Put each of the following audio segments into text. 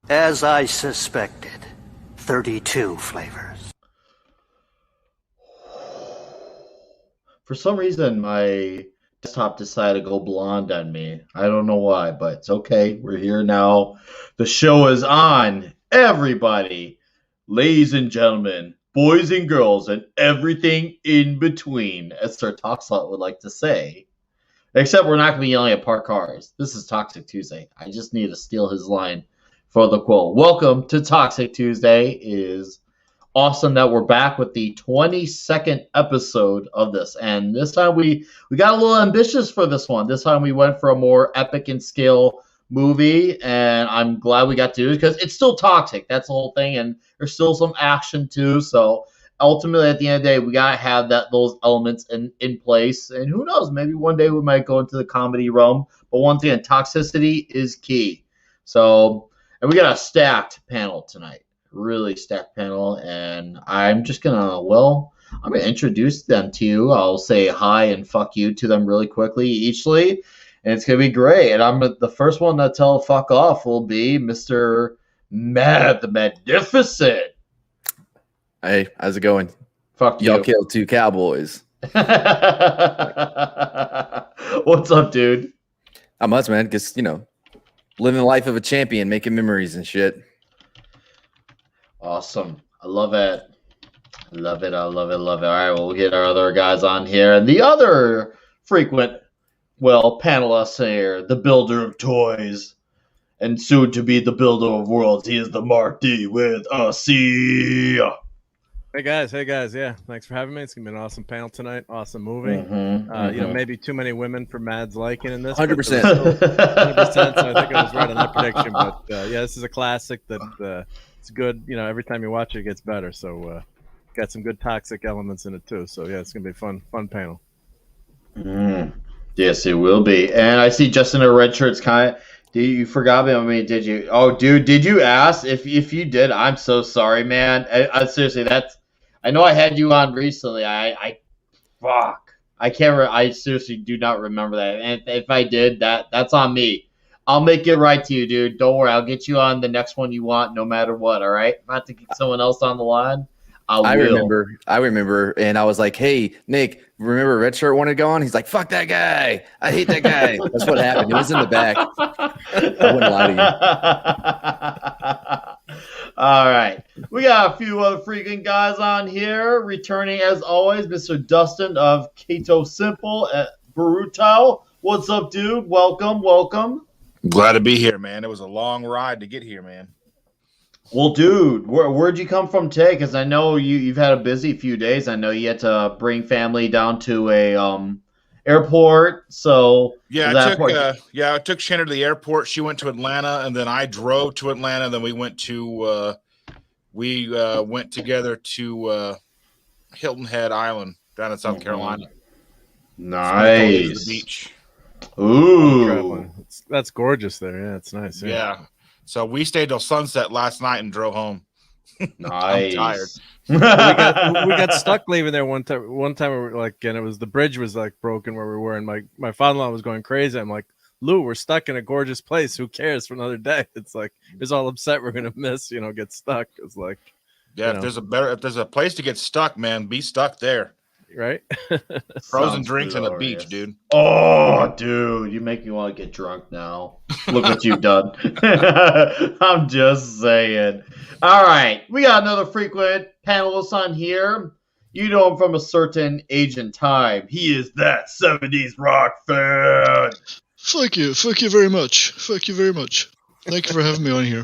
As I suspected, 32 flavors. For some reason, my desktop decided to go blonde on me. I don't know why, but it's okay. We're here now. The show is on. Everybody, ladies and gentlemen, boys and girls, and everything in between, as Sir Toxlot would like to say. Except we're not going to be yelling at parked cars. This is Toxic Tuesday. I just need to steal his line for the quote. Welcome to Toxic Tuesday. It is awesome that we're back with the 22nd episode of this. And this time we got a little ambitious for this one. This time we went for a more epic in scale movie. And I'm glad we got to do it because it's still toxic. That's the whole thing. And there's still some action too. So ultimately, at the end of the day, we gotta have those elements in place, and who knows? Maybe one day we might go into the comedy realm. But once again, toxicity is key. So, and we got a stacked panel tonight, really stacked panel, and I'm gonna introduce them to you. I'll say hi and fuck you to them really quickly, eachly, and it's gonna be great. And the first one to tell fuck off will be Mr. Mad the Magnificent. Hey, how's it going? Fuck Y'all you. killed 2 cowboys. What's up, dude? Not much, man. Just, living the life of a champion, making memories and shit. Awesome. I love it. I love it. All right, well, we'll get our other guys on here. And the other frequent, panelists here, the builder of toys, and soon to be the builder of worlds. He is the Marc D with a C. Hey guys, yeah, thanks for having me. It's gonna be an awesome panel tonight. Awesome movie. Maybe too many women for Mad's liking in this. 100%. 100%. So I think I was right on that prediction. But this is a classic that it's good. Every time you watch it, it gets better. So got some good toxic elements in it too. So yeah, it's gonna be a fun panel. Yes, it will be. And I see Justin in a red shirt. It's kind of. You forgot me. I mean, did you? Oh, dude, did you ask? If you did, I'm so sorry, man. I seriously, I know I had you on recently. Fuck. I can't. I seriously do not remember that. And if I did, that's on me. I'll make it right to you, dude. Don't worry. I'll get you on the next one you want, no matter what. All right. Not to get someone else on the line. I remember, and I was like, "Hey, Nick, remember Red Shirt wanted to go on?" He's like, "Fuck that guy! I hate that guy." That's what happened. He was in the back. I wouldn't lie to you. All right, we got a few other freaking guys on here. Returning as always, Mr. Dustin of Kato Simple at Baruto. What's up, dude? Welcome. Glad to be here, man. It was a long ride to get here, man. Well, dude, where'd you come from today? Because I know you've had a busy few days. I know you had to bring family down to a airport. So I took Shannon to the airport. She went to Atlanta, and then I drove to Atlanta. Then we went together to Hilton Head Island down in South Carolina. Nice. The beach. Ooh, that's gorgeous there. Yeah, it's nice. Yeah. So we stayed till sunset last night and drove home. Nice. I'm tired. we got stuck leaving there one time. One time we were like, and it was the bridge was like broken where we were, and my father-in-law was going crazy. I'm like, Lou, we're stuck in a gorgeous place. Who cares for another day? It's like he's all upset we're gonna miss, get stuck. It's like, if there's a place to get stuck, man, be stuck there. Right? Frozen drinks on the beach, dude. Oh, dude, you make me want to get drunk now. Look what you've done. I'm just saying. All right, we got another frequent panelist on here. You know him from a certain age and time. He is that 70s rock fan. Thank you very much. Thank you for having me on here.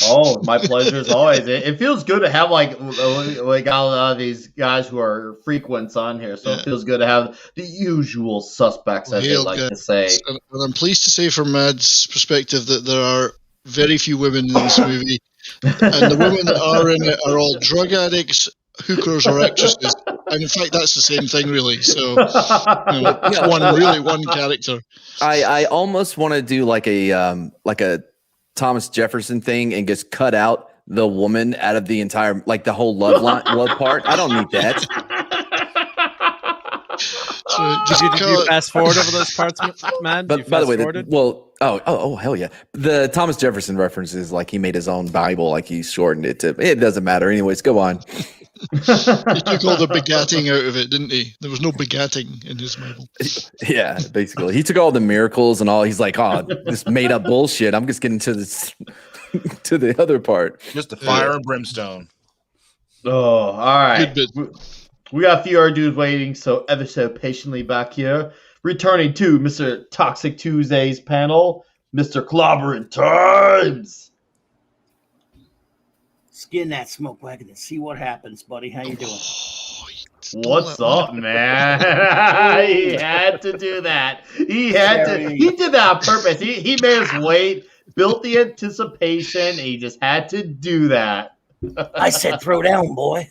Oh, my pleasure as always. It feels good to have like all of these guys who are frequents on here, so it feels good to have the usual suspects, as they like to say. And I'm pleased to say, from Mad's perspective, that there are very few women in this movie, and the women that are in it are all drug addicts, hookers, or actresses. And in fact, that's the same thing, really. So, it's one character. I almost want to do like a Thomas Jefferson thing and just cut out the woman out of the entire, like the whole love part. I don't need that. So did you fast forward over those parts, man? But by the way, Oh, hell yeah. The Thomas Jefferson reference is like he made his own Bible, like he shortened it to. It doesn't matter. Anyways, go on. He took all the begatting out of it, didn't he? There was no begatting in his Bible. Yeah, basically. He took all the miracles and all. He's like, oh, this made up bullshit. I'm just getting to this to the other part. Just the fire and brimstone. Oh, all right. Good bit. We got a few other dudes waiting, so ever so patiently back here. Returning to Mr. Toxic Tuesdays panel, Mr. Clobbering Times. Skin that smoke wagon and see what happens, buddy. How you doing? What's up, man? He had to do that. He did that on purpose. He made us wait, built the anticipation, and he just had to do that. I said throw down, boy.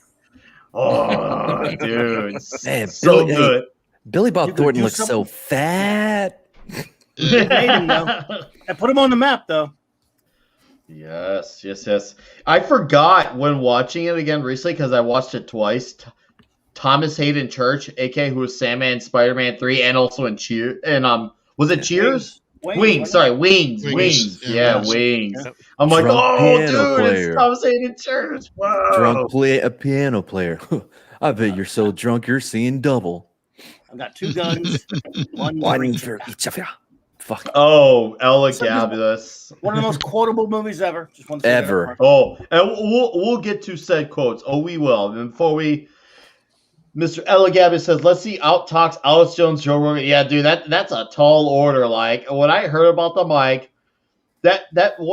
Oh, dude. Man, So good. Billy Bob You could Thornton do looks so fat. Made him, though. I put him on the map, though. Yes. I forgot when watching it again recently because I watched it twice. Thomas Hayden Church, aka who was Sandman in Spider-Man 3 and also in Cheers. And was it Cheers? Wings. Wings. Yeah, Wings. Yeah. I'm like, Drunk oh, piano dude, player. it's Thomas Hayden Church. Wow. A piano player. I bet you're so drunk you're seeing double. I've got 2 guns. One for each of you. Fuck. Oh, Elegabulous. One of the most quotable movies ever. Just want to say that. Ever. Oh, and we'll get to said quotes. Oh, we will. And before we, Mr. Elegabulous says, let's see out-talks Alex Jones, Joe Rogan. Yeah, dude, that's a tall order. Like, when I heard about the mic,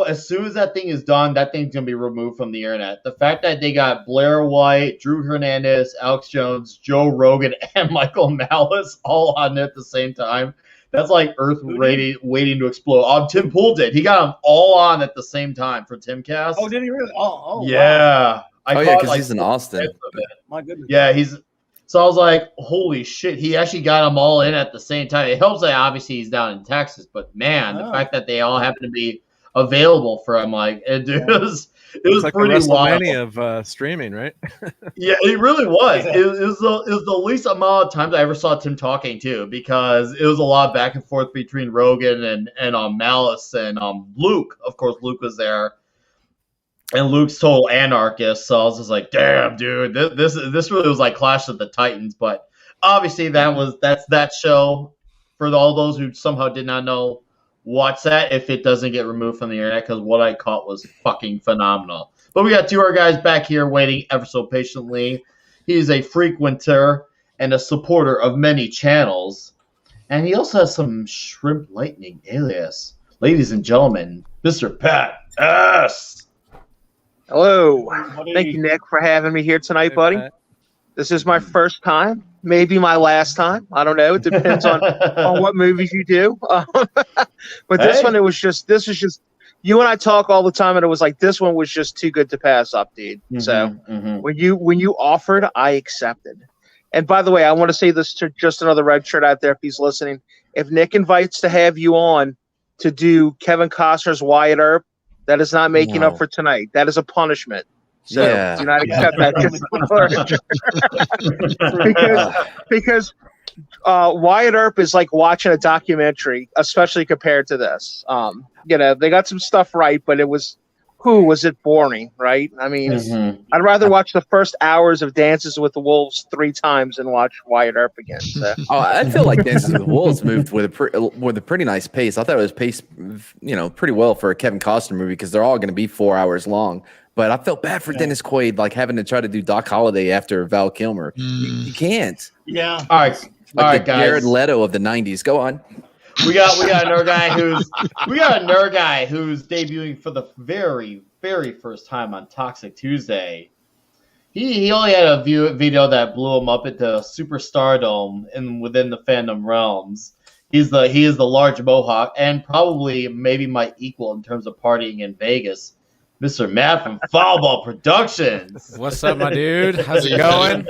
as soon as that thing is done, that thing's going to be removed from the internet. The fact that they got Blair White, Drew Hernandez, Alex Jones, Joe Rogan, and Michael Malice all on it at the same time, that's like Earth waiting to explode. Tim Pool did. He got them all on at the same time for Timcast. Oh, did he really? Oh, yeah. Wow. Because he's in Austin. My goodness. Yeah, so I was like, holy shit, he actually got them all in at the same time. It helps that obviously he's down in Texas, but man, the fact that they all happen to be available for him, like, it was like pretty the wild. WrestleMania of streaming, right? Yeah, it really was. It was the least amount of times I ever saw Tim talking too, because it was a lot back and forth between Rogan and Malice and Luke. Of course, Luke was there. And Luke's total anarchist, so I was just like, "Damn, dude, this really was like Clash of the Titans." But obviously, that's that show. For all those who somehow did not know, watch that if it doesn't get removed from the internet, because what I caught was fucking phenomenal. But we got 2 other guys back here waiting ever so patiently. He's a frequenter and a supporter of many channels, and he also has some Shrimp Lightning alias. Ladies and gentlemen, Mr. Pat S. Hello. Buddy. Thank you, Nick, for having me here tonight, buddy. Pat. This is my first time, maybe my last time. I don't know. It depends on what movies you do. But this one, this was just, you and I talk all the time, and it was like, this one was just too good to pass up, dude. So when you offered, I accepted. And by the way, I want to say this to just another red shirt out there if he's listening. If Nick invites to have you on to do Kevin Costner's Wyatt Earp, that is not making up for tonight. That is a punishment. So do not accept that. because Wyatt Earp is like watching a documentary, especially compared to this. They got some stuff right, but it was boring, right? I mean, I'd rather watch the first hours of Dances with the Wolves 3 times than watch Wyatt Earp again. So. I feel like Dances with the Wolves moved with a pretty nice pace. I thought it was paced, pretty well for a Kevin Costner movie because they're all going to be 4 hours long. But I felt bad for Dennis Quaid, like having to try to do Doc Holliday after Val Kilmer. You can't. Yeah. All right, Like the guys. Jared Leto of the '90s. Go on. We got another guy who's debuting for the very, very first time on Toxic Tuesday. He only had a video that blew him up into superstardom within the fandom realms. He is the large mohawk and probably maybe my equal in terms of partying in Vegas. Mr. Matt from Foulball Productions. What's up, my dude? How's it going?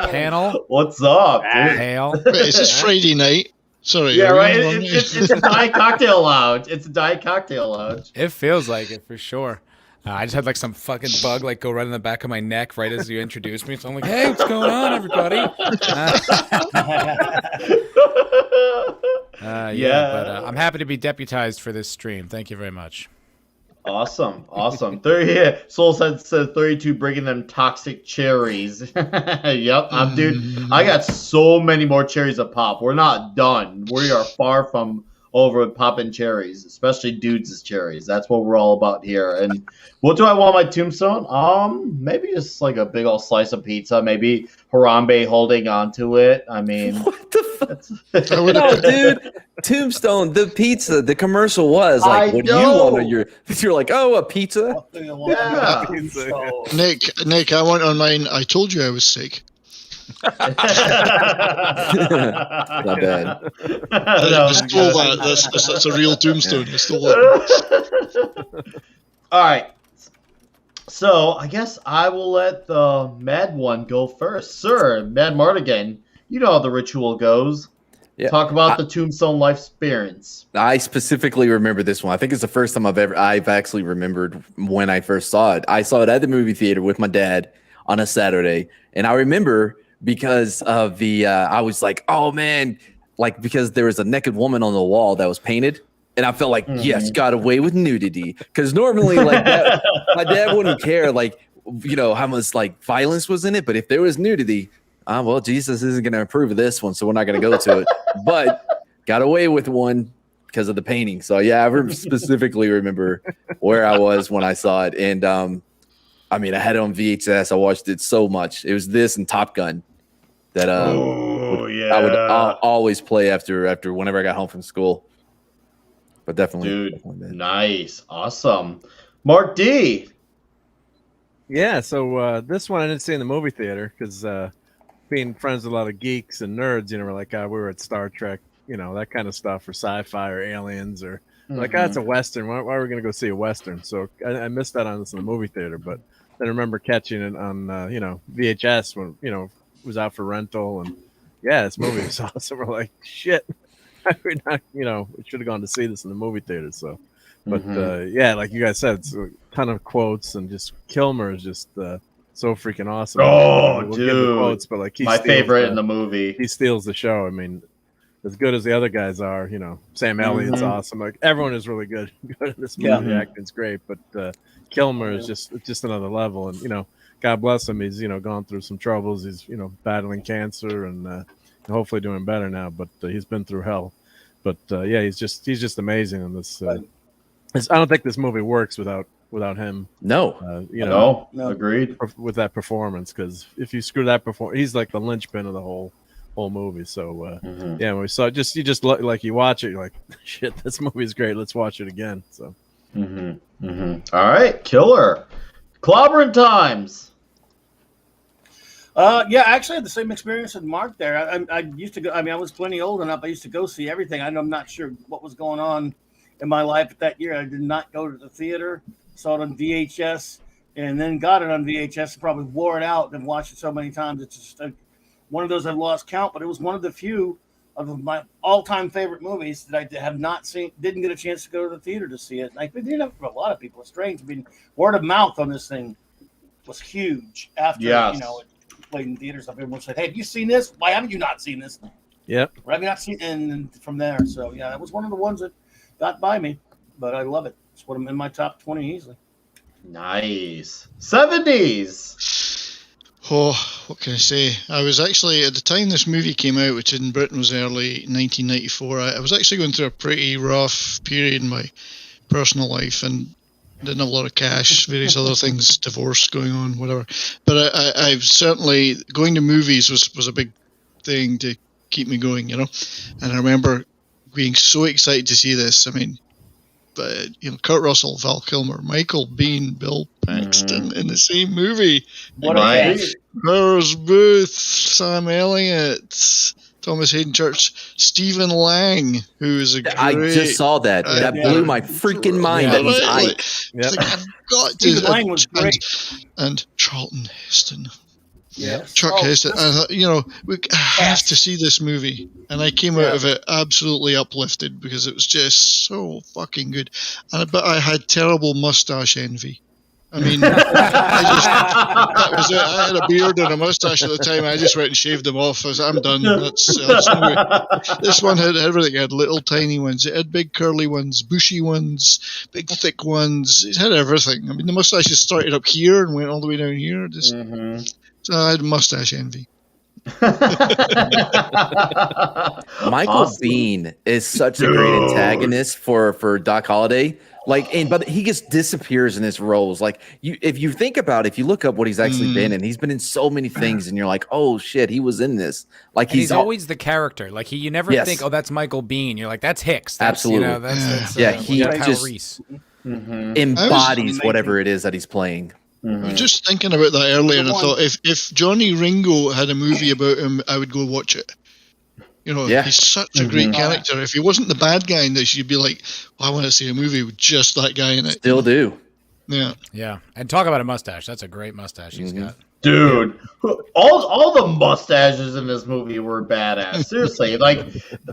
Panel. What's up, dude? Hail. Wait, is this Friday night? Sorry. Yeah, are we right. on one It's night? a Diet Cocktail Lounge. It's a Diet Cocktail Lounge. It feels like it for sure. I just had like some fucking bug like go right in the back of my neck right as you introduced me. So I'm like, hey, what's going on, everybody? Yeah, but I'm happy to be deputized for this stream. Thank you very much. Awesome. 30. Soul said 32 bringing them toxic cherries. Yep, dude. I got so many more cherries to pop. We're not done. We are far from over with popping cherries, especially dudes' cherries. That's what we're all about here. And what do I want my tombstone? Maybe just like a big old slice of pizza. Maybe Harambe holding onto it. I mean, what the fuck? No, dude. Tombstone, the pizza, the commercial was like, what do you want on your? You're like, oh, a pizza. Yeah. Nick, I want on mine. I told you I was sick. Not bad. I stole that. That's a real tombstone. I stole it. All right. So I guess I will let the Mad one go first. Sir, Mad Martigan, you know how the ritual goes. Yeah. Talk about the Tombstone life experience. I specifically remember this one. I think it's the first time I've actually remembered when I first saw it. I saw it at the movie theater with my dad on a Saturday, and I remember because of the I was like, oh man, like because there was a naked woman on the wall that was painted, and I felt like yes, got away with nudity, because normally like that, my dad wouldn't care like how much like violence was in it, but if there was nudity, well, Jesus isn't going to approve of this one, so we're not going to go to it. But got away with one because of the painting. So yeah, I specifically remember where I was when I saw it, and I mean, I had it on VHS. I watched it so much. It was this and Top Gun that I would always play after whenever I got home from school. But definitely, nice, awesome, Mark D. Yeah, so this one I didn't see in the movie theater because being friends with a lot of geeks and nerds, we're like, we were at Star Trek, that kind of stuff, or sci-fi or aliens, or like, it's a Western. Why are we going to go see a Western? So I missed that on this in the movie theater, but then I remember catching it on, VHS when, it was out for rental. And yeah, this movie was awesome. We're like, shit, we're not, we should have gone to see this in the movie theater. So, but yeah, like you guys said, it's a ton of quotes, and just Kilmer is just so freaking awesome. Oh, we'll dude. give the quotes, but like my favorite in the movie. He steals the show. I mean, as good as the other guys are, Sam Elliott's awesome. Like everyone is really good in this movie. The acting's great, but Kilmer is just another level. And God bless him. He's gone through some troubles. He's battling cancer and hopefully doing better now. But he's been through hell. But yeah, he's just amazing in this. I don't think this movie works without him. No, no, agreed with that performance. Because if you screw that he's like the linchpin of the whole movie. So yeah, when we saw it, you just like you watch it, you're like, shit, this movie is great. Let's watch it again. So all right, killer clobbering times. Yeah, I actually had the same experience with Mark there. I used to go. I mean, I was plenty old enough. I used to go see everything. I'm not sure what was going on in my life at that year. I did not go to the theater. Saw it on VHS, and then got it on VHS. And probably wore it out and watched it so many times. It's just one of those I've lost count. But it was one of the few of my all-time favorite movies that I have not seen. Didn't get a chance to go to the theater to see it. I think for a lot of people, it's strange. I mean, word of mouth on this thing was huge after it played in theaters. Everyone said, "Hey, have you seen this? Why haven't you not seen this?" Yep. Why have you not seen? And from there, so yeah, that was one of the ones that got by me. But I love it. It's what I'm in my top 20 easily. Nice. 70s. Oh, what can I say? I was actually, at the time this movie came out, which in Britain was early 1994, I was actually going through a pretty rough period in my personal life and didn't have a lot of cash, various other things, divorce going on, whatever. But I've certainly, going to movies was a big thing to keep me going, And I remember being so excited to see this. I mean, Kurt Russell, Val Kilmer, Michael Biehn, Bill Paxton in the same movie. What a cast. Burroughs Booth, Sam Elliott, Thomas Hayden Church, Stephen Lang, who is a great... I just saw that. That blew my freaking mind. Yeah, that he's I've got Stephen to... Lang was great. And Charlton Heston. Yeah. Chuck Heston. I thought, I have to see this movie. And I came out of it absolutely uplifted because it was just so fucking good. But I had terrible mustache envy. I mean, that was it. I had a beard and a mustache at the time. I just went and shaved them off. I was, I'm done. That's this one had everything. It had little tiny ones. It had big curly ones, bushy ones, big thick ones. It had everything. I mean, the mustaches started up here and went all the way down here. Just, So I had mustache envy. Michael Biehn is such a great antagonist for Doc Holliday. But he just disappears in his roles. Like if you think about it, if you look up what he's actually been in, he's been in so many things, and you're like, oh shit, he was in this. Like he's always the character. Like you never think, oh, that's Michael Biehn. You're like, that's Hicks. That's, absolutely. He just Reese. embodies whatever it is that he's playing. I was just thinking about that earlier, and I thought if Johnny Ringo had a movie about him, I would go watch it. You know, he's such a great character. If he wasn't the bad guy in this, you'd be like, well, I want to see a movie with just that guy in it. Still do. Yeah. Yeah. And talk about a mustache. That's a great mustache he's got. Dude, all the mustaches in this movie were badass. Seriously, like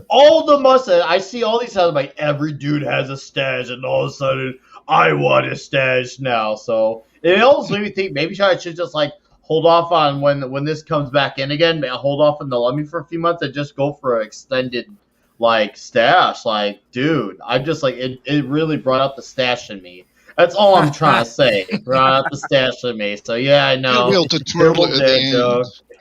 all the mustache. I see all these times, like every dude has a stash, and all of a sudden, I want a stash now. So it almost made me think maybe I should just like hold off on when this comes back in again. Hold off on the Lummy for a few months and just go for an extended like stash. Like, dude, I'm just like it really brought out the stash in me. That's all I'm trying to say. Brought out the stash in me. So yeah, I know. You'll be able to twirl it at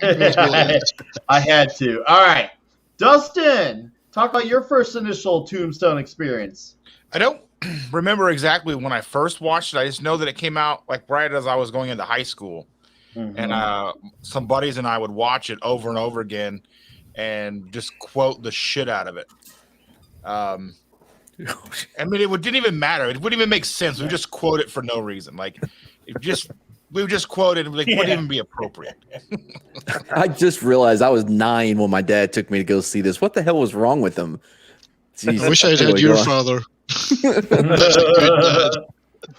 the end. I had to. All right, Dustin, talk about your first initial Tombstone experience. I don't remember exactly when I first watched it. I just know that it came out like right as I was going into high school. And some buddies and I would watch it over and over again and just quote the shit out of it. I mean, didn't even matter. It wouldn't even make sense. We would just quote it for no reason. Like, we would just quote it. Like, wouldn't even be appropriate. I just realized I was 9 when my dad took me to go see this. What the hell was wrong with him? I wish I'd had your father. That's a good dad.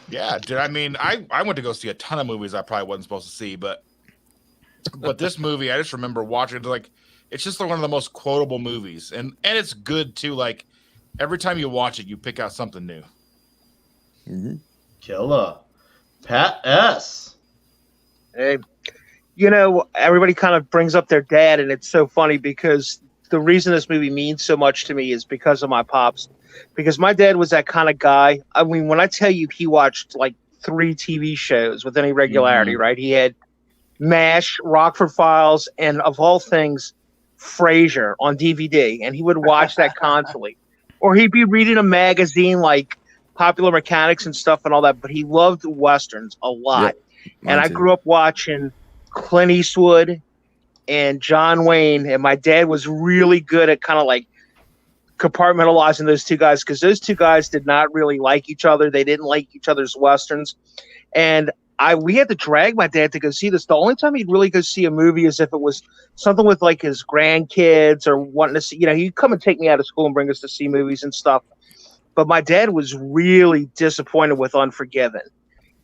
Yeah, dude. I mean, I went to go see a ton of movies I probably wasn't supposed to see, but this movie, I just remember watching it. Like, it's just like one of the most quotable movies, and it's good too. Like, every time you watch it, you pick out something new. Killer. Pat S. Hey, everybody kind of brings up their dad, and it's so funny because the reason this movie means so much to me is because of my pops. Because my dad was that kind of guy. I mean, when I tell you he watched like 3 TV shows with any regularity, right? He had MASH, Rockford Files, and of all things, Frasier on DVD, and he would watch that constantly. Or he'd be reading a magazine like Popular Mechanics and stuff and all that, but he loved Westerns a lot. Yep, and I grew up watching Clint Eastwood and John Wayne, and my dad was really good at kind of like compartmentalizing those two guys because those two guys did not really like each other. They didn't like each other's Westerns. And we had to drag my dad to go see this. The only time he'd really go see a movie is if it was something with like his grandkids or wanting to see, he'd come and take me out of school and bring us to see movies and stuff. But my dad was really disappointed with Unforgiven.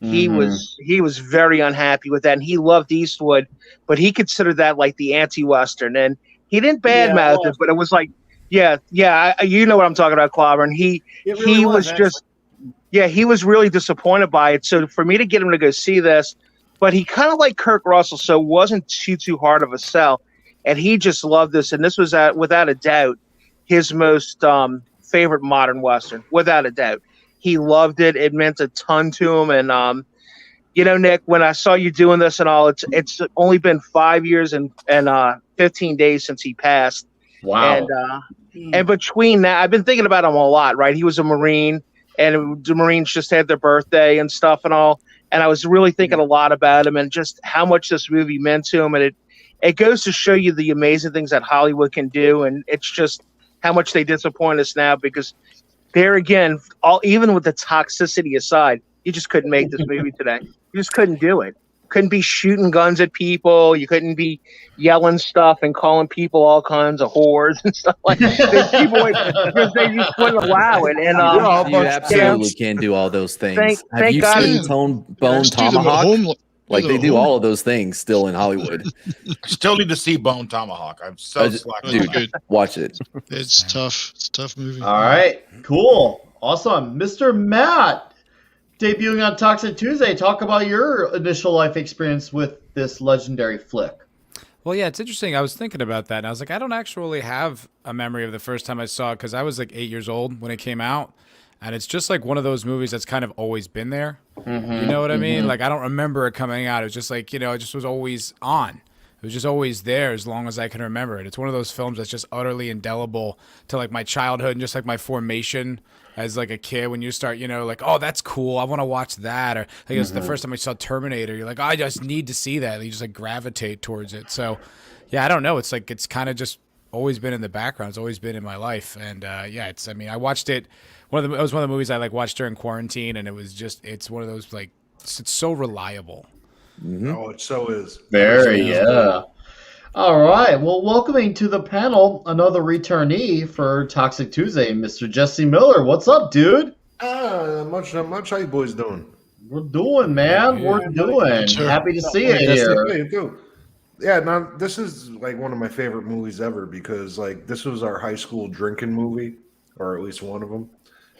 He was very unhappy with that, and he loved Eastwood, but he considered that like the anti-Western, and he didn't badmouth it, but it was like, you know what I'm talking about, Clobber, and he was really disappointed by it. So for me to get him to go see this, but he kind of like Kirk Russell, so it wasn't too hard of a sell, and he just loved this, and this was without a doubt his most favorite modern Western, without a doubt. He loved it. It meant a ton to him. And, Nick, when I saw you doing this and all, it's only been 5 years and 15 days since he passed. Wow. And between that, I've been thinking about him a lot, right? He was a Marine, and the Marines just had their birthday and stuff and all. And I was really thinking a lot about him and just how much this movie meant to him. And it goes to show you the amazing things that Hollywood can do. And it's just how much they disappoint us now because there again, even with the toxicity aside, you just couldn't make this movie today. You just couldn't do it. Couldn't be shooting guns at people. You couldn't be yelling stuff and calling people all kinds of whores and stuff like that. Because they just wouldn't allow it. And you absolutely can do all those things. Have you seen Bone Tomahawk? Like they do all of those things still in Hollywood. Still need to see Bone Tomahawk. I'm so slacking. Dude, watch it. It's tough. It's a tough movie. All right, cool, awesome, Mr. Matt. debuting on Toxic Tuesday. Talk about your initial life experience with this legendary flick. Well, yeah, it's interesting. I was thinking about that, and I was like, I don't actually have a memory of the first time I saw it because I was like 8 years old when it came out, and it's just like one of those movies that's kind of always been there. You know what I mean? Like, I don't remember it coming out. It was just like, it just was always on. It was just always there as long as I can remember it. It's one of those films that's just utterly indelible to like my childhood and just like my formation as like a kid when you start, like, oh, that's cool. I want to watch that. Or like it was the first time I saw Terminator. You're like, oh, I just need to see that. And you just like gravitate towards it. So yeah, I don't know. It's like, it's kind of just always been in the background. It's always been in my life. And yeah, I watched it. It was one of the movies I like watched during quarantine. And it was just, it's one of those like, it's so reliable. Oh, it so is. Very, yeah. All right. Well, welcoming to the panel another returnee for Toxic Tuesday, Mr. Jesse Miller. What's up, dude? Not much. How you boys doing? We're doing, man. Yeah, We're doing. Sure. Happy to see you here. Hey, too. Yeah, now this is like one of my favorite movies ever because like this was our high school drinking movie, or at least one of them.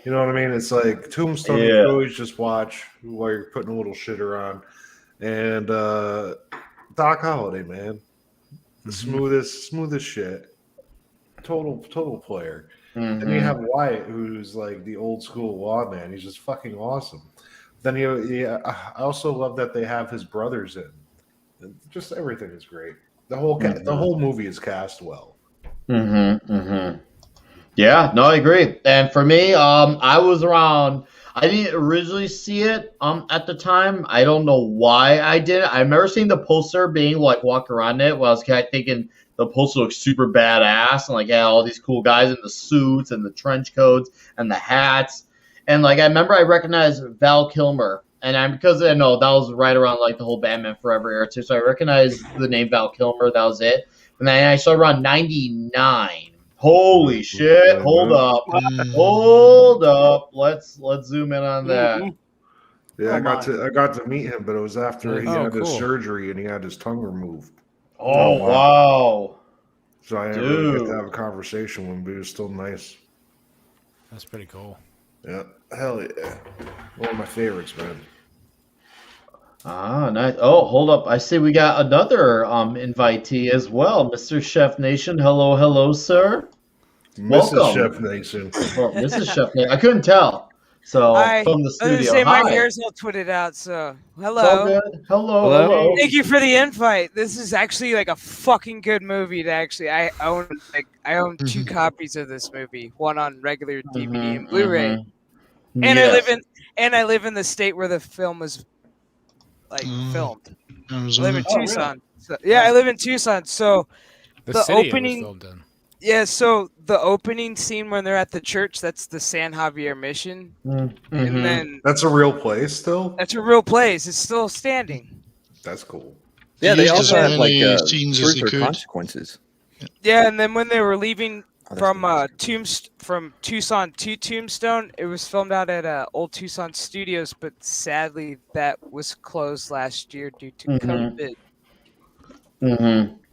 You know what I mean? It's like Tombstone. You can always just watch while you're putting a little shitter on, and Doc Holliday, man. The smoothest shit. Total player. And you have Wyatt, who's like the old school lawman. He's just fucking awesome. Then I also love that they have his brothers in. And just everything is great. The whole movie is cast well. Yeah, no, I agree. And for me, I was around. I didn't originally see it at the time. I don't know why I didn't. I remember seeing the poster being like walk around it. While I was kind of thinking the poster looked super badass and like yeah, all these cool guys in the suits and the trench coats and the hats. And like I remember I recognized Val Kilmer. And because I know that was right around like the whole Batman Forever era too. So I recognized the name Val Kilmer. That was it. And then I saw around 99. Holy shit! Hold up, hold up. Let's zoom in on that. Yeah, I got to meet him, but it was after he had his surgery and he had his tongue removed. Oh wow! So I didn't really get to have a conversation with him, but he was still nice. That's pretty cool. Yeah, hell yeah, one of my favorites, man. Ah, nice. Oh, hold up. I see we got another invitee as well, Mr. Chef Nation. Hello, sir. Mrs. Welcome. Chef Nation. Well, Mrs. Chef Nation. I couldn't tell. So from the studio. I was say hi. my hair's all twitted out. So hello. It's all good. Hello. Thank you for the invite. This is actually like a fucking good movie. To actually, I own 2 copies of this movie. One on regular DVD and Blu-ray. And I live in the state where the film was filmed. I live in Tucson. So, yeah, I live in Tucson. So the opening. Yeah, so the opening scene when they're at the church, that's the San Javier Mission. And then that's a real place still? That's a real place. It's still standing. That's cool. Yeah, they also have like truth or consequences. Yeah, and then when they were leaving from Tucson to Tombstone, it was filmed out at Old Tucson Studios, but sadly that was closed last year due to COVID.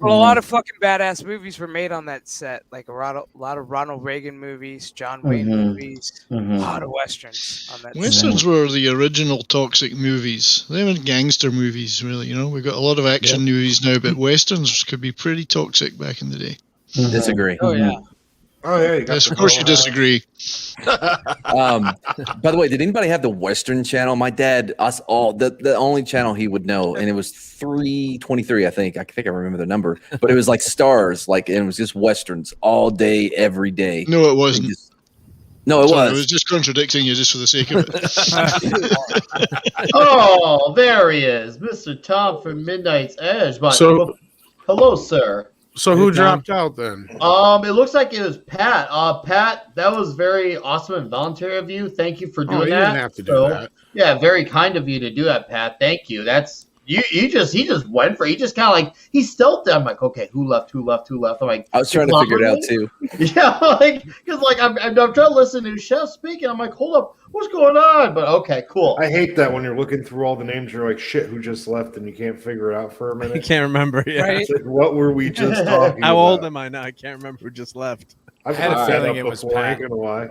Well, a lot of fucking badass movies were made on that set, like a lot of Ronald Reagan movies, John Wayne movies, a lot of westerns on that Westerns set. were the original Toxic movies. They were gangster movies, really. We've got a lot of action movies now, but westerns could be pretty toxic back in the day. Disagree. Oh yeah. Oh yeah. Yes, of course you disagree. By the way, did anybody have the Western channel? My dad, us all, the only channel he would know, and it was 323, I think. I remember the number, but it was like stars, and it was just Westerns all day, every day. No, it wasn't. No, it was. I was just contradicting you just for the sake of it. Oh, there he is, Mr. Tom from Midnight's Edge. Hello, sir. So who dropped out then? It looks like it was Pat. Pat, that was very awesome and voluntary of you. Thank you for doing that. You didn't have to do that. Yeah, very kind of you to do that, Pat. Thank you. That's he just went for it. He just kind of he stealthed it. I'm like, okay, who left? I'm like, I was trying to figure it out too. Yeah, because I'm trying to listen to Chef speaking. I'm like, hold up, what's going on? But okay, cool. I hate that when you're looking through all the names, you're like, shit, who just left, and you can't figure it out for a minute. You can't remember. Yeah. Right? It's like, what were we just talking How about? old am I now? I can't remember who just left. I've had a feeling it was before, I Pat. ain't gonna lie.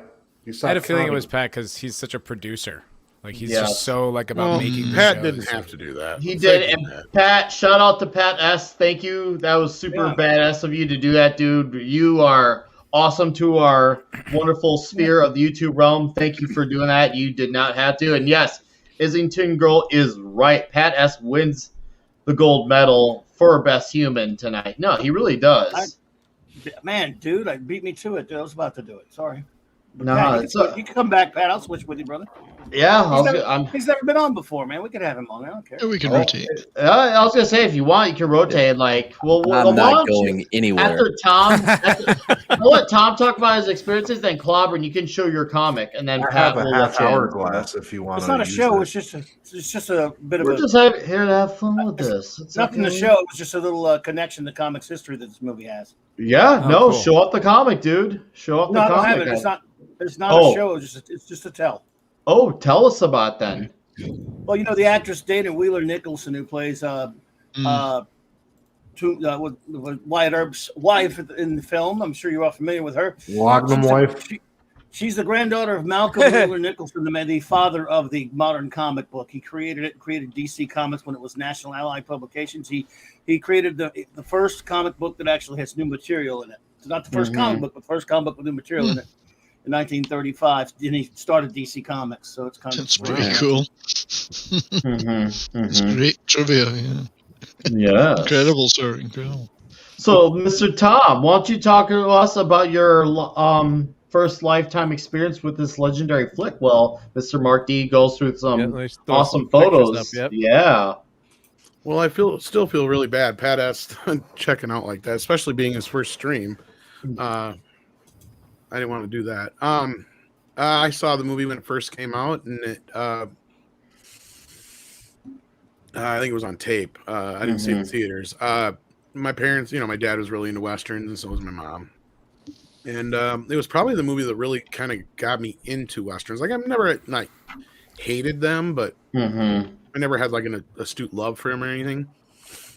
I had a feeling it was Pat because he's such a producer. Like he's just so like about making. Pat didn't have to do that. He did, and Pat, shout out to Pat S. Thank you. That was super badass of you to do that, dude. You are awesome to our wonderful sphere of the YouTube realm. Thank you for doing that. You did not have to. And yes, Islington Girl is right. Pat S. wins the gold medal for Best Human tonight. No, he really does. Man, dude, I beat me to it. Dude. I was about to do it. Sorry. No, Pat, you can come back, Pat. I'll switch with you, brother. Yeah, he's never been on before, man. We could have him on. I don't care. Yeah, we can rotate. I was gonna say, if you want, you can rotate. Like, I'm not going anywhere. After Tom, I'll let Tom talk about his experiences, then Clobber, and you can show your comic, and then I Pat have a will half let you. hourglass if you want. It's not a show. It's just a bit of. We're just here to have fun with this. It's nothing to show. It's just a little connection to comics history that this movie has. Yeah, cool. show off the comic, dude. Show off the comic. I don't have it. It's not a show. It's just a tell. Oh, tell us about then. Well, you know the actress Dana Wheeler Nicholson, who plays with Wyatt Earp's wife in the film. I'm sure you're all familiar with her. Wife. She's the granddaughter of Malcolm Wheeler Nicholson, the father of the modern comic book. He created DC Comics when it was National Ally Publications. He created the first comic book that actually has new material in it. It's not the first comic book, but the first comic book with new material in it. In 1935, and he started DC Comics, so it's kind of pretty cool. It's great trivia, yeah. Incredible, sir, incredible. So, Mr. Tom, why don't you talk to us about your first lifetime experience with this legendary flick? Well, Mr. Marc D goes through some awesome photos. Yeah. Well, I still feel really bad. Pat S. checking out like that, especially being his first stream. I didn't want to do that. I saw the movie when it first came out, and I think it was on tape. I didn't see it in theaters. My parents, my dad was really into Westerns, and so was my mom. And it was probably the movie that really kind of got me into Westerns. Like, I've never hated them, but I never had like an astute love for them or anything.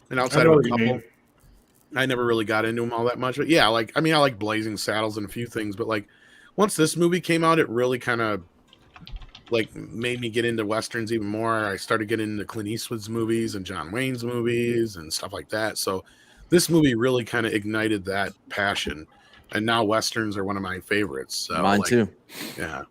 And outside of a couple, I never really got into them all that much. But yeah, I like Blazing Saddles and a few things. But like, once this movie came out, it really kind of like made me get into Westerns even more. I started getting into Clint Eastwood's movies and John Wayne's movies and stuff like that. So this movie really kind of ignited that passion. And now Westerns are one of my favorites. So, mine too. Yeah.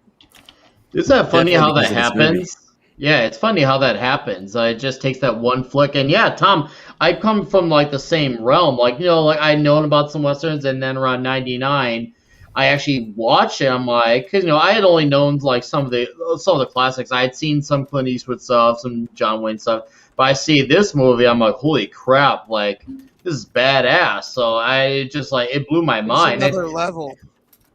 Isn't that funny how that happens? Yeah, it's funny how that happens. It just takes that one flick. And yeah, Tom, I come from like the same realm. Like, I'd known about some Westerns, and then around 99, I actually watched it. I'm like, because, I had only known like some of the classics. I had seen some Clint Eastwood stuff, some John Wayne stuff. But I see this movie, I'm like, holy crap, like, this is badass. So I just it blew my mind. It's another level.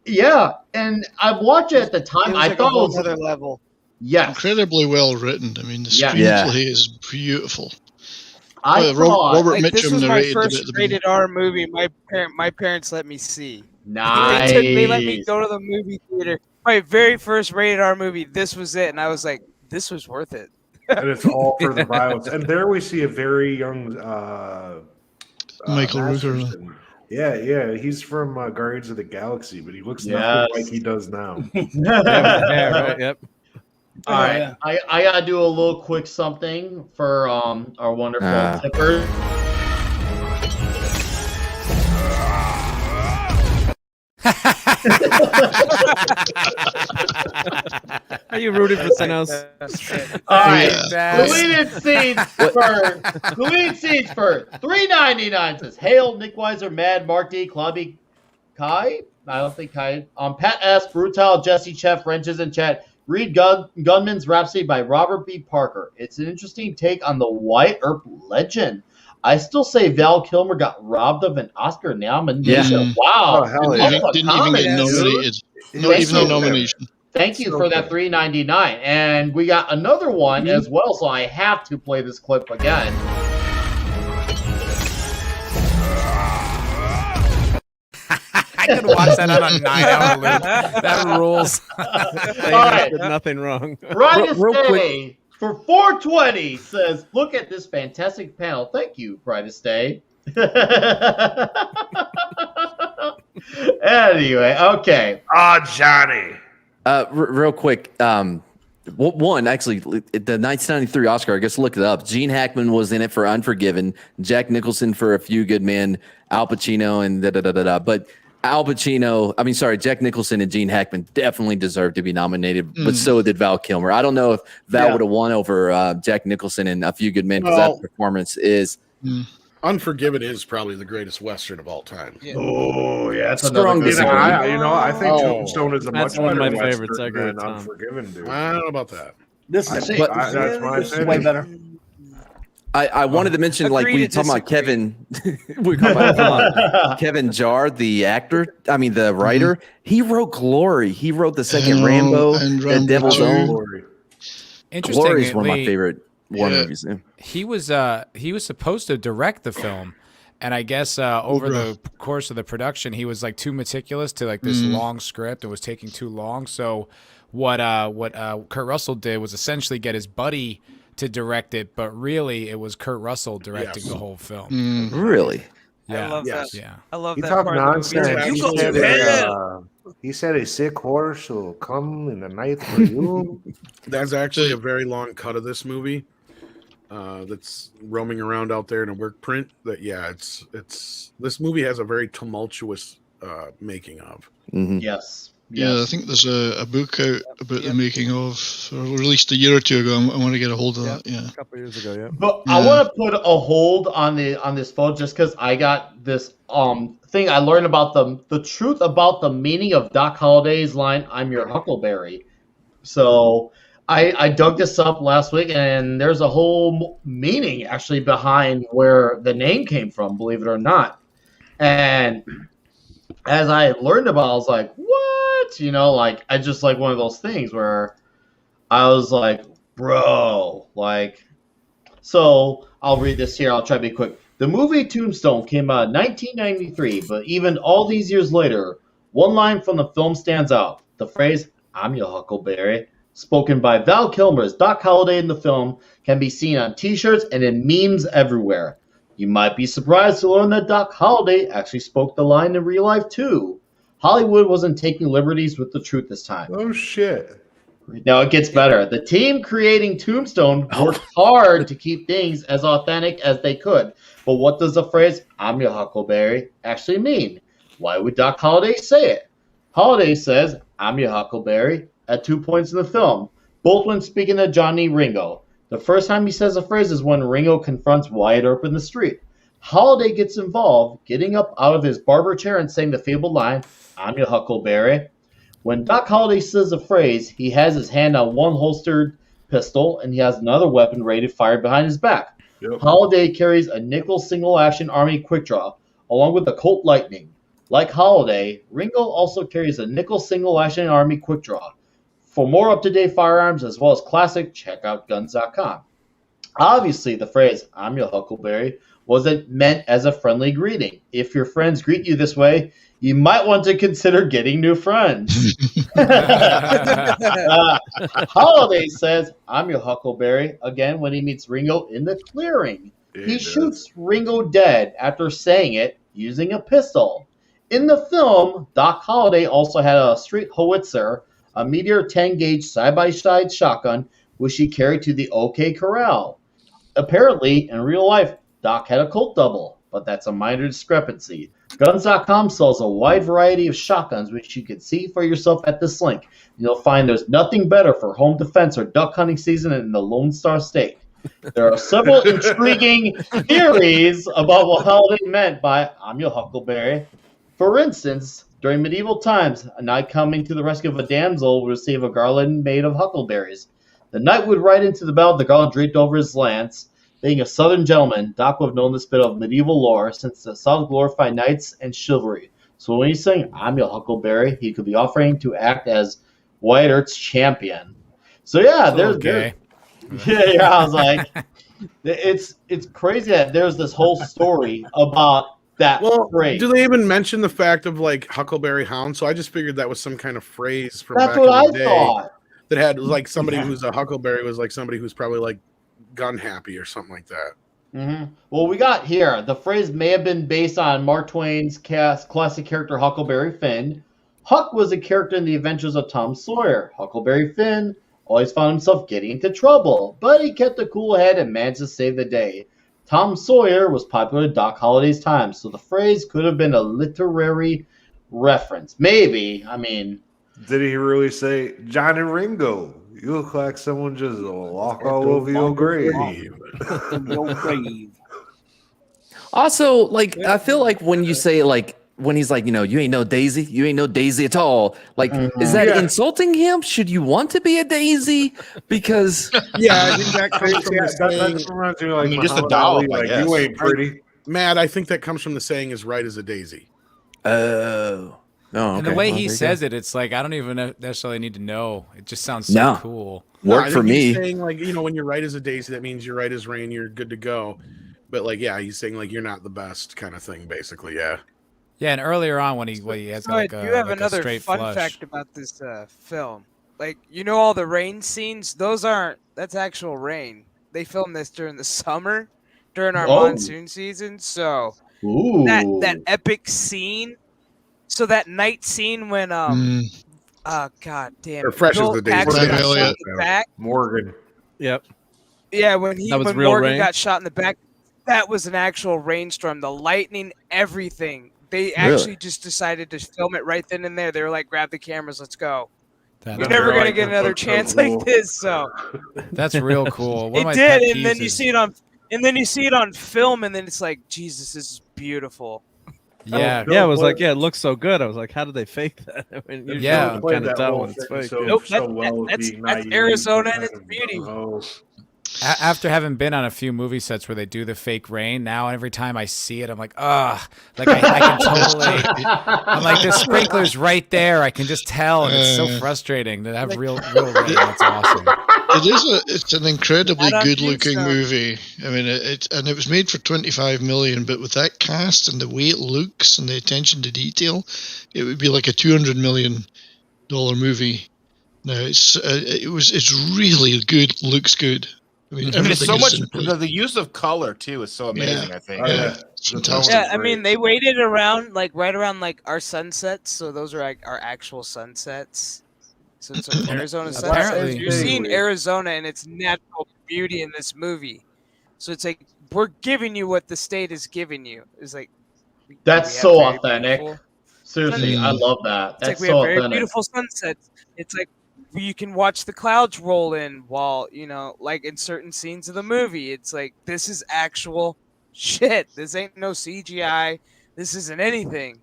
Yeah, and I watched it at the time. I thought it was another level. Yes. Incredibly well written. I mean, the screenplay is beautiful. Robert Mitchum this was my first rated R movie. My parents let me see. Nice. They let me go to the movie theater. My very first rated R movie. This was it, and I was like, this was worth it. And it's all for the violence. And there we see a very young Michael Rooker. Yeah, he's from Guardians of the Galaxy, but he looks nothing like he does now. Right, yep. All right, I gotta do a little quick something for our wonderful tipper. Are you rooting for someone else? All right, deleted scenes for $3.99 says, "Hail Nick Weiser, Mad Marc D, Clubby, Kai. I don't think Kai. Pat S, Brutal, Jesse Chef, Wrenches in Chat. Read Gunman's Rhapsody by Robert B. Parker. It's an interesting take on the Wyatt Earp legend. I still say Val Kilmer got robbed of an Oscar nomination. Yeah. Wow. Oh, hell yeah. Didn't even get nominated. Not even a nomination. Thank you for that $3.99. And we got another one as well, so I have to play this clip again. I could watch that on a 9-hour loop. That rules. All right. Did nothing wrong. Brightest Day for 420 says, "Look at this fantastic panel." Thank you, Brightest Day. Anyway, okay. Johnny. Real quick, Well, one, actually, the 1993 Oscar, I guess look it up. Gene Hackman was in it for Unforgiven, Jack Nicholson for A Few Good Men, Al Pacino, and da-da-da-da-da. But Jack Nicholson and Gene Hackman definitely deserved to be nominated, but so did Val Kilmer. I don't know if Val would have won over Jack Nicholson in A Few Good Men because that performance is... Unforgiven is probably the greatest Western of all time. Yeah. Oh, yeah. That's strong disagree. I think Tombstone is a much one of better my favorites. I Western agree with than Tom. Unforgiven, dude. I don't know about that. This is that's my opinion. way better. I wanted to mention, like, we were talking about Kevin. We were talking about Kevin Jarre, the actor. I mean, the writer. He wrote Glory. He wrote the second Rambo and Devil's Own. Interestingly, Glory is one of my favorite war movies. Yeah. He was supposed to direct the film, and I guess over the course of the production, he was like too meticulous to like this long script and was taking too long. So what Kurt Russell did was essentially get his buddy to direct it, but really it was Kurt Russell directing the whole film. Really? I love that. Yeah. I love He that talked part of the movie. nonsense. You go to hell. He said a sick horse will come in the night for you. That's actually a very long cut of this movie. That's roaming around out there in a work print. It's this movie has a very tumultuous making of. Yes. Yeah, I think there's a book out about the making of, or released a year or two ago. I want to get a hold of that. Yeah, a couple years ago. Yeah, but I want to put a hold on this photo just because I got this thing I learned about the truth about the meaning of Doc Holliday's line "I'm your huckleberry." So I dug this up last week, and there's a whole meaning actually behind where the name came from, believe it or not. And as I learned about it, I was like, what? You know, like, I just like one of those things where I was like, bro, like, so I'll read this here. I'll try to be quick. The movie Tombstone came out in 1993, but even all these years later, one line from the film stands out. The phrase, "I'm your huckleberry," spoken by Val Kilmer as Doc Holliday in the film, can be seen on t-shirts and in memes everywhere. You might be surprised to learn that Doc Holliday actually spoke the line in real life too. Hollywood wasn't taking liberties with the truth this time. Oh, shit. Now it gets better. The team creating Tombstone worked hard to keep things as authentic as they could. But what does the phrase, "I'm your huckleberry," actually mean? Why would Doc Holliday say it? Holliday says, "I'm your huckleberry," at 2 points in the film, both when speaking to Johnny Ringo. The first time he says the phrase is when Ringo confronts Wyatt Earp in the street. Holliday gets involved, getting up out of his barber chair and saying the fabled line, "I'm your huckleberry." When Doc Holliday says the phrase, he has his hand on one holstered pistol and he has another weapon ready to fire behind his back. Yep. Holliday carries a nickel single-action Army quick draw, along with a Colt Lightning. Like Holliday, Ringo also carries a nickel single-action Army quick draw. For more up-to-date firearms as well as classic, check out guns.com. Obviously, the phrase, "I'm your huckleberry," wasn't meant as a friendly greeting. If your friends greet you this way, you might want to consider getting new friends. Holliday says, "I'm your huckleberry," again when he meets Ringo in the clearing. He shoots Ringo dead after saying it using a pistol. In the film, Doc Holliday also had a street howitzer, a Meteor 10-gauge side-by-side shotgun, which he carried to the OK Corral. Apparently, in real life, Doc had a Colt double, but that's a minor discrepancy. Guns.com sells a wide variety of shotguns, which you can see for yourself at this link. You'll find there's nothing better for home defense or duck hunting season in the Lone Star State. There are several intriguing theories about what Holliday meant by "I'm your huckleberry." For instance, during medieval times, a knight coming to the rescue of a damsel would receive a garland made of huckleberries. The knight would ride into the battle with the garland draped over his lance. Being a southern gentleman, Doc would have known this bit of medieval lore since the South glorified knights and chivalry. So when he's saying, "I'm your huckleberry," he could be offering to act as Wyatt Earp's champion. So yeah, there's yeah, I was like, it's crazy that there's this whole story about that phrase. Do they even mention the fact of like Huckleberry Hound? So I just figured that was some kind of phrase from That's back what in the day thought. that had like somebody who's a huckleberry was like somebody who's probably like gun happy or something like that. Mm-hmm. Well, we got here, the phrase may have been based on Mark Twain's classic character Huckleberry Finn. Huck was a character in the Adventures of Tom Sawyer. Huckleberry Finn always found himself getting into trouble, but he kept a cool head and managed to save the day. Tom Sawyer was popular at Doc Holliday's time, so the phrase could have been a literary reference. Maybe. I mean, did he really say, Johnny Ringo, you look like someone just walk all over your grave? Also, like, I feel like when you say, like, when he's like, you know, you ain't no Daisy, you ain't no Daisy at all. Like, is that insulting him? Should you want to be a Daisy? Because I think that comes from the saying. I mean, just a doll. Like, you ain't pretty. Matt, I think that comes from the saying "is right as a daisy." Oh, okay. And the way he says it, it's like I don't even necessarily need to know. It just sounds so cool. Work for me. He's saying, like, you know, when you're right as a daisy, that means you're right as rain. You're good to go. But like, he's saying like you're not the best kind of thing, basically. Yeah. Yeah, and earlier on when he has like you have like another a straight fun flush. fact about this film. Like, you know, all the rain scenes, that's actual rain. They filmed this during the summer, during our monsoon season. So that epic scene, so that night scene when god damn, fresh as the day. Back. Morgan. Yep. Yeah, when real Morgan rain? got shot in the back, that was an actual rainstorm. The lightning, everything. They actually just decided to film it right then and there. They were like, grab the cameras, let's go. You're never going to get another chance like this. So that's real cool. One it of my did, pet and then peeves you is- see it on film, and then it's like, Jesus, this is beautiful. Yeah, Yeah, it was like, it looks so good. I was like, how did they fake that? I mean, you Yeah. can kind of tell when it's fake. Nope, that's Arizona and its beauty. After having been on a few movie sets where they do the fake rain, now every time I see it, I'm like, ugh. Like I can totally. I'm like, the sprinkler's right there. I can just tell, and it's so frustrating to have real rain. That's awesome. It's an incredibly Not on good-looking Tombstone. movie. I mean, it was made for $25 million, but with that cast and the way it looks and the attention to detail, it would be like a $200 million movie. No, it's really good. Looks good. I mean, And it's so everything much. is The use of color too is so amazing. I think. it's fantastic. Yeah, I mean, they waited around right around like our sunsets, so those are like our actual sunsets. So it's like Arizona sunsets. Apparently- You're seeing Arizona and its natural beauty in this movie. So it's like we're giving you what the state is giving you. It's like That's we have so very authentic. beautiful- Seriously, I love that. It's That's like we so have very authentic. beautiful sunsets. It's like you can watch the clouds roll in while, you know, like in certain scenes of the movie. It's like, this is actual shit. This ain't no CGI. This isn't anything.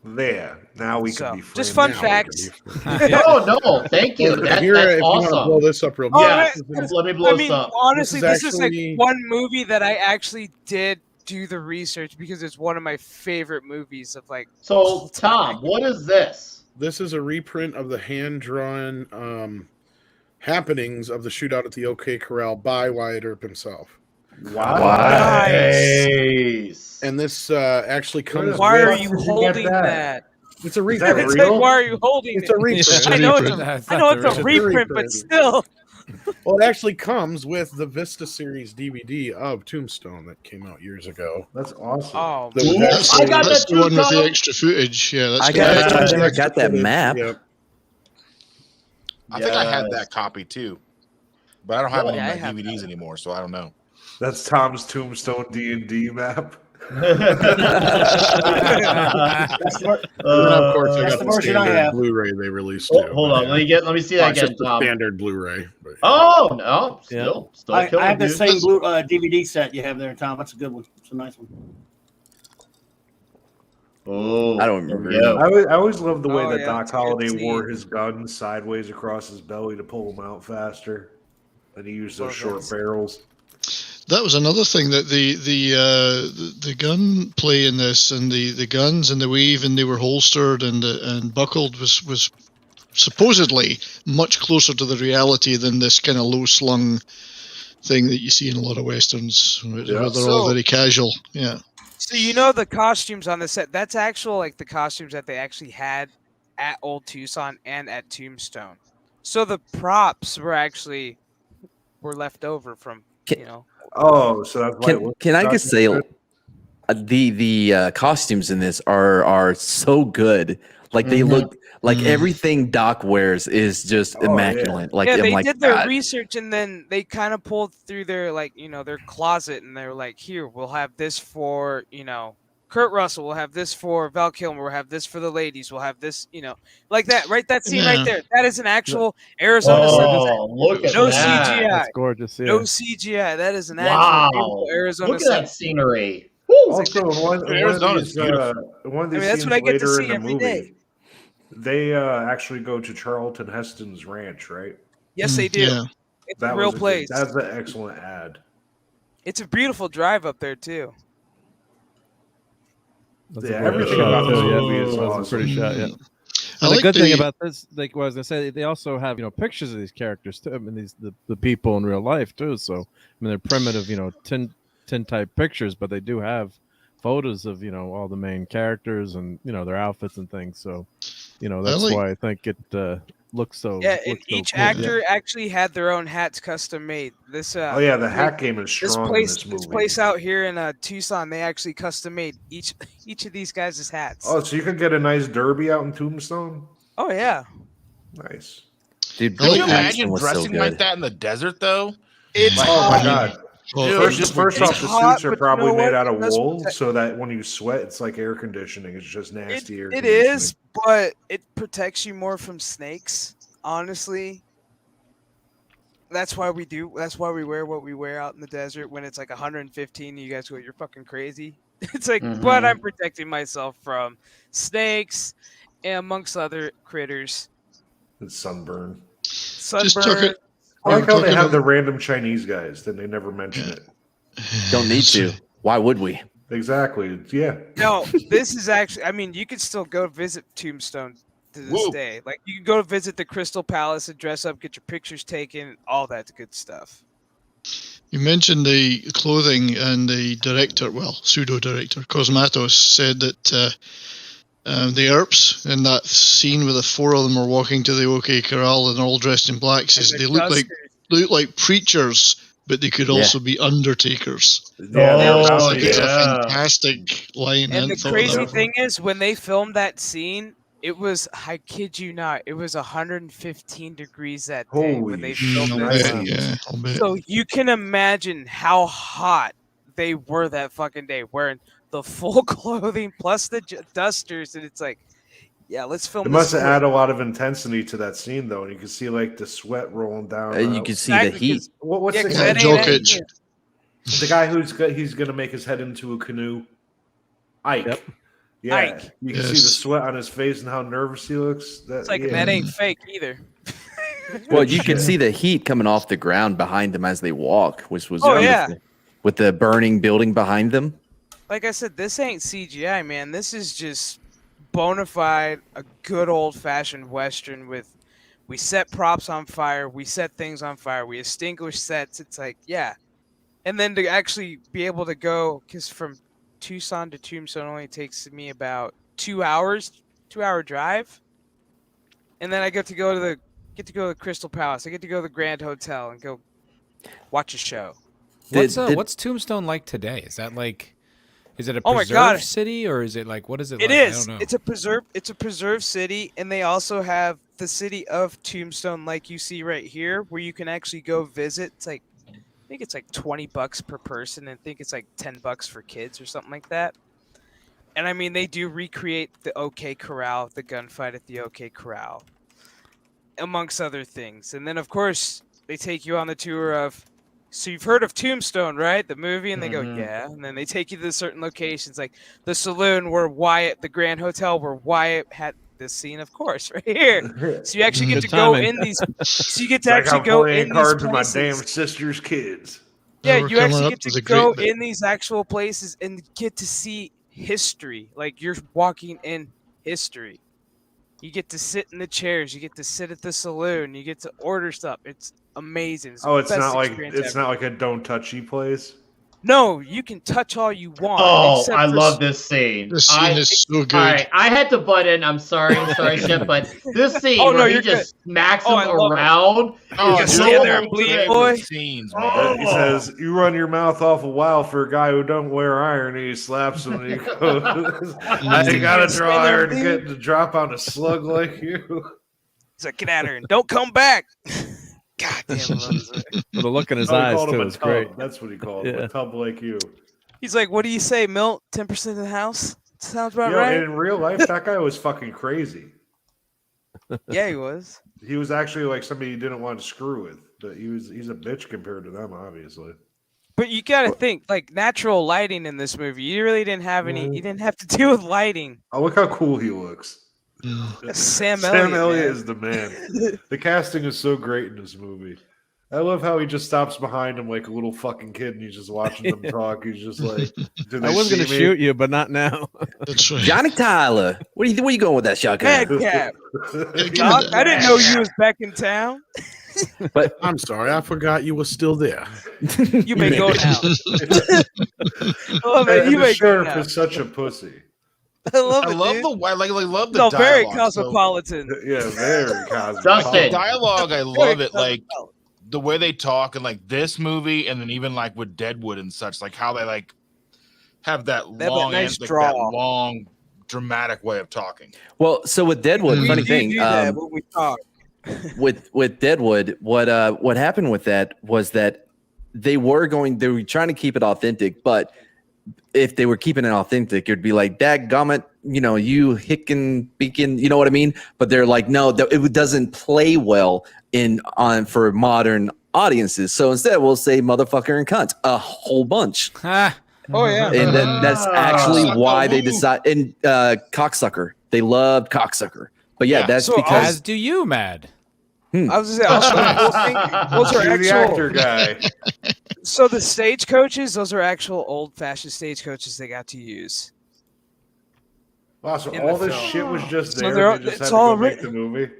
There. Now we can be friends. Just fun Now we facts. No, thank you. If That's you want to awesome. blow this up real Oh, quick. Yes, let me blow I this mean, up. honestly, This this is is like actually- one movie that I actually did do the research because it's one of my favorite movies of like. So, all Tom, time. what is this? This is a reprint of the hand-drawn happenings of the shootout at the OK Corral by Wyatt Earp himself. Nice. And this actually comes. Why are with- you holding that? It's a Is that reprint. It's real? like, why are you holding It's a it? reprint. I know That's I not know the it's a original. reprint, but still. Well, it actually comes with the Vista Series DVD of Tombstone that came out years ago. That's awesome. Oh, That was I got that's that the one too, with the Tom. extra footage. Yeah, that's I good. got that map. Yep. I think I had Yes. that copy too, but I don't have any Yeah, I of my have DVDs anymore, so I don't know. That's Tom's Tombstone D&D map. That's the, And then, of course, I that's got the the version I standard have. Blu-ray they released Oh, too. hold on, let me see that It's again, just the Tom. standard Blu-ray. But, Oh no, still I killing have the dude. same blue DVD set you have there, Tom. That's a good one. It's a nice one. Oh, I don't remember. there we go. I always loved the way Oh, that yeah, Doc it's a good Holliday scene. wore his gun sideways across his belly to pull them out faster. And he used those Love short that. barrels. That was another thing that the gun play in this and the guns and the way even they were holstered and buckled was supposedly much closer to the reality than this kind of low slung thing that you see in a lot of westerns. Where they're all So- very casual. Yeah. So you know the costumes on the set, that's actual like the costumes that they actually had at Old Tucson and at Tombstone. So the props were left over from, you know. Oh, so that's why. Can I just say the costumes in this are so good. Like they look like everything Doc wears is just immaculate. Like yeah, I'm they like, did their "God." research and then they kind of pulled through their their closet and they're like, here, we'll have this for Kurt Russell, we'll have this for Val Kilmer, we'll have this for the ladies, we'll have this, like that, right? That scene right there, that is an actual Arizona sunset. Look at No that. CGI. That's gorgeous. Yeah. No CGI. That is an actual beautiful Arizona Look at sunset. that scenery. Also, one of Arizona's beautiful. these that's scenes what I get to later see in the every movie, day. they actually go to Charlton Heston's ranch, right? Yes, they do. Yeah. It's a real place. That's an excellent ad. It's a beautiful drive up there too. That's Yeah, a gorgeous everything shot, about this too, yeah. movie is That's a awesome. pretty shot, yeah. I And like the good thing the- about this, like what I was gonna say, they also have pictures of these characters too. I mean, the people in real life too. So I mean, they're primitive, tin type pictures, but they do have photos of all the main characters and their outfits and things. So that's like- why I think it looks so. Yeah, and looks so each cool. actor actually had their own hats custom made. This Oh yeah, the hat game is this strong in place, this movie. this place out here in Tucson, they actually custom made each of these guys' hats. Oh, so you can get a nice derby out in Tombstone. Oh yeah, Nice. Dude, Can Bill you Paxton imagine was so dressing good. like that in the desert though? it's Oh my hot. god. Well, Dude, First off, the hot, suits are but you probably know made what? out It of does wool, protect- so that when you sweat, it's like air conditioning. It's just nasty air It conditioning. is, but it protects you more from snakes. Honestly, that's why we do. That's why we wear what we wear out in the desert when it's like 115. You guys go, you're fucking crazy. It's like, but I'm protecting myself from snakes and amongst other critters. It's sunburn. Just took Sunburn. it. I like how they talking have the about- random Chinese guys, then they never mention it. Don't need to. Why would we? Exactly. Yeah. No, this is actually. I mean, you could still go visit Tombstone to this Woo. day. Like you can go visit the Crystal Palace and dress up, get your pictures taken, all that good stuff. You mentioned the clothing, and the director, well, pseudo-director, Cosmatos, said that the Earps in that scene where the four of them are walking to the OK Corral and they're all dressed in black, says And they the look like preachers, but they could also be undertakers. Yeah, I think it's a yeah. fantastic line. And hadn't the thought of crazy that. thing is, when they filmed that scene, it was, I kid you not, it was 115 degrees that day when Holy they shit. filmed I'll that bet, scene. yeah, I'll bet. So you can imagine how hot they were that fucking day, wearing the full clothing plus the dusters, and it's like, yeah, let's film. It this must have quick. added a lot of intensity to that scene, though, and you can see like the sweat rolling down. And you can see the Exactly, heat. 'cause- What's yeah, the 'cause guy? that ain't Jokic. here. The guy he's gonna make his head into a canoe. Ike. Yep. Yeah. Ike. You can see the Yes. sweat on his face and how nervous he looks. It's like yeah. that ain't fake either. Well, you can see the heat coming off the ground behind them as they walk, which was Oh, yeah. beautiful. With the burning building behind them. Like I said, this ain't CGI, man. This is just bona fide, a good old fashioned Western with, we set props on fire, we set things on fire, we extinguish sets. It's like, yeah. And then to actually be able to go, because from Tucson to Tombstone only takes me about 2 hours, 2 hour drive. And then I get to go to the Crystal Palace. I get to go to the Grand Hotel and go watch a show. What's Tombstone like today? Is that like, is it a Oh my preserved God. city or is it like, what is it? It like? is. I don't know. It's a preserved city, and they also have the city of Tombstone, like you see right here, where you can actually go visit. It's like, I think it's like $20 per person, and I think it's like $10 for kids or something like that. And I mean, they do recreate the OK Corral, the gunfight at the OK Corral, amongst other things. And then, of course, they take you on the tour of. So you've heard of Tombstone, right? The movie, and they go, yeah. And then they take you to certain locations, like the saloon where Wyatt, the Grand Hotel where Wyatt had this scene, of course, right here. So you actually get Good to go timing. in these. So you get to Like actually I'm go playing in these cards with my places. damn sister's kids. Yeah, We're you coming actually up get to to the go great bit. in these actual places and get to see history. Like you're walking in history. You get to sit in the chairs. You get to sit at the saloon. You get to order stuff. It's amazing. Oh, it's the best not like experience it's ever. not like a don't touchy place. No, you can touch all you want. Oh, except I for love this scene. This scene is so good. All right, I had to butt in. I'm sorry, Chef, but this scene Oh, no, where he you're just smacks Oh, him I love it. around. Oh, is Just dude, stand there and so bleed, good. boy. Scenes, He man. says, "You run your mouth awful wild for a guy who don't wear iron." And he slaps him, and he goes, "I ain't gotta draw iron to get to drop on a slug like you." He's like, get out of here and don't come back. God damn it. With a look in his Oh, he eyes called him too a was tub. great. That's what he called him, Yeah. a tub like you. He's like, what do you say, Milt? 10% of the house? Sounds about Yo, right. and in real life, that guy was fucking crazy. Yeah, he was. He was actually like somebody you didn't want to screw with, but he's a bitch compared to them, obviously. But you got to think, like, natural lighting in this movie. You really didn't have any. You didn't have to deal with lighting. Oh, look how cool he looks. Sam Elliott Elliott, man. is the man. The casting is so great in this movie. I love how he just stops behind him like a little fucking kid, and he's just watching them talk. He's just like, "Did I they was see gonna me?" shoot you, but not now. That's right. Johnny Tyler. Where you going with that shotgun? Madcap. Doc, I didn't know you was back in town. But I'm sorry, I forgot you were still there. You may go now. Oh, man, And you the may go sheriff now. is such a pussy. I love I it, love dude. the like. I love the No, dialogue. very So, cosmopolitan. Yeah, very cosmic. Dustin. dialogue, I love it. Like the way they talk, and like this movie, and then even like with Deadwood and such, like how they like have that They have a long, nice like, draw. that long, dramatic way of talking. well, so with Deadwood, We funny do thing. do that when we talk. With Deadwood, what happened with that was that they were trying to keep it authentic, but if they were keeping it authentic, it'd be like, dadgummit, you hickin' beacon, you know what I mean? But they're like, no, it doesn't play well for modern audiences. So instead, we'll say motherfucker and cunt a whole bunch. Ah, Oh, yeah. And that's actually Cocksucker, why they woo. decide. And cocksucker, they loved cocksucker. But yeah, Yeah. that's So because as do you, Mad. I was gonna say, those are You're the actor actual. guy. So the stagecoaches, those are actual old-fashioned stagecoaches they got to use. Wow, so In all the this film. shit was just So there. they're- They just had it's to all go make written- the movie.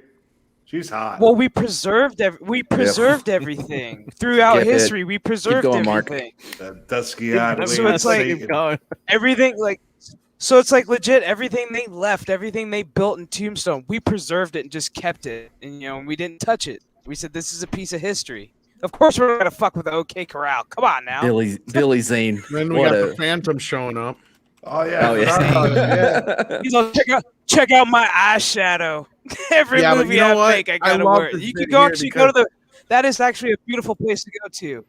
She's hot. Well, we preserved everything throughout Skip it. history. We preserved going, Marc. everything. That dusky eyed So lady it's like- Satan. Everything like. So it's like legit. Everything they left, everything they built in Tombstone, we preserved it and just kept it. And we didn't touch it. We said this is a piece of history. Of course, we're not gonna fuck with the OK Corral. Come on now. Billy Zane. Then we What got a- the Phantom showing up. Oh yeah. Oh, yeah. I forgot about it, yeah. He's like, check out my eyeshadow. Every Yeah, but movie you know I what? make, I I gotta love wear it. this You bit can go here actually go to because- the. That is actually a beautiful place to go to.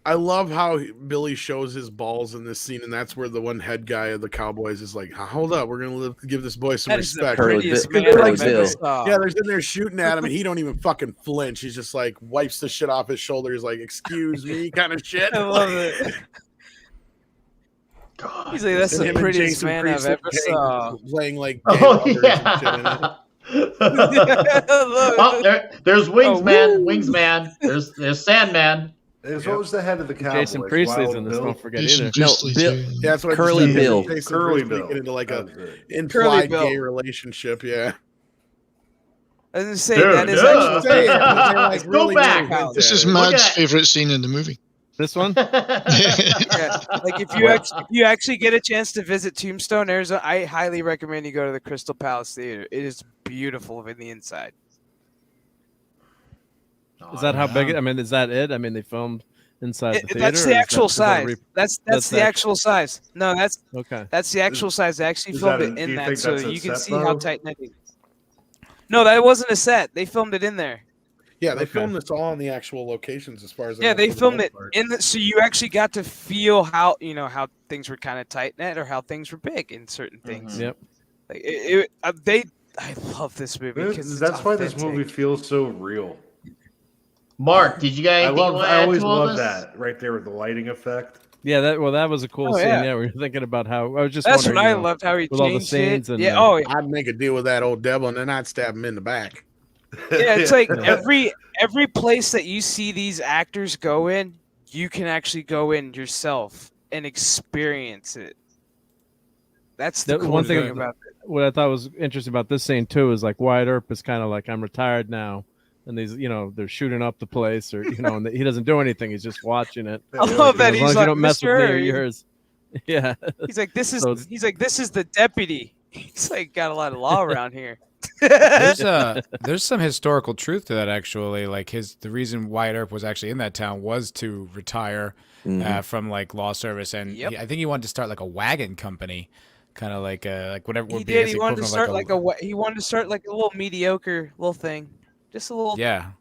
I love how Billy shows his balls in this scene, and that's where the one head guy of the Cowboys is like, "Hold up, we're gonna give this boy some That is the respect." Curly prettiest Bill- man Curly I've ever Bill. saw. Yeah, they're sitting there shooting at him, and he don't even fucking flinch. He's just like wipes the shit off his shoulder. He's like, "Excuse me," kind of shit. I love it. He's like, that's And the him and prettiest Jason man I've Priestley ever saw. playing like Oh gangbangers and shit in it. yeah. I love Oh, it. there's Wingsman. woo. Wingsman. There's Sandman. What was the head of the Cowboys? Jason Priestley's Wild in this. Bill? Don't forget Jason either. Priestley, Bill- too. Yeah, that's what I Curly just said. Bill. Jason Curly Priestley Bill. get into like a That was it. implied Bill. gay relationship. Yeah. I was gonna say Dude, that is yeah. actually. Say it, but they're, like, Let's go really back. into This it. is Look Mad's at- favorite scene in the movie. This one. Yeah. Like if you actually get a chance to visit Tombstone, Arizona, I highly recommend you go to the Crystal Palace Theater. It is beautiful in the inside. Is that how big? I mean, is that it? I mean, they filmed inside the theater. That's or the is actual is that a size. That's the actual size. No, Okay. that's the actual size. They actually is filmed that a- it do in you that, think so that's a you can set, see how though? tight knit it is. No, that wasn't a set. They filmed it in there. Yeah, they Okay. filmed this all on the actual locations as far as I Yeah, know, they for the filmed most it part. in the, so you actually got to feel how how things were kind of tight knit or how things were big in certain things. Yep. Like I love this movie because That's why this movie feels so real. Mark, did you guys? I always love that right there with the lighting effect. Yeah, that was a cool Oh, scene. yeah. Yeah, we were thinking about how I was just. That's what wondering, I loved how he with all the changed scenes it. and Yeah. Oh, yeah. I'd make a deal with that old devil and then I'd stab him in the back. Yeah, it's like every place that you see these actors go in, you can actually go in yourself and experience it. That's the The cool one thing thing about it. what I thought was interesting about this scene too is like Wyatt Earp is kind of like, I'm retired now, and these, they're shooting up the place, or and he doesn't do anything. He's just watching it. I love that As he's long as you like, don't mess with me or Mr. yours. Yeah. He's like, this is So- this is the deputy. He's like got a lot of law around here. There's some historical truth to that, actually. Like the reason Wyatt Earp was actually in that town was to retire from like law service, and I think he wanted to start like a wagon company, kind of like whatever. He would be did. as He wanted to equivalent start he wanted to start like a little mediocre little thing, just a little. Yeah.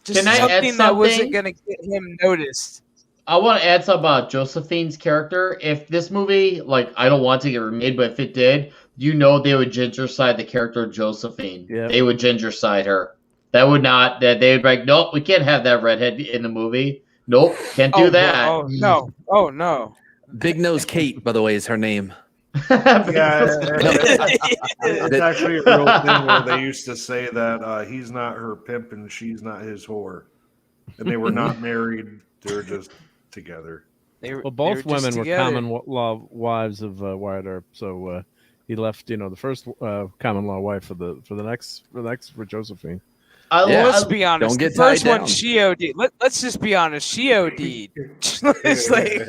Just Can I add something that wasn't something? gonna get him noticed. I want to add something about Josephine's character. If this movie, like, I don't want to get remade, but if it did, they would ginger side the character of Josephine. Yep. They would ginger side her. That would not. That they would be like, nope, we can't have that redhead in the movie. Nope, can't do that. Oh no! Oh no! Big Nose Kate, by the way, is her name. Yeah, it's actually a real thing where they used to say that he's not her pimp and she's not his whore, and they were not married; they were just together. Well, both women were common law wives of Wyatt Earp, so he left, the first common law wife for the next for Josephine. Let's be honest. Don't get the first tied one, down. she OD'd. Let's just be honest. She OD'd. It's like,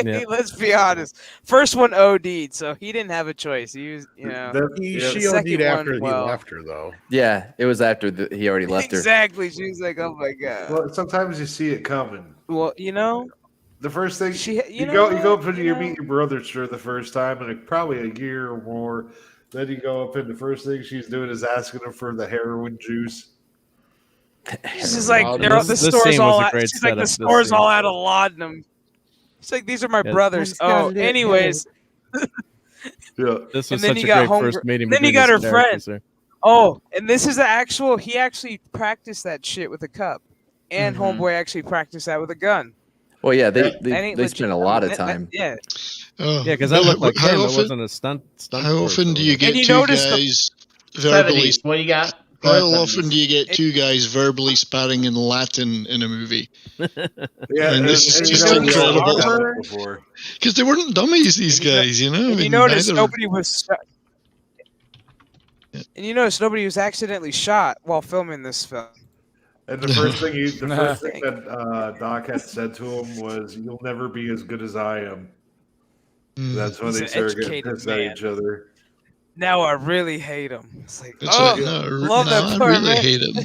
Yeah. let's be honest. First one OD'd, so he didn't have a choice. He was, She the OD'd second after one, well, he left her, though. Yeah, it was after he already left her. Exactly. She was like, "Oh my god." Well, sometimes you see it coming. Well, The first thing you know go up what, and you meet your brother for the first time, and probably a year or more. Then you go up and the first thing she's doing is asking him for the heroin juice. She's just like, This the scene store's was all a out. great She's like, the setup, this store's scene. all out of laudanum. She's like, these are my Yeah. brothers. Oh, anyways. Yeah. This And was then such you a got great first meeting. Then you between got her these friend. characters there. Oh, and this is he actually practiced that shit with a cup. And Homeboy actually practiced that with a gun. Well, yeah, That ain't they legit. spent a lot of time. Yeah. Oh, Yeah, because that looked like how him. It often- wasn't a stunt. How often do you get And you two notice guys verbally? 70s. What do you got? How often do you get two guys verbally sparring in Latin in a movie? Yeah, And this is and just you know, we've all incredible. done it before. Because they weren't dummies, these guys, you know. And I you mean, notice neither- nobody was And you notice nobody was accidentally shot while filming this film. And the first thing that Doc had said to him was, "You'll never be as good as I am." That's when He's they an started getting educated pissed at man. each other. Now I really hate him. It's like, That's oh, right, no, love no, that I part, really man. hate him.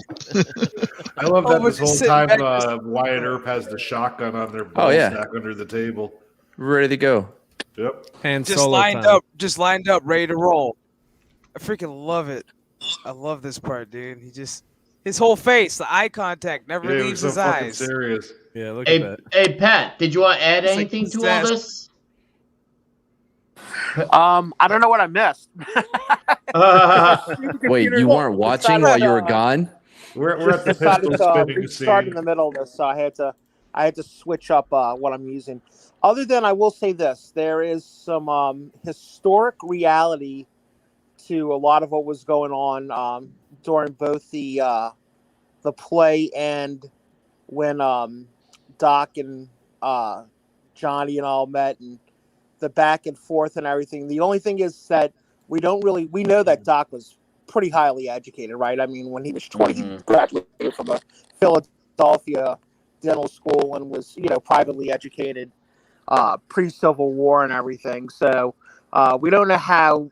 I love that Oh, this we're whole sitting time back just- Wyatt Earp has the shotgun on their Oh, ball yeah. stack under the table. Ready to go. Yep. And Just solo lined time. up, ready to roll. I freaking love it. I love this part, dude. His whole face, the eye contact never Yeah, it leaves was his so fucking eyes. serious. Yeah, look at Hey, that. hey, Pat, did you want to add It's like anything to all possessed. this? I don't know what I missed. Wait, you weren't watching while you were gone? We're at the Decided pistol to spinning restart in scene. the middle of this, so I had to switch up what I'm using. Other than I will say this, there is some historic reality to a lot of what was going on during both the play and when Doc and Johnny and all met and the back and forth and everything. The only thing is that we know that Doc was pretty highly educated, right? I mean, when he was 20, he graduated from a Philadelphia dental school and was, privately educated pre-Civil War and everything. So we don't know how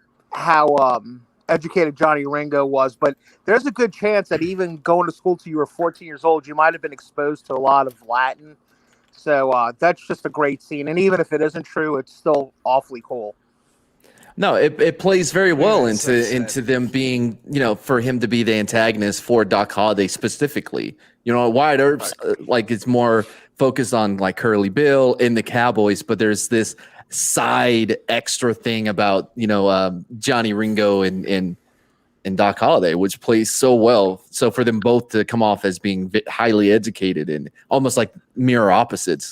educated Johnny Ringo was, but there's a good chance that even going to school till you were 14 years old, you might have been exposed to a lot of Latin. So that's just a great scene. And even if it isn't true, it's still awfully cool. No, it plays very well it's so sad. into them being, for him to be the antagonist for Doc Holliday specifically. Wyatt Earp's it's more focused on like Curly Bill and the Cowboys, but there's this side extra thing about Johnny Ringo and Doc Holliday, which plays so well. So for them both to come off as being highly educated and almost like mirror opposite.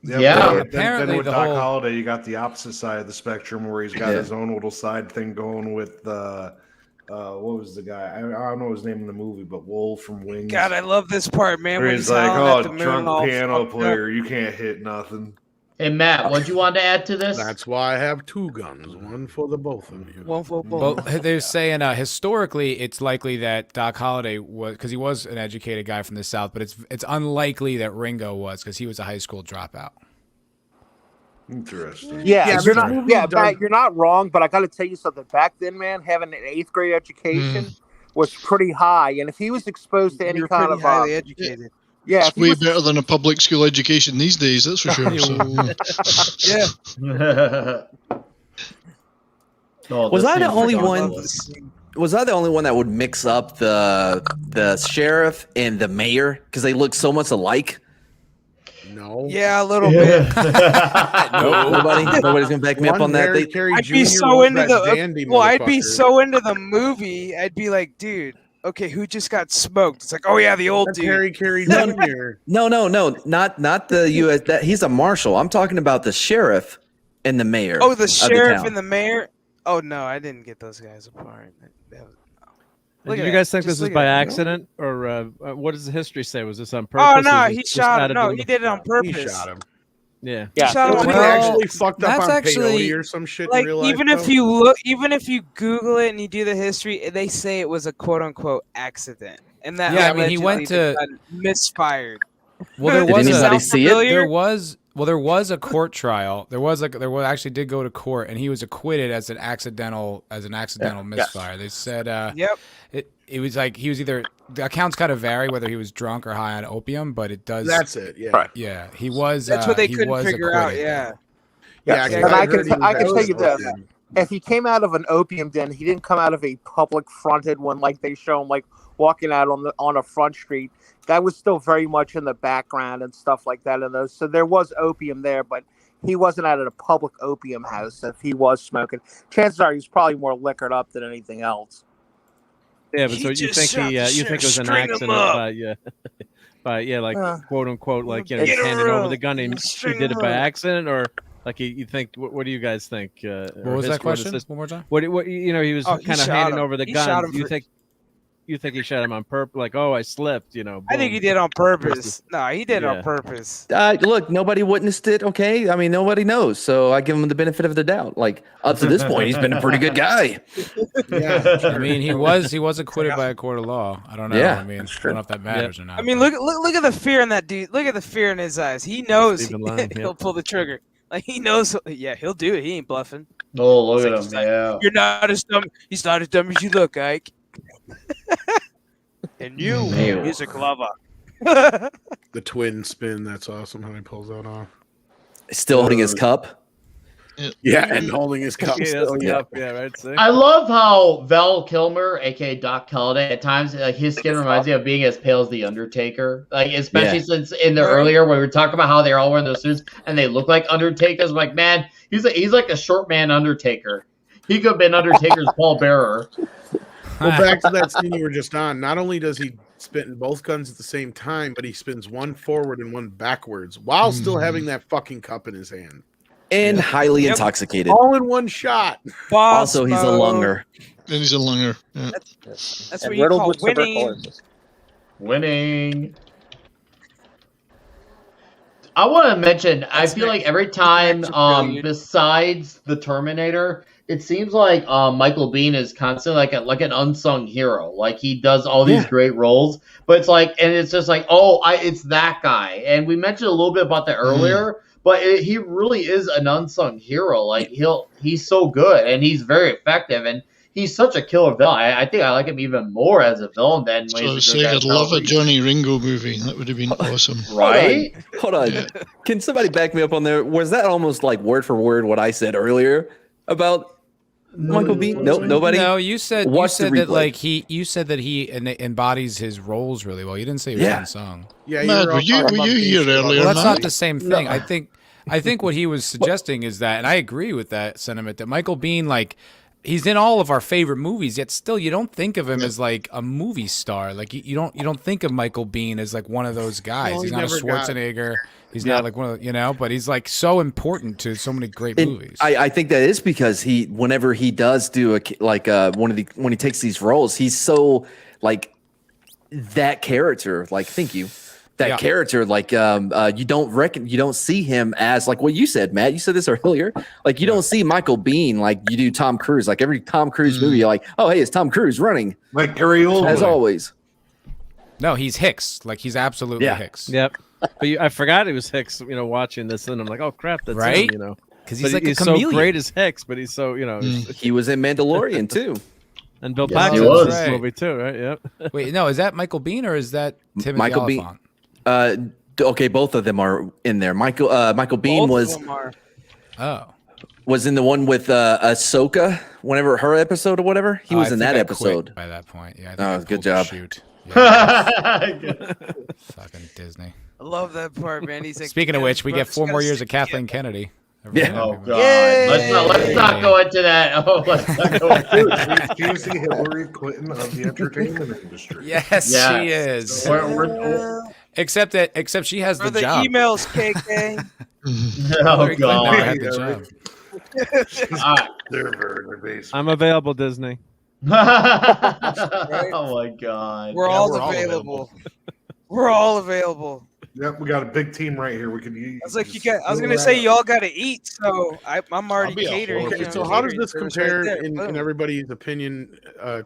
Yeah. Then Apparently with the Doc whole- Holliday, you got the opposite side of the spectrum where he's got Yeah. his own little side thing going with what was the guy? I don't know his name in the movie, but Wolf from Wings. God, I love this part, man. Where When he's he's like, howling "Oh, at the moon drunk all piano fucked up. player, you can't hit nothing." Hey Matt, what you want to add to this? That's why I have 2 guns, one for the both of you. One for Well, both. they're saying historically it's likely that Doc Holliday was, because he was an educated guy from the South, but it's unlikely that Ringo was, because he was a high school dropout. Interesting. Yeah, you're not. movie Yeah, done- Matt, you're not wrong. But I got to tell you something. Back then, man, having an 8th grade education was pretty high, and if he was exposed to any You're kind pretty of highly educated. yeah, It's if he way was, better than a public school education these days, that's for sure. So, Yeah. Oh, Was this I the seems only ridiculous. one? Was I the only one that would mix up the sheriff and the mayor because they look so much alike? No. Yeah, a little bit. Nobody's gonna back me up on that. Harry Carey I'd Jr. be so was into that the dandy well, I'd be motherfucker. so into the movie. I'd be like, dude, okay, who just got smoked? It's like, oh yeah, the old That's dude. Harry Carey No. Jr. No, not the U.S. That he's a marshal. I'm talking about the sheriff and the mayor. Oh, the of sheriff town. and the mayor. Oh no, I didn't get those guys apart. Look Did at you that. guys think Just this was look by at that. accident, or what does the history say? Was this on purpose? Oh or no, was he this just shot him. added No, to he the- did it on He purpose. shot him. Yeah. yeah, Shot him Wasn't on he purpose. actually fucked up That's on actually- peyote or some shit Like in real life? even if though? you look, even if you Google it and you do the history, they say it was a quote unquote accident, and that Yeah, I mean, he went allegedly to- the gun misfired. Well, there Did was anybody a, see it? familiar? there was a court trial. There was actually did go to court, and he was acquitted as an accidental misfire. They said Yep. it was like he was either, the accounts kind of vary whether he was drunk or high on opium, but it does. That's it. Yeah. Right. Yeah, he was. That's what they he couldn't was figure out. acquitted. Yeah. Yeah. And I can tell you this: if he came out of an opium den, he didn't come out of a public fronted one like they show him, like walking out on a front street. Guy was still very much in the background and stuff like that. And those, so there was opium there, but he wasn't out at a public opium house. If he was smoking, chances are he was probably more liquored up than anything else. Yeah, but He so you just think shot the you think it was an sheriff. String 'em accident up. by like quote unquote, like Get he's a handing over room. the gun and he String did it 'em by up. accident, or like you think? What do you guys think? What was that question? One more time. What he was Oh, he kind of shot handing him. over the He shot gun. him Do you for- think? You think he shot him on purpose? Like, oh, I slipped. I think he did on purpose. No, he did Yeah. on purpose. Look, nobody witnessed it. Okay, I mean nobody knows, so I give him the benefit of the doubt. Like up to this point, he's been a pretty good guy. Yeah. I mean, he was acquitted by a court of law. I don't know. Yeah, I mean, that's I true. don't know if that matters or not. I mean, look at the fear in that dude. Look at the fear in his eyes. He knows Leave him alone, yeah. he'll pull the trigger. Like he knows. Yeah, he'll do it. He ain't bluffing. Oh, look at It's him! like, Yeah. You're not as dumb. He's not as dumb as you look, Ike. And you, Ew. music lover. The twin spin. That's awesome how he pulls that off. Still holding his cup. Yeah, and holding his cup. Yeah, still, that's yeah. up, yeah, right. See? I love how Val Kilmer, aka Doc Holliday, at times like his skin reminds me of being as pale as the Undertaker. Like especially since in the earlier when we were talking about how they're all wearing those suits and they look like Undertakers. I'm like, man, he's like a short man Undertaker. He could have been Undertaker's pallbearer. Well, back to that scene you were just on. Not only does he spin both guns at the same time, but he spins one forward and one backwards while still having that fucking cup in his hand. And highly intoxicated. All in one shot. Boss Also, he's a mode. lunger. and he's a lunger. Yeah. That's And what you riddled call with winning. tuberculosis. Winning. I want to mention, I feel like every time, besides the Terminator, it seems like Michael Biehn is constantly like an unsung hero. Like he does all these great roles, but it's like, and it's just like, it's that guy. And we mentioned a little bit about that earlier, but he really is an unsung hero. Like he's so good and he's very effective and he's such a killer villain. I think I like him even more as a villain than So when I he's was a good saying guy I'd in love a Hellraiser. Johnny Ringo movie. That would have been awesome. Right? Hold on. Can somebody back me up on there? Was that almost like word for word what I said earlier about Michael Biehn? Nope, nobody. No, you said Watch the that replay. you said that he embodies his roles really well. You didn't say he was Yeah. unsung. Yeah, Matt, all were you talking about here Biehn. earlier? Well, that's Matt? not the same thing. I think what he was suggesting is that, and I agree with that sentiment, that Michael Biehn, like, he's in all of our favorite movies, yet still you don't think of him as like a movie star. Like you don't think of Michael Biehn as like one of those guys. Well, he's he not a never got- Schwarzenegger. He's not like one of the, but he's like so important to so many great And movies. I think that is because whenever he does do when he takes these roles, he's so like that character. Like, thank you. that character, like you don't see him as like what you said, Matt. You said this earlier. Like you don't see Michael Biehn like you do Tom Cruise. Like every Tom Cruise movie, you're like, oh hey, it's Tom Cruise running. Like Gary Oldman. As always. No, he's Hicks. Like he's absolutely Hicks. Yep. But I forgot he was Hicks, watching this, and I'm like, oh crap, that's right. him, Because he's like he's a chameleon. so great as Hicks, but he's so he was in Mandalorian too. And Bill Paxton was in this movie too, right? Yep. Wait, no, is that Michael Biehn or is that Timothy Michael Oliphant? Biehn. Okay, both of them are in there. Michael Biehn was in the one with Ahsoka, whenever her episode or whatever. He was in that episode. By that point, yeah. Oh, good job. Shoot. Yeah. Fucking Disney. I love that part, man. He's like, Speaking of which, we get 4 more years of Kathleen Kennedy. Yeah. Oh God. Let's not go into that. Oh, let's not go into it. She's the Hillary Clinton of the entertainment industry. Yes, she is. Except she has the job. Emails, KK. Oh God. Had the job. I'm available, Disney. Oh my God. We're all available. We're all available. Yep, we got a big team right here. We could use. I was like, I was gonna say y'all got to eat, so I'm already catering. Okay, so how does this compare in everybody's opinion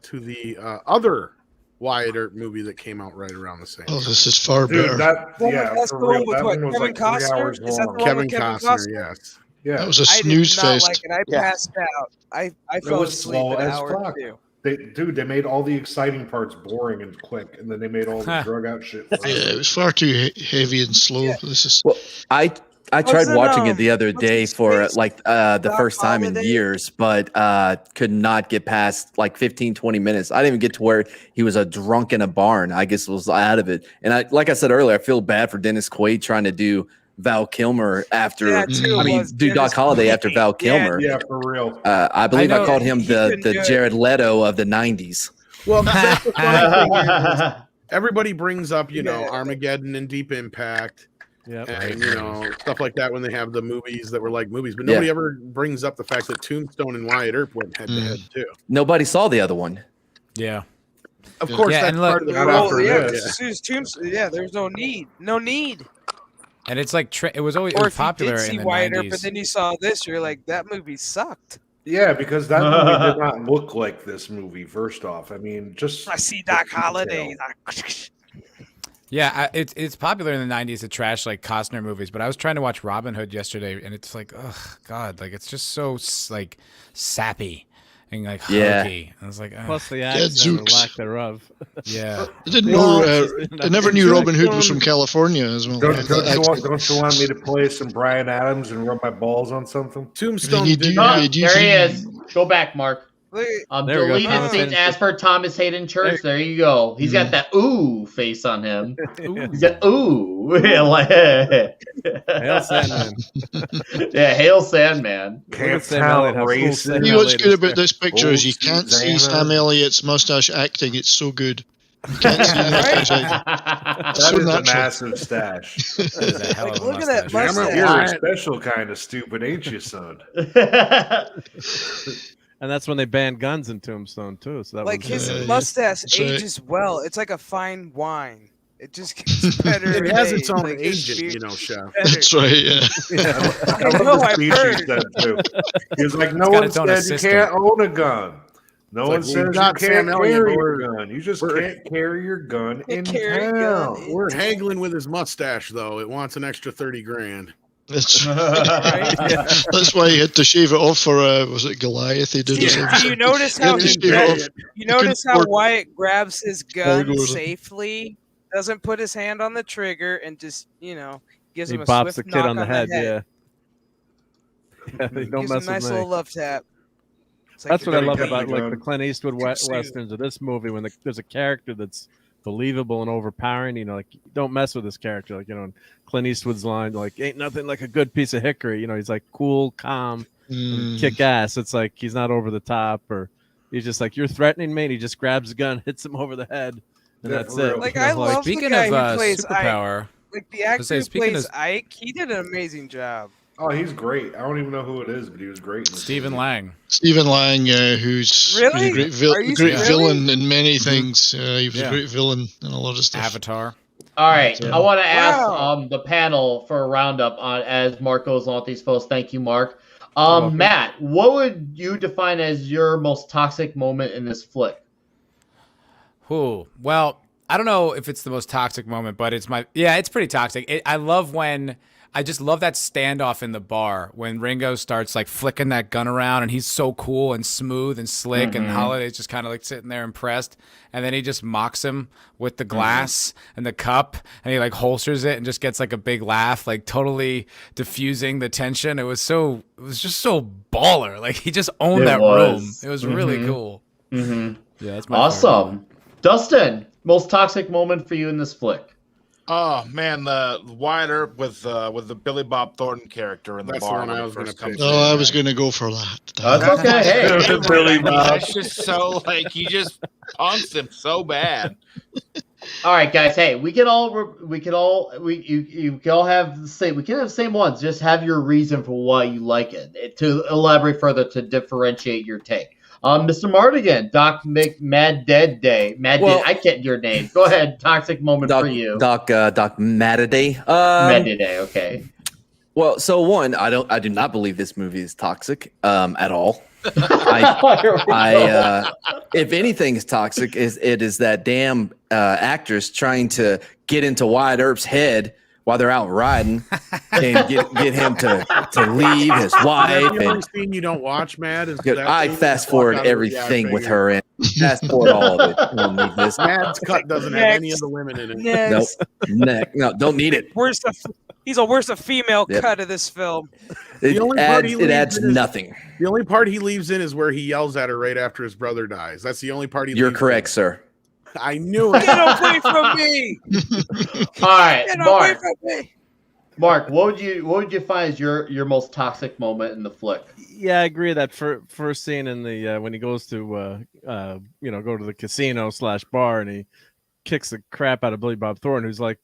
to the other Wyatt Earp movie that came out right around the same? Oh, this is far better. That's the one with what? Kevin Costner? Is that the one with Kevin Costner? Yes. Yeah, that was a snooze fest. Like it. I passed out. I fell asleep an hour or two. They made all the exciting parts boring and quick, and then they made all the drug out shit. Yeah, it was far too heavy and slow. Yeah. This is. Well, I tried watching it the other day for like the first time in years, but could not get past like 15, 20 minutes. I didn't even get to where he was a drunk in a barn. I guess was out of it. And like I said earlier, I feel bad for Dennis Quaid trying to do Val Kilmer after do Doc Holliday after Val Kilmer. Yeah, for real. I believe I called him the Jared Leto of the 90s. Well, that's the funny thing is, everybody brings up, Armageddon and Deep Impact. Yep. And stuff like that when they have the movies that were like movies, but nobody ever brings up the fact that Tombstone and Wyatt Earp went head to head too. Nobody saw the other one. Yeah. Of course, that's part of the Tombstone. Yeah, there's no need. No need. And it's like it was always popular in the Wyatt 90s. Earp, but then you saw this, you're like, that movie sucked. Yeah, because that movie did not look like this movie. First off, I mean, just I see Doc Holliday. Yeah, it's popular in the 90s to trash like Costner movies, but I was trying to watch Robin Hood yesterday, and it's like, oh God, like it's just so like sappy and like hokey. I was like, plus the accent or lack thereof. Yeah, I didn't know. I never knew Robin Hood was from California as well. Don't you want me to play some Bryan Adams and rub my balls on something? Tombstone. There he is. Go back, Mark. Deleted scenes as per Thomas Hayden Church. There you go. He's got that ooh face on him. He's got ooh. Hail Sandman. Yeah, Hail Sandman. Can't tell racist. You know what's good about this picture is you can't see Sam Elliott's mustache acting. It's so good. You can't see the mustache acting. That is a massive stash. Look at that mustache. You're a special kind of stupid, ain't you, son? And that's when they banned guns in Tombstone too. So that like his mustache ages well. It's like a fine wine. It just gets better. It has its own agent, chef. That's right. Yeah. I love the speech he said too. He was like, "No one said you can't own a gun. No one says you can't carry your gun. You just can't carry your gun in town." We're haggling with his mustache, though. It wants an extra $30,000. That's that's why he had to shave it off for was it Goliath? He did. Do you notice how Wyatt grabs his gun safely, doesn't put his hand on the trigger, and just gives him a bops swift the kid knock on the head. Yeah, they don't gives mess him a nice with me. little love tap. That's what I love about like the Clint Eastwood westerns of this movie. When there's a character that's believable and overpowering, like don't mess with this character. Like Clint Eastwood's line, like ain't nothing like a good piece of hickory. He's like cool, calm, kick ass. It's like he's not over the top, or he's just like, you're threatening me. And he just grabs a gun, hits him over the head, and that's it. Like I love speaking the guy of who plays superpower, Ike. Like the actor who plays Ike, he did an amazing job. Oh, he's great. I don't even know who it is, but he was great. Stephen Lang. Stephen Lang, who's a great villain in many things. He was a great villain in a lot of stuff. Avatar. All right, I want to ask Wow. the panel for a roundup on as Mark goes on with these folks. Thank you, Mark. Matt, what would you define as your most toxic moment in this flick? Ooh, well, I don't know if it's the most toxic moment, but it's pretty toxic. I just love that standoff in the bar when Ringo starts like flicking that gun around and he's so cool and smooth and slick and Holiday's just kind of like sitting there impressed. And then he just mocks him with the glass and the cup and he like holsters it and just gets like a big laugh, like totally diffusing the tension. It was just so baller. Like he just owned that room. It was really cool. Yeah, that's my awesome. Dustin, most toxic moment for you in this flick? Oh man, the Wyatt Earp with the Billy Bob Thornton character in the bar. The one I was going to pick. Oh, I was going to go for that. That's okay. Hey, Billy Bob. That's just so like he just punks him so bad. All right, guys. Hey, we can all have the same. We can have the same ones. Just have your reason for why you like it. To elaborate further, to differentiate your take. Mr. Martigan, Doc Mad Dead Day. I get your name. Go ahead. Toxic moment for you. Doc Madaday. Madaday, okay. Well, so one, I do not believe this movie is toxic at all. If anything is toxic, it is that damn actress trying to get into Wyatt Earp's head while they're out riding and get him to leave his wife. The only scene you don't watch, Mad, is I fast forward everything with her in. Fast forward all of it. I don't need this. Mad's cut doesn't have any of the women in it. Nope. No, don't need it. He's a female cut of this film. It adds nothing. The only part he leaves in is where he yells at her right after his brother dies. That's the only part he You're leaves correct, in. sir. I knew it. Get away from me! All right, Get away from me! Mark, what would you find as your most toxic moment in the flick? Yeah, I agree that first scene in the when he goes to go to the casino / bar and he kicks the crap out of Billy Bob Thornton, who's like,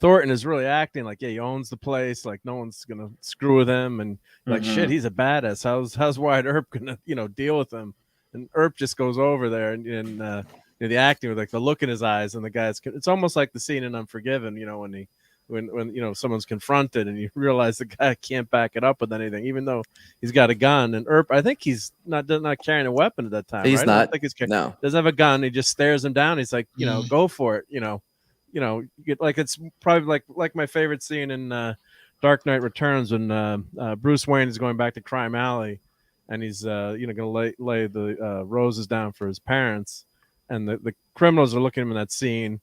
Thornton is really acting like, yeah, he owns the place, like no one's gonna screw with him, and like shit, he's a badass. How's Wyatt Earp gonna deal with him? And Earp just goes over there and the acting with like the look in his eyes, and the guy's, it's almost like the scene in Unforgiven, when someone's confronted and you realize the guy can't back it up with anything, even though he's got a gun. And Earp, I think he's not carrying a weapon at that time. He's right? not. I don't think he's doesn't have a gun. He just stares him down. He's like, go for it. Like it's probably like my favorite scene in Dark Knight Returns when Bruce Wayne is going back to Crime Alley, and he's going to lay the roses down for his parents, and the criminals are looking at him in that scene,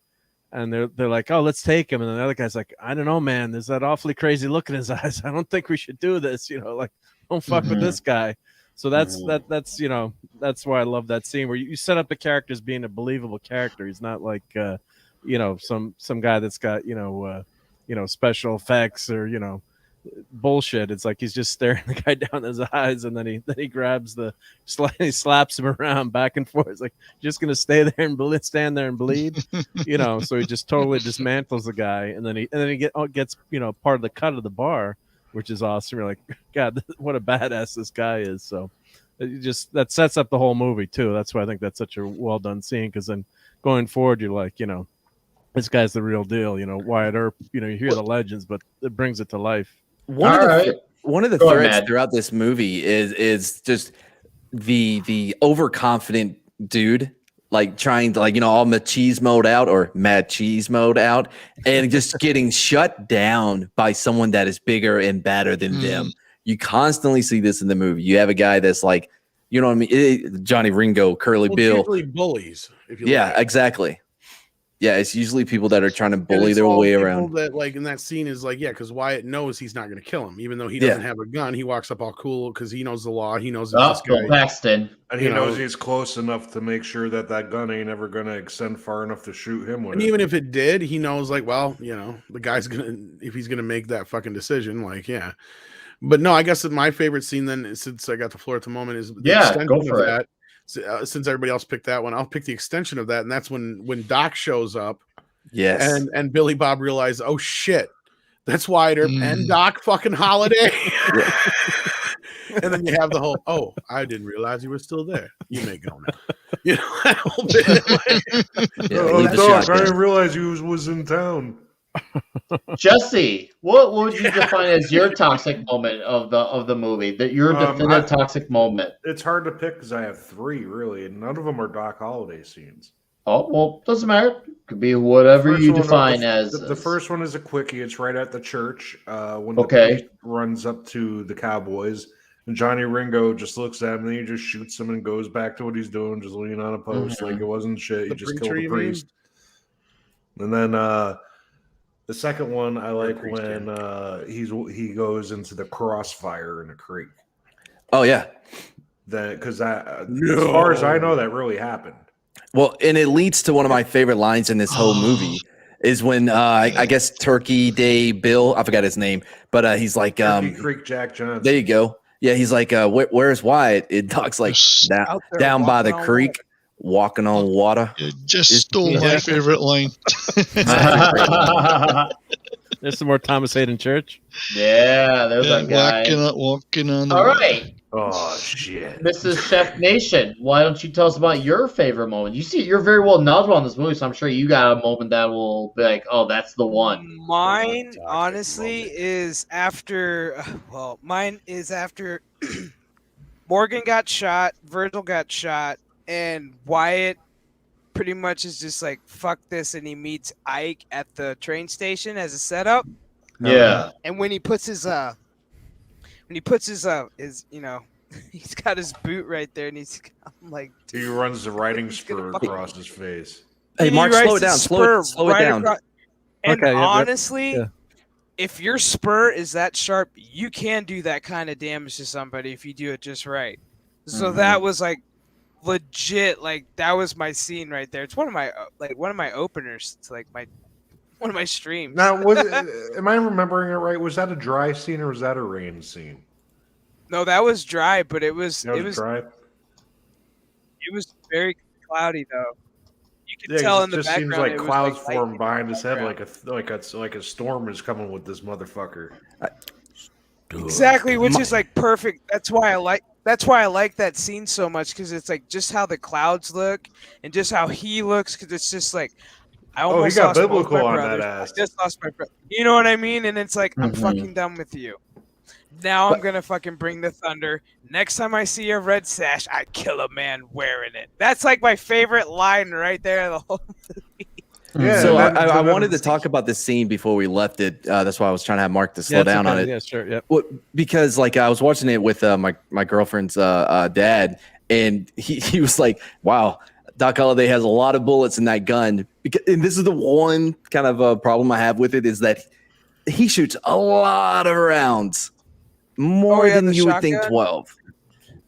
and they're like, oh, let's take him, and then the other guy's like, I don't know, man, there's that awfully crazy look in his eyes. I don't think we should do this. Like, don't fuck with this guy. So that's why I love that scene where you set up the character as being a believable character. He's not like some guy that's got special effects or bullshit. It's like he's just staring the guy down in his eyes, and then he grabs he slaps him around back and forth. It's like, you're just gonna stand there and bleed, So he just totally dismantles the guy, and then he gets part of the cut of the bar, which is awesome. You're like, God, what a badass this guy is. So that sets up the whole movie too. That's why I think that's such a well done scene, because then going forward, you're like, this guy's the real deal. Wyatt Earp. You hear the legends, but it brings it to life. One of the threads throughout this movie is just the overconfident dude, like trying to all machismoed out or mad cheese mode out, and just getting shut down by someone that is bigger and badder than them. You constantly see this in the movie. You have a guy that's like, what I mean, Johnny Ringo, Curly Bill, usually bullies. Exactly. Yeah, it's usually people that are trying to bully their way around. That, like in that scene, is like, because Wyatt knows he's not going to kill him, even though he doesn't have a gun. He walks up all cool because he knows the law. He knows this guy. Paxton. And he knows he's close enough to make sure that gun ain't ever going to extend far enough to shoot him with. And even if it did, he knows, like, well, the guy's if he's gonna make that fucking decision, like, yeah. But no, I guess that my favorite scene then, since I got the floor at the moment, is the extension go for of it. that. Since everybody else picked that one, I'll pick the extension of that, and that's when Doc shows up. Yes. And Billy Bob realized, oh shit, that's Wyatt Earp and Doc fucking Holiday. And then you have the whole, oh, I didn't realize you were still there. You may go now. That whole bit. Doc, I didn't realize you was in town. Jesse, what would you define as your toxic moment of the movie? That your definitive toxic moment? It's hard to pick because I have 3 really, and none of them are Doc Holliday scenes. Oh well, doesn't matter. Could be whatever you define as. The first one is a quickie. It's right at the church when the priest runs up to the Cowboys, and Johnny Ringo just looks at him and he just shoots him and goes back to what he's doing, just leaning on a post like it wasn't shit. He just killed the priest. And then the second one I like when he goes into the crossfire in a creek. Oh yeah, because as far as I know, that really happened. Well, and it leads to one of my favorite lines in this whole movie is when I guess Turkey Day Bill, I forgot his name, but he's like Turkey Creek Jack Johnson. There you go. Yeah, he's like, where's Wyatt? It talks like down by the creek, walking on water. You just stole my favorite line. There's some more Thomas Hayden Church. Yeah, there's that guy. Walking on the All right. Oh shit, Mrs. Chef Nation, why don't you tell us about your favorite moment? You see, you're very well knowledgeable on this movie, so I'm sure you got a moment that will be like, oh, that's the one. Mine, honestly, is after. Well, mine is after Morgan got shot, Virgil got shot, and Wyatt pretty much is just like, fuck this, and he meets Ike at the train station as a setup. Yeah. And when he puts his you know, he's got his boot right there, and I'm like, dude, he runs the riding spur across his face. Hey, Mark, slow it down. Slow it down. And honestly, if your spur is that sharp, you can do that kind of damage to somebody if you do it just right. So that was like legit. Like that was my scene right there. It's one of my openers. It's like one of my streams. Now, am I remembering it right? Was that a dry scene or was that a rain scene? No, that was dry, but it was dry. It was very cloudy though. You could tell in the background. It just seems like clouds form behind his head, like a storm is coming with this motherfucker. Exactly, which is like perfect. That's why I like that scene so much, because it's like just how the clouds look and just how he looks, because it's just like. I almost he got lost biblical both my on brothers. that ass. I just lost my brother. You know what I mean? And it's like, I'm fucking done with you. Now I'm going to fucking bring the thunder. Next time I see a red sash, I kill a man wearing it. That's like my favorite line right there. The whole movie. Yeah, so I wanted to talk about this scene before we left it. That's why I was trying to have Mark to slow down on it. Yeah, sure. Yep. Because like I was watching it with my girlfriend's dad, and he was like, wow, Doc Holliday has a lot of bullets in that gun. And this is the one kind of problem I have with it, is that he shoots a lot of rounds, more than you would think. 12.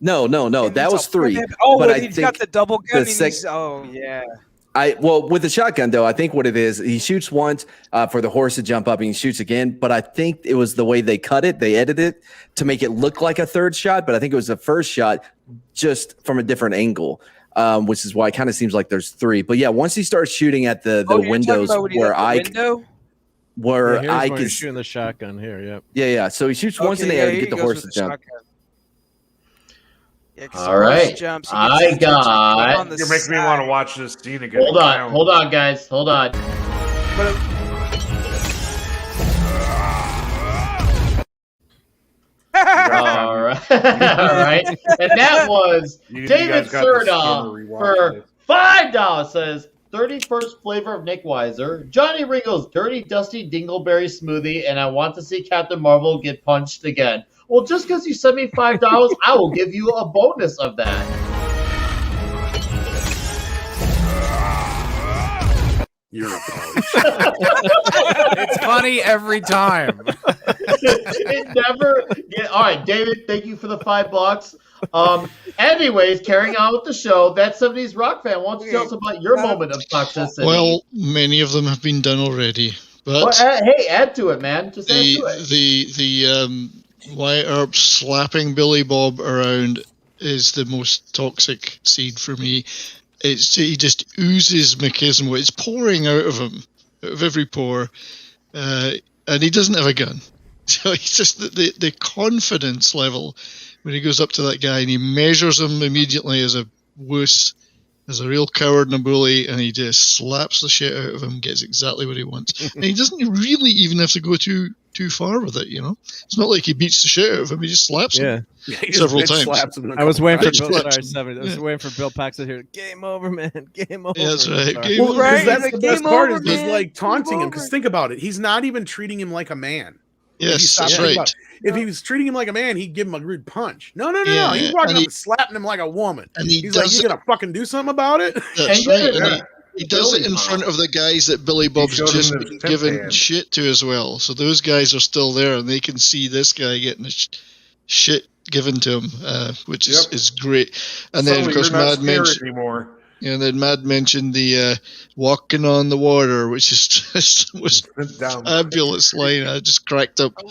No, that was 3. Oh, but he's got the double gun. Well, with the shotgun though, I think what it is, he shoots once for the horse to jump up, and he shoots again. But I think it was the way they cut it, they edited it to make it look like a third shot. But I think it was the first shot, just from a different angle. Which is why it kind of seems like there's 3. But yeah, once he starts shooting at the windows where Ike is shooting the shotgun here. Yep. Yeah. So he shoots once in the air to get the horse to jump. Yeah, all right, I got. You're making me want to watch this scene again. Hold on, guys. Hold on. All right. And that was David Serda for $5. Says 31st flavor of Nick Weiser, Johnny Ringo's Dirty Dusty Dingleberry Smoothie, and I want to see Captain Marvel get punched again. Well, just because you sent me $5, I will give you a bonus of that. You're a It's funny every time. It never. Yeah, all right, David. Thank you for the $5. Anyways, carrying on with the show. That 70s rock fan. Why don't you tell us about your moment of toxicity? Well, many of them have been done already, but hey, add to it, man. Just add to it. The Wyatt Earp slapping Billy Bob around is the most toxic scene for me. He just oozes machismo. It's pouring out of him, out of every pore, and he doesn't have a gun. So he's just the confidence level when he goes up to that guy and he measures him immediately as a wuss, is a real coward and a bully, and he just slaps the shit out of him, gets exactly what he wants. And he doesn't really even have to go too far with it, you know? It's not like he beats the shit out of him, he just slaps him several times. I was waiting for Bill Paxton here. Game over, man. Game over. Yeah, that's right. That's the best part is he's like taunting him. Because think about it. He's not even treating him like a man. Yes, that's right. If he was treating him like a man, he'd give him a rude punch. No. He's walking up and slapping him like a woman. And he's like, you gonna fucking do something about it? That's right. And he does it in front of the guys that Billy Bob's just been giving shit to as well. So those guys are still there, and they can see this guy getting the shit given to him, which is great. And then, of course, Mad mentioned the walking on the water, which is was fabulous line. I just cracked up at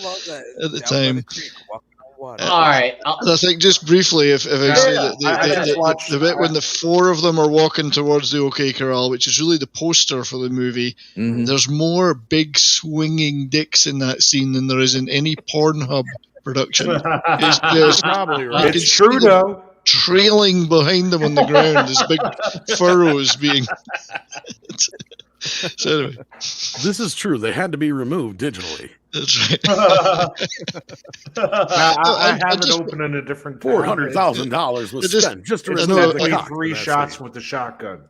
the time. All right. I think just briefly, if I say that the bit when the four of them are walking towards the OK Corral, which is really the poster for the movie, there's more big swinging dicks in that scene than there is in any Pornhub production. It's just probably right. It's true though. Trailing behind them on the ground as big furrows being. So anyway, this is true. They had to be removed digitally. That's right. I have it open in a different $400,000 was spent just to remove 3 shots with the shotgun.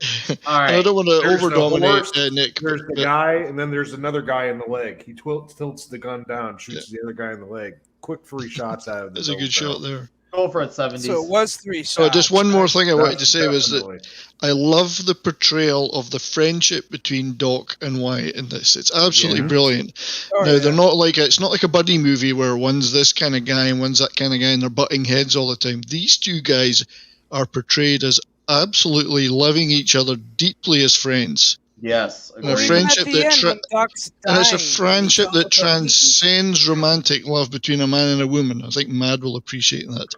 All right. I don't want to over-dominate Nick. There's the guy, and then there's another guy in the leg. He tilts the gun down, shoots the other guy in the leg. Quick 3 shots out of the. That's a good shot there. Go for it, 70s. So it was 3 shots. Oh, just one more thing I wanted to say was that I love the portrayal of the friendship between Doc and Wyatt in this. It's absolutely brilliant. They're not like it's not like a buddy movie where one's this kind of guy and one's that kind of guy and they're butting heads all the time. These two guys are portrayed as absolutely loving each other deeply as friends. Yes, and a friendship it's a friendship that transcends romantic love between a man and a woman. I think Mad will appreciate that.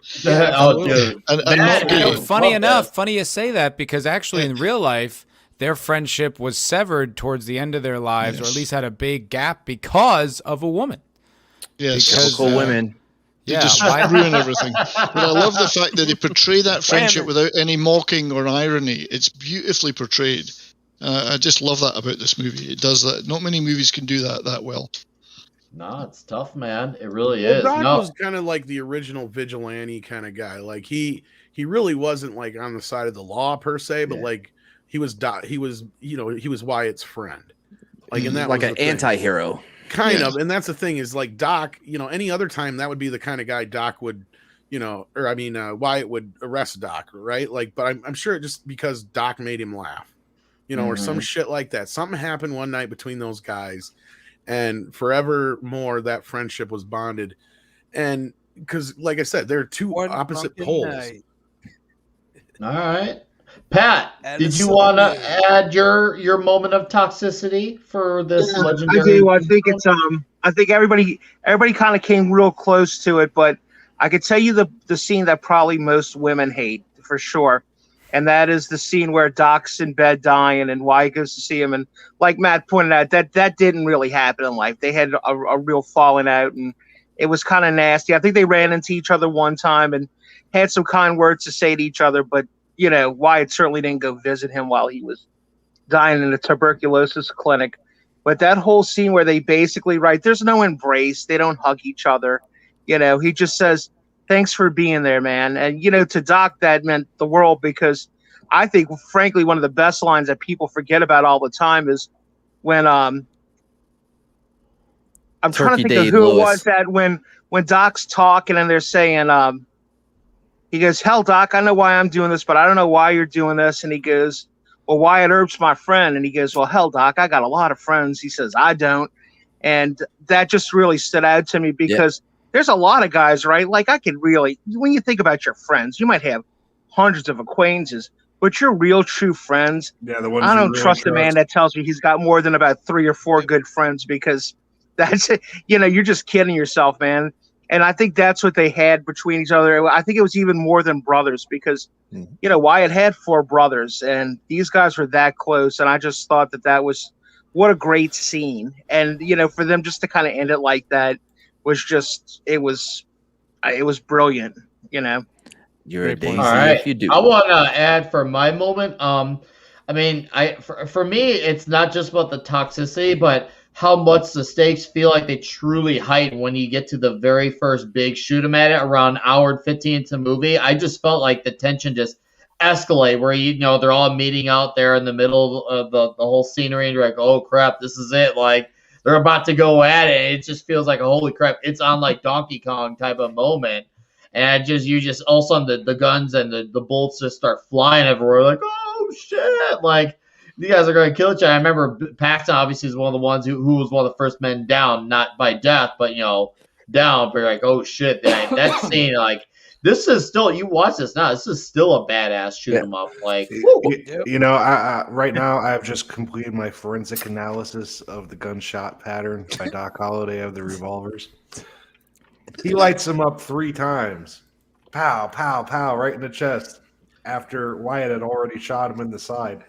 Funny you say that, because actually in real life, their friendship was severed towards the end of their lives, or at least had a big gap because of a woman. Yes, typical women. You just ruin everything. But I love the fact that they portray that friendship without any mocking or irony. It's beautifully portrayed. I just love that about this movie. It does that. Not many movies can do that well. No, it's tough, man. It really is. Doc was kind of like the original vigilante kind of guy. Like he really wasn't like on the side of the law per se, but like he was Wyatt's friend. Like and that like was an anti-hero. Kind of. And that's the thing is like Doc, any other time that would be the kind of guy Doc would, Wyatt would arrest Doc, right? Like, but I'm sure just because Doc made him laugh. Or some shit like that. Something happened one night between those guys, and forevermore that friendship was bonded. And because, like I said, they're two opposite poles. All right, Pat, did you want to add your moment of toxicity for this legendary? I do. I think it's I think everybody kind of came real close to it, but I could tell you the scene that probably most women hate for sure. And that is the scene where Doc's in bed dying and Wyatt goes to see him. And like Matt pointed out, that didn't really happen in life. They had a real falling out, and it was kind of nasty. I think they ran into each other one time and had some kind words to say to each other. But, Wyatt certainly didn't go visit him while he was dying in a tuberculosis clinic. But that whole scene where they basically, there's no embrace. They don't hug each other. He just says, thanks for being there, man. And, to Doc, that meant the world, because I think, frankly, one of the best lines that people forget about all the time is when I'm trying to think of who it was that when Doc's talking and they're saying, he goes, hell, Doc, I know why I'm doing this, but I don't know why you're doing this. And he goes, well, Wyatt Earp's my friend. And he goes, well, hell, Doc, I got a lot of friends. He says, I don't. And that just really stood out to me because there's a lot of guys, right? Like I could really, when you think about your friends, you might have hundreds of acquaintances, but your real true friends, the ones I don't trust a man that tells me he's got more than about 3 or 4 good friends, because that's it. You're just kidding yourself, man. And I think that's what they had between each other. I think it was even more than brothers, because, Wyatt had 4 brothers and these guys were that close. And I just thought that was what a great scene. And, for them just to kind of end it like that, was just it was brilliant. You're a daisy All right. if you do. I want to add for my moment. I mean, for me, it's not just about the toxicity, but how much the stakes feel like they truly heighten when you get to the very first big shoot 'em at it around hour and 15 into the movie. I just felt like the tension just escalate where they're all meeting out there in the middle of the whole scenery and you're like, oh crap, this is it. Like they're about to go at it. It just feels like a holy crap. It's on like Donkey Kong type of moment. And you just all of a sudden the guns and the bolts just start flying everywhere. Like, oh shit! Like you guys are going to kill each other. I remember Paxton obviously is one of the ones who was one of the first men down, not by death, but down. But you're like, oh shit! That scene, like this is still. You watch this now. This is still a badass shoot 'em up. Like, I right now I've just completed my forensic analysis of the gunshot pattern by Doc Holliday of the revolvers. He lights him up 3 times. Pow, pow, pow, right in the chest. After Wyatt had already shot him in the side.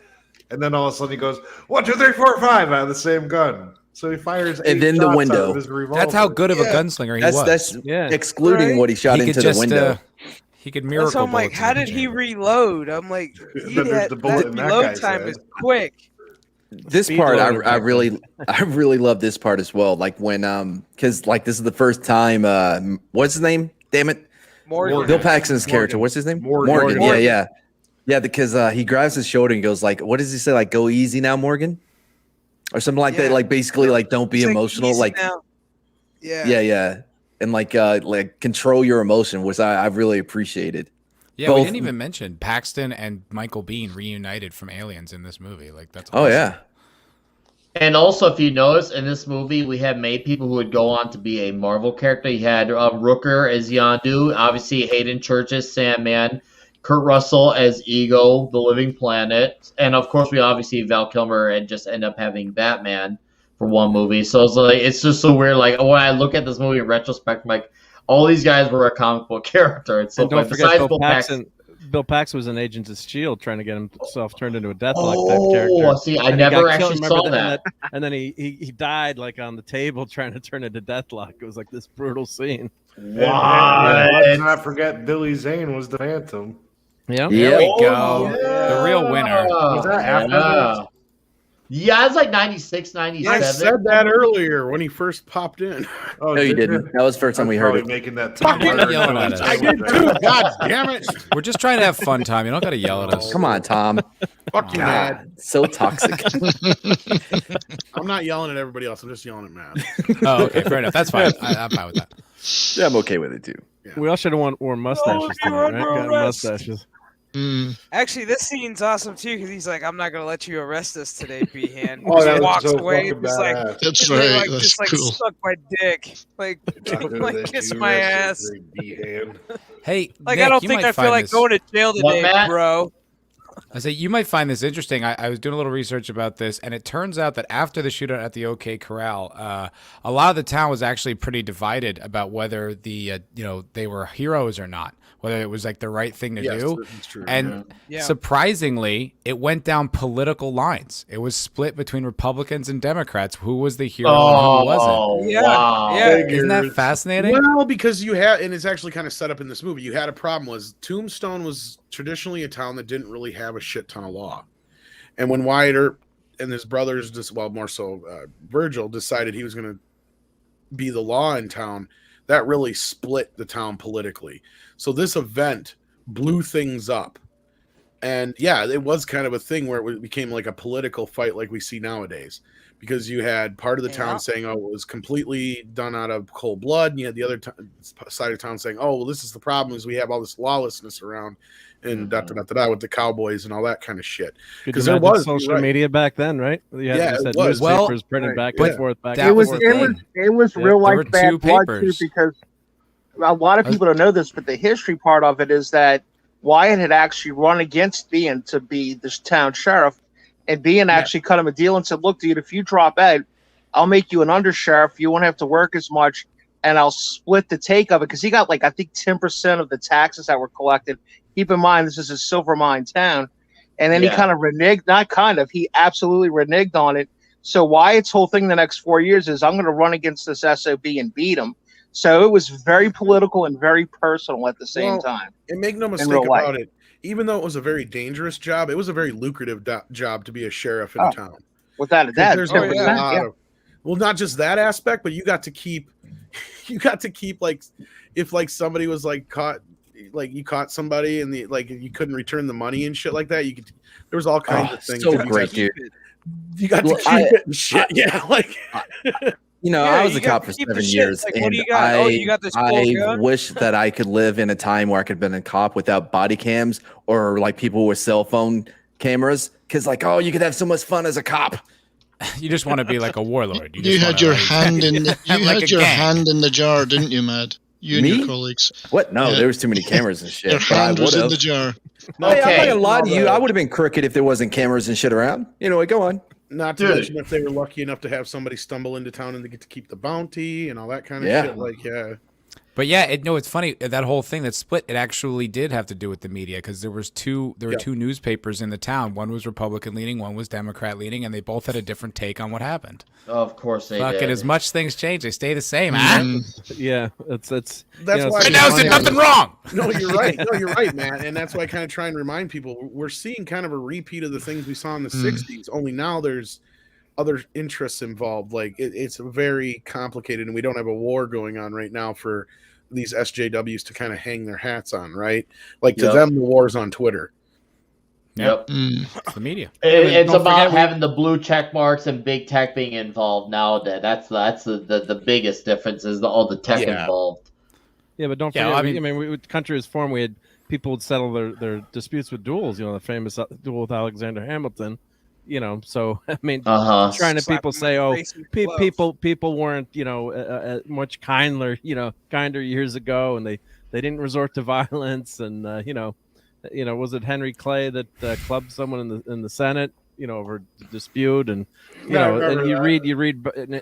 And then all of a sudden he goes, 1, 2, 3, 4, 5 out of the same gun. So he fires 8 and then the shots out window. of his revolver. That's how good of a gunslinger he was. That's excluding what he shot into the window. He could miracle. So I'm like, how did he reload? I'm like, that reload time is quick. This part I really love this part as well. Like when because like this is the first time what's his name? Damn it. Morgan. Bill Paxton's character. What's his name? Morgan. Yeah, because he grabs his shoulder and goes like, what does he say? Like, go easy now, Morgan? Or something like that. Like basically like don't be emotional. Like yeah. And like control your emotion, which I really appreciated. Yeah, we didn't even mention Paxton and Michael Biehn reunited from Aliens in this movie. Like that's awesome. Oh yeah. And also, if you notice, in this movie, we have made people who would go on to be a Marvel character. You had Rooker as Yondu, obviously Hayden Church as Sandman, Kurt Russell as Ego, the Living Planet, and of course, we obviously Val Kilmer and just end up having Batman for one movie. So it's just so weird. Like when I look at this movie in retrospect, I'm like, all these guys were a comic book character. It's so and don't forget Bill Paxton. Bill Paxton was an Agents of S.H.I.E.L.D. trying to get himself turned into a Deathlock type character. Oh, see, I never actually saw that. And then he died like on the table trying to turn into Deathlock. It was like this brutal scene. Wow. Let's not forget Billy Zane was the Phantom. Yeah. There we go. Yeah. The real winner. Was that after? Yeah, it's like 96, 97. I said that earlier when he first popped in. Oh, no, you didn't. That was the first time we heard it. Making that yelling at us. I did too. God damn it. We're just trying to have fun, Tom. You don't got to yell at us. Come on, Tom. Fuck you, Matt. So toxic. I'm not yelling at everybody else. I'm just yelling at Matt. Oh, okay. Fair enough. That's fine. I'm fine with that. Yeah, I'm okay with it too. Yeah. We all should have worn mustaches tonight, right? Got mustaches. Actually, this scene's awesome too because he's like, "I'm not gonna let you arrest us today, Biehn." Oh, He walks away and he's like, That's and right. like, That's just like cool. suck my dick, like kiss my ass. Hey, Like Nick, I don't you think might I feel find like this- going to jail today, Matt? bro. I say you might find this interesting. I was doing a little research about this, and it turns out that after the shootout at the OK Corral, a lot of the town was actually pretty divided about whether the they were heroes or not, whether it was like the right thing to do. That's true. And surprisingly, it went down political lines. It was split between Republicans and Democrats. Who was the hero and who wasn't? Yeah, wow. yeah. Isn't that fascinating? Well, because you had, and it's actually kind of set up in this movie, you had a problem was Tombstone was traditionally a town that didn't really have a shit ton of law. And when Wyatt Earp and his brothers, more so Virgil, decided he was going to be the law in town, that really split the town politically. So this event blew things up. And yeah, it was kind of a thing where it became like a political fight like we see nowadays. Because you had part of the town saying, oh, it was completely done out of cold blood. And you had the other side of town saying, oh, well, this is the problem is we have all this lawlessness around and with the cowboys and all that kind of shit. Because there was social media back then, right? It was. Newspapers printed back and forth. It was real life bad blood too, because a lot of people don't know this, but the history part of it is that Wyatt had actually run against Biehn to be this town sheriff. And Biehn actually cut him a deal and said, look, dude, if you drop out, I'll make you an undersheriff. You won't have to work as much, and I'll split the take of it. Because he got, like, I think 10% of the taxes that were collected. Keep in mind, this is a silver mine town. And then he kind of reneged, he absolutely reneged on it. So Wyatt's whole thing the next 4 years is, I'm going to run against this SOB and beat him. So it was very political and very personal at the same time. And make no mistake about it, even though it was a very dangerous job, it was a very lucrative job to be a sheriff in a town. Without a doubt. There's well, not just that aspect, but you got to keep like, if like somebody was like caught, like you caught somebody and you couldn't return the money and shit like that, there was all kinds of things. So great, dude. You got to keep it and shit. Yeah, like I was a cop for 7 years, like, and what do you got? Oh, you got this cool I gun? wish that I could live in a time where I could have been a cop without body cams or like people with cell phone cameras, because like, oh, you could have so much fun as a cop. You just want to be like a warlord. You had your hand in the jar, didn't you, Mad? You and Me? your colleagues. What? No, there was too many cameras and shit. Your hand was in the jar. Hey, I'm not gonna lie to you. I would have been crooked if there wasn't cameras and shit around. You know what? Go on. Not to mention if they were lucky enough to have somebody stumble into town and they get to keep the bounty and all that kind of shit. Like, But yeah, it's funny, that whole thing that split, it actually did have to do with the media, because there were two newspapers in the town. One was Republican leaning, one was Democrat leaning, and they both had a different take on what happened. Of course they Fucking did. as much things change, they stay the same. Yeah, that's why Rittenhouse did nothing wrong. No, you're right. No, you're right, man. And that's why I kind of try and remind people we're seeing kind of a repeat of the things we saw in the '60s. Only now there's other interests involved. Like it's very complicated, and we don't have a war going on right now for these SJWs to kind of hang their hats on, right? Like to them, the war's on Twitter. Yep. It's the media. It's about having the blue check marks and big tech being involved now. That's the biggest difference is all the tech involved. Yeah, but don't forget. I mean, when the country was formed, we had people would settle their disputes with duels. You know, the famous duel with Alexander Hamilton. You know, so I mean, trying to people say, oh, people weren't, much kinder years ago, and they didn't resort to violence, and was it Henry Clay that clubbed someone in the Senate, over dispute, and and you read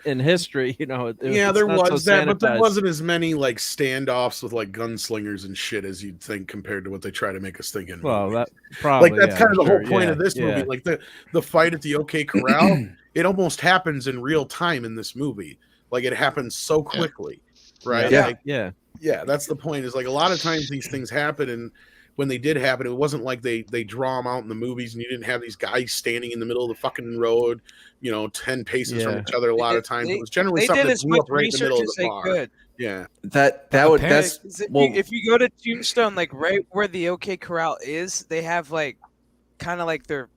in history, there was that, but there wasn't as many like standoffs with like gunslingers and shit as you'd think compared to what they try to make us think in. Well, that probably like that's kind of the whole point of this movie. Like the fight at the OK Corral, it almost happens in real time in this movie. Like it happens so quickly, right? Yeah, that's the point. Is like a lot of times these things happen, and when they did happen, it wasn't like they draw them out in the movies, and you didn't have these guys standing in the middle of the fucking road, 10 paces from each other. A lot of times, it was generally something that blew up right in the middle of the bar. Yeah, if you go to Tombstone, like right where the OK Corral is, they have like kind of like their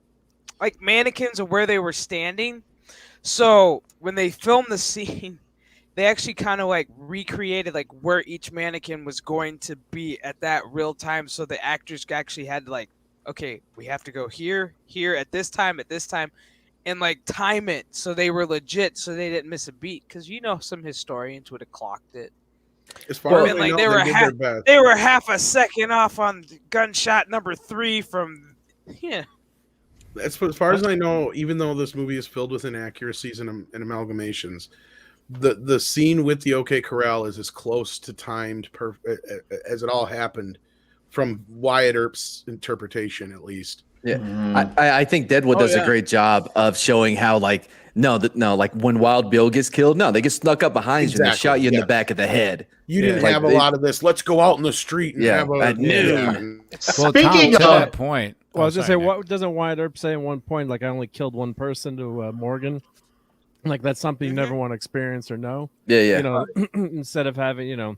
like mannequins of where they were standing. So when they filmed the scene, they actually kind of like recreated like where each mannequin was going to be at that real time. So the actors actually had to like, okay, we have to go here, at this time, and like time it. So they were legit. So they didn't miss a beat. Cause some historians would have clocked it. As far as like they were half a second off on gunshot number 3 from, As far as I know, even though this movie is filled with inaccuracies and amalgamations, the scene with the OK Corral is as close to timed as it all happened from Wyatt Earp's interpretation, at least. Yeah, I think Deadwood does a great job of showing how like when Wild Bill gets killed, they get snuck up behind you and they shot you in the back of the head. You didn't have a lot of this. Let's go out in the street and have a at noon. Well, speaking of that point, well, I was just saying, what doesn't Wyatt Earp say at one point? Like, I only killed one person to Morgan. Like that's something you never want to experience or know. Yeah. Instead of having, I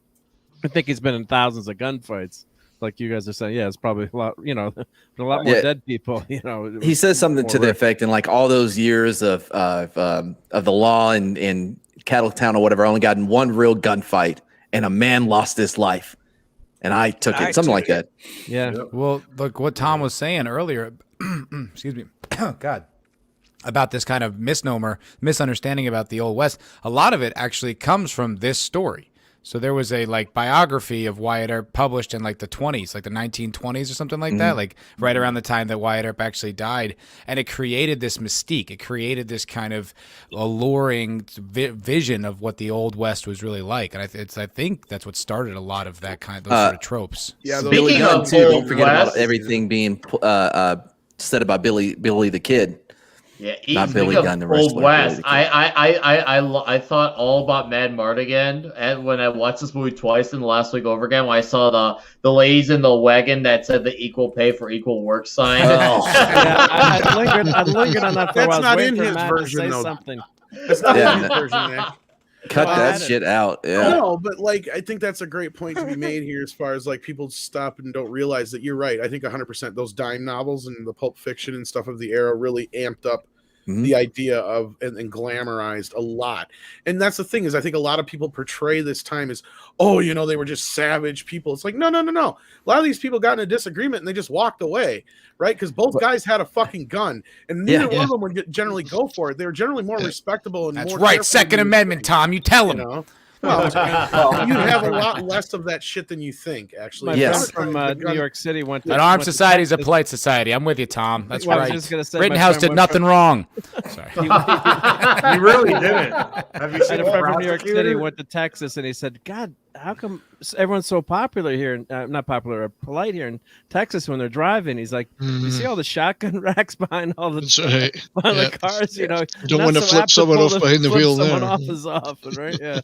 think he's been in thousands of gunfights. Like you guys are saying, it's probably a lot, a lot more dead people. He says something to the effect, in like all those years of the law in Cattletown or whatever, I only got in one real gunfight, and a man lost his life, and I took it, something like that. Yeah. Well, look what Tom was saying earlier. Excuse me. God. About this kind of misunderstanding about the Old West. A lot of it actually comes from this story. So there was a biography of Wyatt Earp published in like the 20s, like the 1920s or something like that, like right around the time that Wyatt Earp actually died. And it created this mystique. It created this kind of alluring vision of what the Old West was really like. And I think that's what started a lot of that kind of those sort of tropes. Yeah, Billy Gunn too. Don't forget about everything being said about Billy the Kid. Yeah, Not Billy speaking of Gunn, the Old wrestler. West. Billy the Kid. I thought all about Mad Martigan, and when I watched this movie twice in the last week over again, when I saw the ladies in the wagon that said the equal pay for equal work sign. Oh. Yeah, I lingered on that for a while. That's I was not waiting in for his Matt to version, say though. something. That's not Yeah, in his no. version, Nick. Cut Well, that shit out. Yeah. No, but like I think that's a great point to be made here as far as like people stop and don't realize that you're right. I think 100% those dime novels and the Pulp Fiction and stuff of the era really amped up the idea of and glamorized a lot. And that's the thing is I think a lot of people portray this time as, oh, you know, they were just savage people. It's like, no. A lot of these people got in a disagreement and they just walked away, right? Because both guys had a fucking gun and neither one of them would generally go for it. They were generally more respectable and That's more right. careful Second than you Amendment, think, Tom. You tell him. you know? Well, you'd have a lot less of that shit than you think, actually. My friend from New York City went to An armed went to society is a Texas. polite society. I'm with you, Tom. That's Well, I was right. just gonna say, my Rittenhouse friend did went nothing from- wrong. Sorry. You really didn't. Have you I seen had a friend from New York City Prosecutor? went to Texas, and he said, "God, how come everyone's so popular here? Not popular, polite here in Texas when they're driving?" He's like, "You see all the shotgun racks behind all the behind the cars? You know, You don't not want to so flip apt to someone pull off behind the flip wheel someone there. off is off, right? Yeah."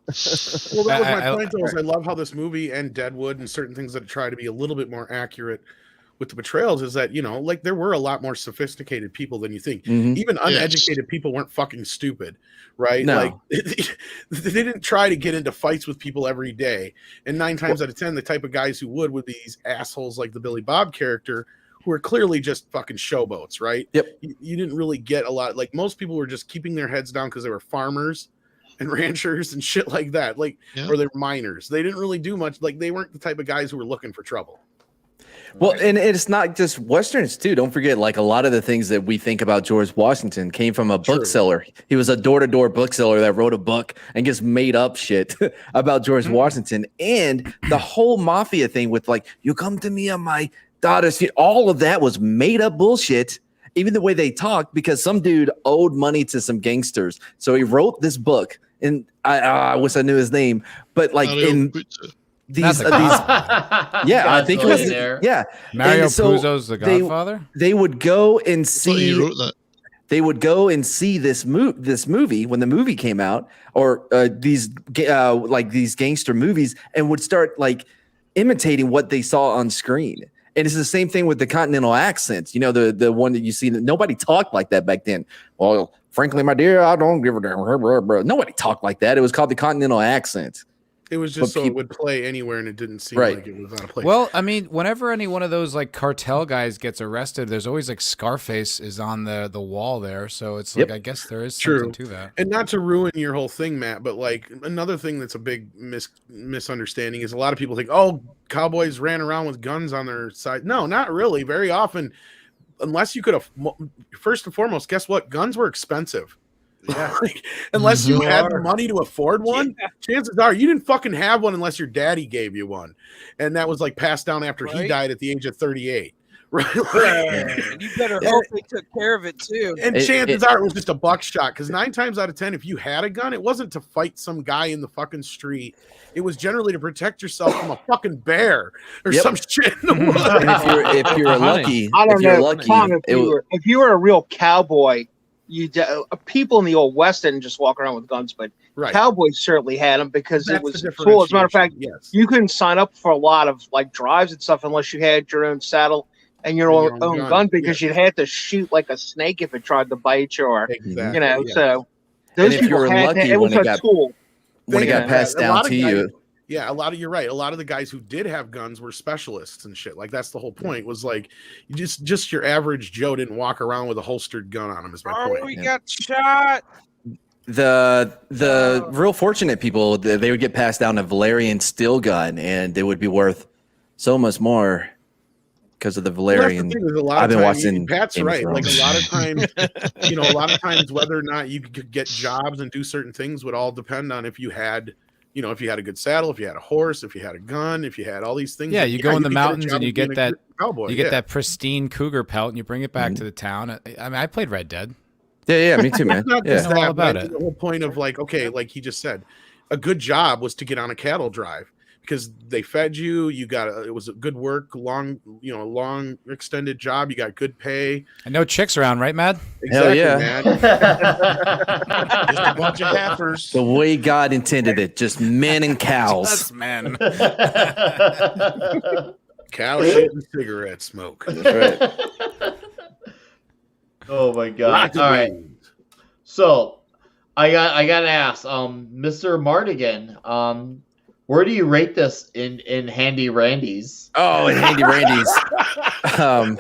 Well, that was my point, though. Is I love how this movie and Deadwood and certain things that try to be a little bit more accurate with the portrayals is that, you know, like there were a lot more sophisticated people than you think. Even uneducated people weren't fucking stupid, right? No. Like they didn't try to get into fights with people every day. And 9 times out of 10, the type of guys who would be these assholes like the Billy Bob character who are clearly just fucking showboats, right? Yep. You didn't really get a lot. Like most people were just keeping their heads down because they were farmers and ranchers and shit like that, like or they're miners. They didn't really do much. Like they weren't the type of guys who were looking for trouble. Well, and it's not just Westerns too. Don't forget, like a lot of the things that we think about George Washington came from a bookseller. He was a door-to-door bookseller that wrote a book and just made up shit about George Washington. And the whole mafia thing with like, you come to me on my daughter's feet. All of that was made up bullshit. Even the way they talked, because some dude owed money to some gangsters. So he wrote this book, and I wish I knew his name, but like in these yeah, I think it was Mario And so Puzo's The Godfather. They would go and see. He wrote that. They would go and see this movie when the movie came out, or these gangster movies, and would start like imitating what they saw on screen. And it's the same thing with the continental accents. You know, the one that you see that nobody talked like that back then. Well, frankly, my dear, I don't give a damn. Nobody talked like that. It was called the continental accent. It was just it would play anywhere, and it didn't seem like it was out of place. Well, I mean, whenever any one of those like cartel guys gets arrested, there's always like Scarface is on the wall there. So it's like I guess there is something to that. And not to ruin your whole thing, Matt, but like another thing that's a big misunderstanding is a lot of people think, oh, cowboys ran around with guns on their side. No, not really. Very often, unless you could have, first and foremost, guess what? Guns were expensive. Yeah. Unless you had the money to afford one, chances are you didn't fucking have one unless your daddy gave you one. And that was like passed down after he died at the age of 38. Right? And you better hope they took care of it too. And chances are it was just a buckshot, because 9 times out of 10, if you had a gun, it wasn't to fight some guy in the fucking street. It was generally to protect yourself from a fucking bear or some shit in the woods. And if you're lucky, I don't if you're know, lucky, Tom, if you were a real cowboy, people in the old West didn't just walk around with guns, but cowboys certainly had them because it was cool. As a matter of fact, you couldn't sign up for a lot of like drives and stuff unless you had your own saddle and your own gun, because you'd have to shoot like a snake if it tried to bite you, or you know. So those people had it was a tool when it got passed down to you. Yeah, you're right. A lot of the guys who did have guns were specialists and shit. Like that's the whole point. Was like, you just your average Joe didn't walk around with a holstered gun on him. Is my point. We got shot. The real fortunate people, they would get passed down a Valerian steel gun, and they would be worth so much more because of the Valerian. I've been watching. Pat's right. Like a lot of times, a lot of times, whether or not you could get jobs and do certain things would all depend on if you had. If you had a good saddle, if you had a horse, if you had a gun, if you had all these things. Yeah, you go in the mountains and you get that cowboy. You get that pristine cougar pelt and you bring it back to the town. I mean, I played Red Dead. Yeah, me too, man. Yeah, all about it. The whole point of like he just said, a good job was to get on a cattle drive, because they fed you. You got it was a good work, long extended job. You got good pay. And no chicks around, right, Mad? Exactly, yeah. man. Just a bunch of heifers. The way God intended it, just men and cows. Just men. Cow shit and cigarette smoke. That's right. Oh my god! Lots of All right, wings. so I got to ask, Mr. Martigan, where do you rate this in Handy Randy's? Oh, and Handy Randy's. I'm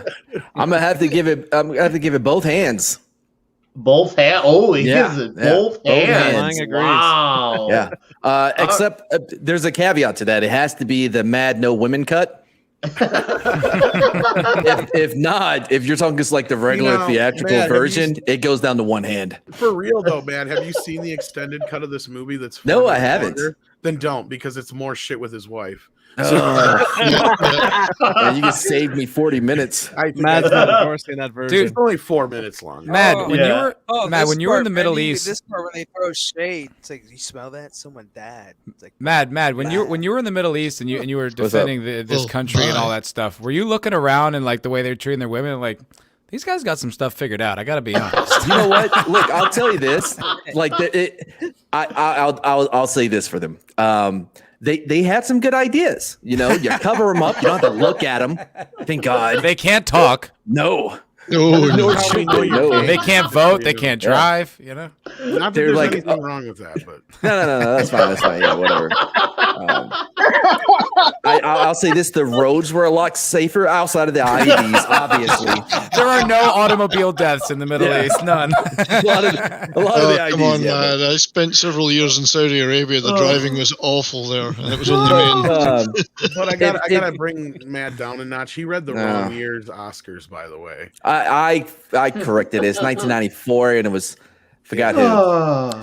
gonna have to give it. I'm gonna have to give it both hands. Both hands. Oh, he Yeah, gives it yeah, both both hands. hands. Wow. Yeah. Except there's a caveat to that. It has to be the Mad No Women cut. if not, if you're talking just like the regular theatrical man, version, it goes down to one hand. For real though, man, have you seen the extended cut of this movie? That's No, 4 I minutes haven't. longer? Then don't, because it's more shit with his wife. Yeah, you just saved me 40 minutes. Matt's not endorsing that version. Dude, It's only 4 minutes long. Mad, Oh, when yeah. you were Mad, this when you were in part, the Middle I needed East, this part when they throw shade, it's like, you smell that? Someone died. It's like, Mad, when you were in the Middle East and you were defending this Oh, country and all my. that stuff, were you looking around and like the way they're treating their women, like these guys got some stuff figured out? I gotta be honest. You know what? Look, I'll tell you this. Like, I'll say this for them. They had some good ideas. You know, you cover them up. You don't have to look at them. Thank God. They can't talk. No. Oh, no. How we know you No. can't. They can't vote. They can't drive. You know. Not that They're there's like, anything wrong with that, but No. That's fine. That's fine. Yeah, whatever. I'll say this: the roads were a lot safer outside of the IEDs. Obviously, There are no automobile deaths in the Middle Yeah. East. None. a lot of the Oh, IEDs. come on, yeah, man. I spent several years in Saudi Arabia. The driving was awful there, and it was only me. but I gotta bring Matt down a notch. He read the No. wrong year's Oscars, by the way. I corrected it. It's 1994, and it was forgot who.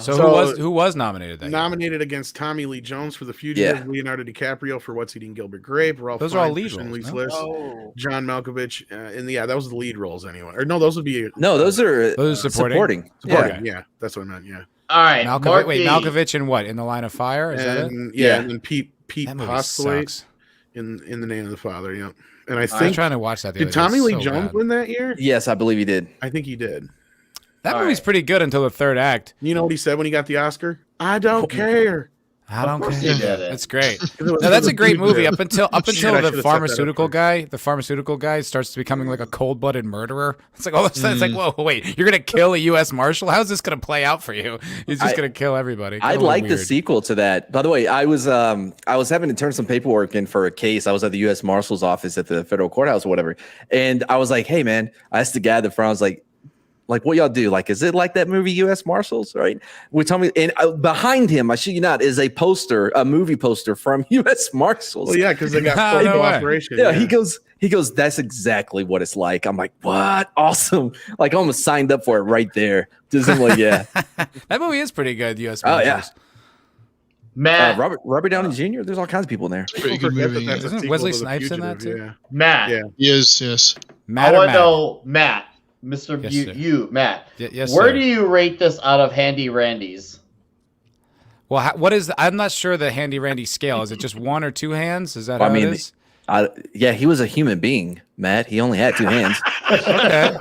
So who was nominated that year? Nominated against Tommy Lee Jones for The Fugitive, Yeah. Leonardo DiCaprio for What's Eating Gilbert Grape, Ralph Those are all Fiennes lead for roles, Schindler's no? List, oh. John Malkovich, and that was the lead roles anyway. Or no, those would be No, those are supporting. supporting. Yeah, that's what I meant. Yeah, All right, Malkovich in what? In The Line of Fire? Is that it? and Yeah. and then Pete That movie Postlewaite sucks. in The Name of the Father. Yeah, and I I was think trying to watch that. The did other day. Tommy It's Lee so Jones bad. win that year? Yes, I believe he did. I think he did. That All movie's right. pretty good until the third act. You know what he said when he got the Oscar? I don't care. I don't course care. he did it. That's great. It was- No, that's it a was great good. movie up until Shit, I the should've set that up pharmaceutical first. guy starts becoming like a cold-blooded murderer. It's like all of a sudden it's like, whoa, wait, you're gonna kill a U.S. Marshal? How's this gonna play out for you? He's just gonna kill everybody. I Kinda like the weird. sequel to that. By the way, I was having to turn some paperwork in for a case. I was at the U.S. Marshal's office at the federal courthouse or whatever, and I was like, "Hey, man," I asked the guy at the front. I was like, what y'all do? Like, is it like that movie U.S. Marshals? Right? We tell me, and behind him, I shit you not, is a poster, a movie poster from U.S. Marshals. Well, yeah, because they got full No way. cooperation. Yeah, he goes, that's exactly what it's like. I'm like, what? Awesome. Like, I almost signed up for it right there. Just I'm like, yeah. That movie is pretty good. U.S. Oh, Marshals. yeah. Matt. Robert Downey Jr. There's all kinds of people in there. Pretty good Forget movie. that's a Isn't sequel Wesley to The Snipes in that Fugitive, too? Yeah. Matt. Yeah. Yes. Matt I or want to Mad? know, Matt, Mr. Yes, sir. Matt. Yes, where sir. do you rate this out of Handy Randy's? Well, what is? I'm not sure the Handy Randy scale. Is it just one or two hands? Is that I how mean, it is? Yeah, he was a human being, Matt. He only had two hands. Okay.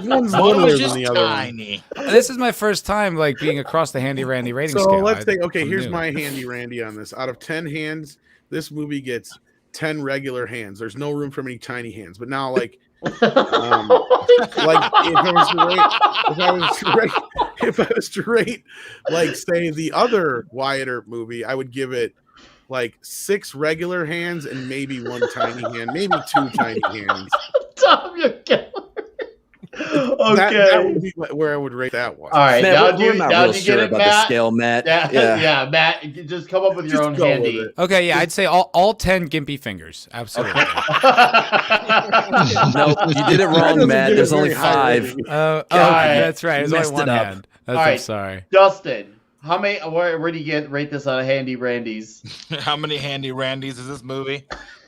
One's One littler was than just the other one. tiny. This is my first time like being across the Handy Randy rating So scale. let's take. Okay, I'm here's new. my handy Randy on this. Out of 10 hands, this movie gets 10 regular hands. There's no room for any tiny hands. But now, like if I was to rate, like say the other Wyatt Earp movie, I would give it like 6 regular hands and maybe 1 tiny hand, maybe 2 tiny hands. Tom, you're killing me. Okay. That would be where I would rate that one. All right, Matt, now we're not real you sure get it, about Matt? the scale, Matt. Yeah, Matt, you just come up with your Just own go with handy. it. Okay, yeah, I'd say all 10 gimpy fingers. Absolutely. Nope, you did it That wrong, doesn't Matt. give There's a only very high 5. rating. That's right. There's only Messed one it up. hand. All I'm right. sorry. Justin, how many? Where do you rate this on Handy Randy's? How many Handy Randys is this movie?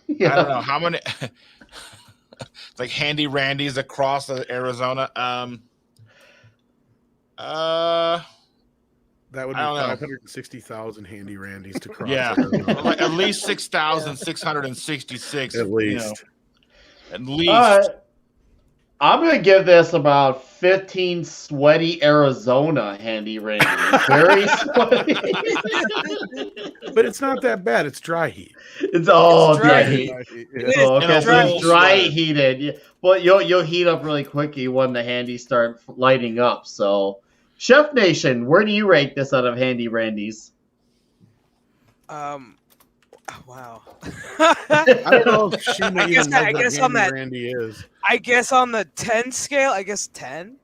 Yeah. I don't know how many. It's like Handy Randys across Arizona. That would be I don't know. 560,000 handy Randys to cross. Yeah, like at least 6,666. At least. At least. All right. I'm gonna give this about 15 sweaty Arizona handy Randys. Very sweaty. But it's not that bad. It's dry heat. It's all dry heat. It Oh, is okay, so dry it's dry heated. Yeah. Well, you'll heat up really quickly when the handies start lighting up. So, Chef Nation, where do you rate this out of handy Randys? Wow. I don't know if she I even guess, knows I what guess on handy that. Randy is. I guess on the 10 scale, I guess 10.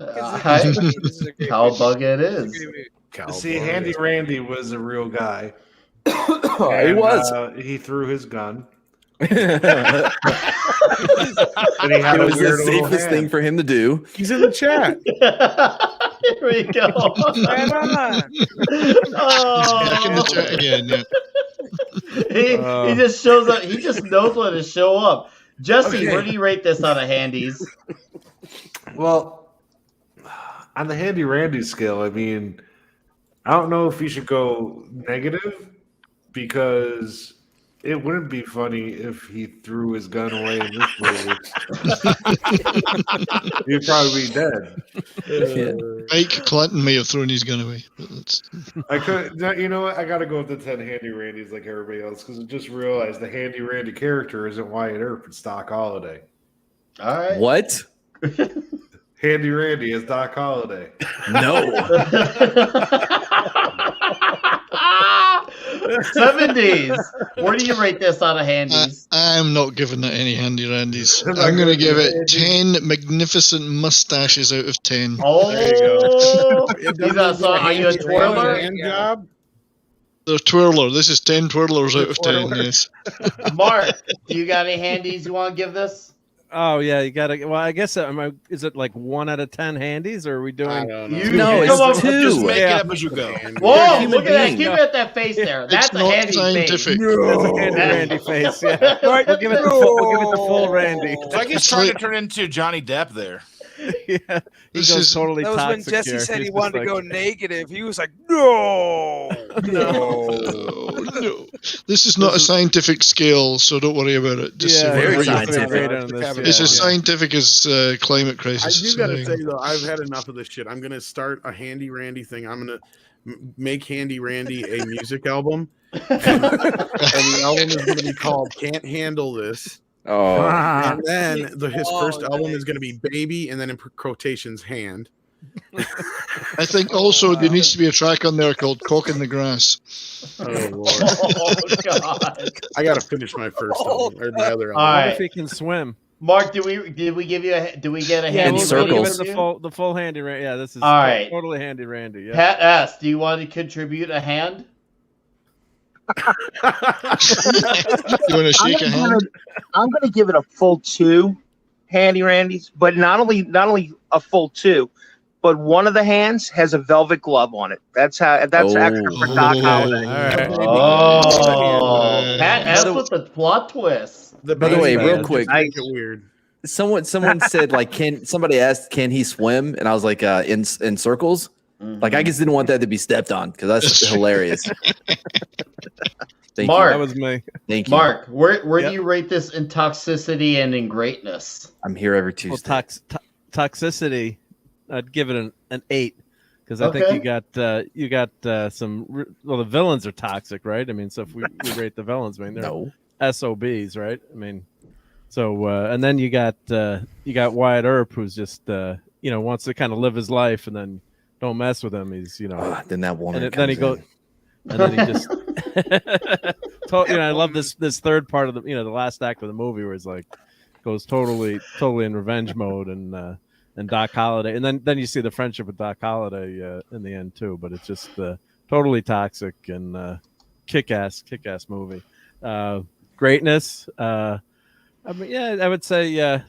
Cowbug it is. See, Handy Randy was a real guy. He was. He threw his gun. And he had it a was the weird little safest thing hand. for him to do. He's in the chat. Here we go. Right on. Back in the chat again. Yeah. He just shows up. He just knows when to show up. Jesse, Okay. where do you rate this on a handies? Well, on the Handy Randy scale, I mean, I don't know if you should go negative because it wouldn't be funny if he threw his gun away in this movie. He'd probably be dead. Mike Clinton may have thrown his gun away. But that's... I could, you know what? I got to go with the 10 Handy Randys like everybody else because I just realized the Handy Randy character isn't Wyatt Earp, it's Doc Holliday. All right. What? Handy Randy is Doc Holliday. No. 70s. Where do you rate this on a handies? I'm not giving that any handy Randys. I'm going to give it 10 magnificent mustaches out of 10. Oh, are you a twirler? Hand job? They're twirler. This is 10 twirlers out of 10, yes. Mark, do you got any handies you want to give this? Oh yeah, you gotta. Well, I guess is it like 1 out of 10 handies, or are we doing? I don't know. No, it's 2. Just make it up as you go. Whoa, human look at that. being. Keep it at that face there. That's It's a not handy scientific. face. That's a handy Randy face. Yeah, we'll give it the full. We'll give it the full Randy. It's like he's It's trying like- to turn into Johnny Depp there. Yeah, he This goes is- totally That was when toxic Jesse here. said he He's wanted to just go like- negative. He was like, no. No. This is not a scientific scale, so don't worry about it. Just Yeah, very whatever you- scientific. It's as scientific as climate I crisis. do gotta say though, I've had enough of this shit. I'm gonna start a Handy Randy thing. I'm gonna make Handy Randy a music album, and the album is gonna be called "Can't Handle This." Oh, And then his first album is gonna be "Baby," and then in quotations "Hand." I think also there needs to be a track on there called "Cock in the Grass." Oh lord, Oh, God. I gotta finish my first album or my other All album. What right. if he can swim? Mark, did we give you do we get a Yeah, handy In we'll give Randy circles. it review? the full handy Randy. Yeah, this is All right. totally handy Randy. Yeah. Pat S, do you want to contribute a hand? You want to shake a hand? I'm gonna give it a full 2 handy Randys, but not only a full 2, but one of the hands has a velvet glove on it. That's extra for Doc Holliday. Oh, Pat S with the plot twist. by the way, baby real just quick, make it weird. someone said like, somebody asked, can he swim? And I was like, in circles. Like I just didn't want that to be stepped on because that's hilarious. Thank Mark. That was me. Thank you. Mark, where do Yep. you rate this in toxicity and in greatness? I'm here every Well, Tuesday. toxicity, I'd give it an 8 because I think Okay. you got some. Well, the villains are toxic, right? I mean, so if we rate the villains, I mean, they're No. SOBs, right? I mean, so and then you got Wyatt Earp, who's just wants to kind of live his life, and then don't mess with him. He's Then that woman. and then he goes, and then he just. I love this third part of the the last act of the movie where it's like goes totally in revenge mode and Doc Holliday, and then you see the friendship with Doc Holliday in the end too. But it's just totally toxic and kick-ass movie. Greatness. I mean, yeah, I would say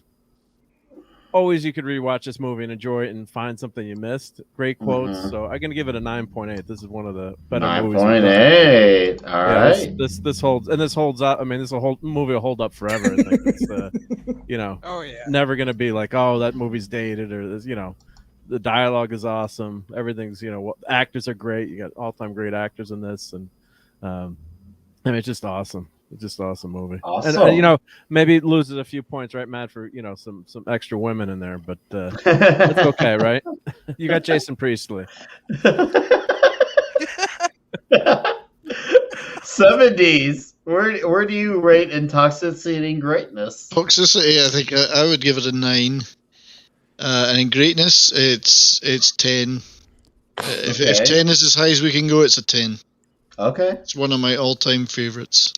always you could rewatch this movie and enjoy it and find something you missed. Great quotes. Mhm. So I'm gonna give it a 9.8. This is one of the better movies. 9.8. All right. This holds up. I mean, this whole movie will hold up forever. I think it's Oh yeah. never gonna be like, oh, that movie's dated or this, the dialogue is awesome. Everything's, actors are great. You got all-time great actors in this, and it's just awesome. It's just an awesome movie. Awesome. And maybe it loses a few points, right, Matt, for some extra women in there, but it's okay, right? You got Jason Priestley. 70s. Where do you rate in toxicity and greatness? Toxicity, I think I would give it a 9. And in greatness, it's 10. If 10 is as high as we can go, it's a 10. Okay. It's one of my all-time favorites.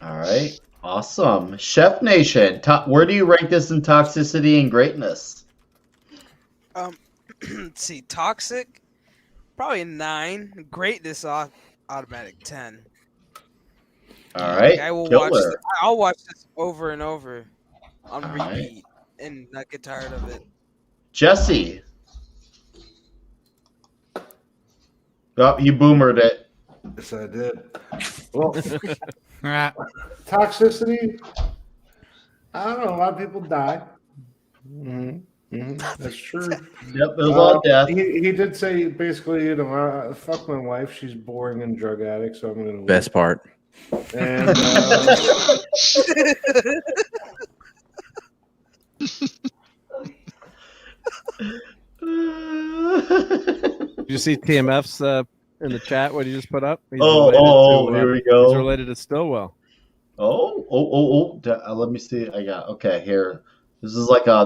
All right. Awesome. Chef Nation, where do you rank this in toxicity and greatness? Let's see. Toxic, probably a 9. Greatness, automatic 10. All right. I will Kilmer. I'll watch this over and over on All repeat and not get tired of it. Jesse. Oh, you boomered it. Yes, I did. Well, toxicity. I don't know. A lot of people die. That's true. Yep, it was all death. He did say basically, fuck my wife. She's boring and drug addict, so I'm gonna. Best part. And Did you see TMF's in the chat? What you just put up? He's here we go. He's related to Stillwell. Let me see. I got here. This is like a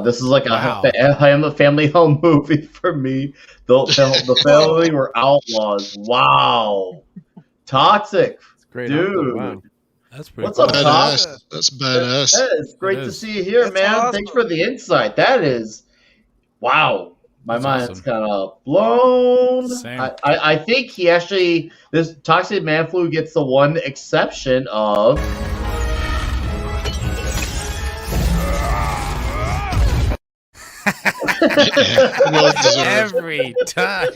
Wow. I am a family home movie for me. The family were outlaws. Wow, toxic, Great dude. uncle, wow. That's pretty What's cool. up, Tox? That's badass. That is great It to is. see you here, That's man. awesome. Thanks for the insight. That is, wow. My That's mind's awesome. kind of blown. Same. I think this toxic man flu gets the one exception of. Well deserved. Every time.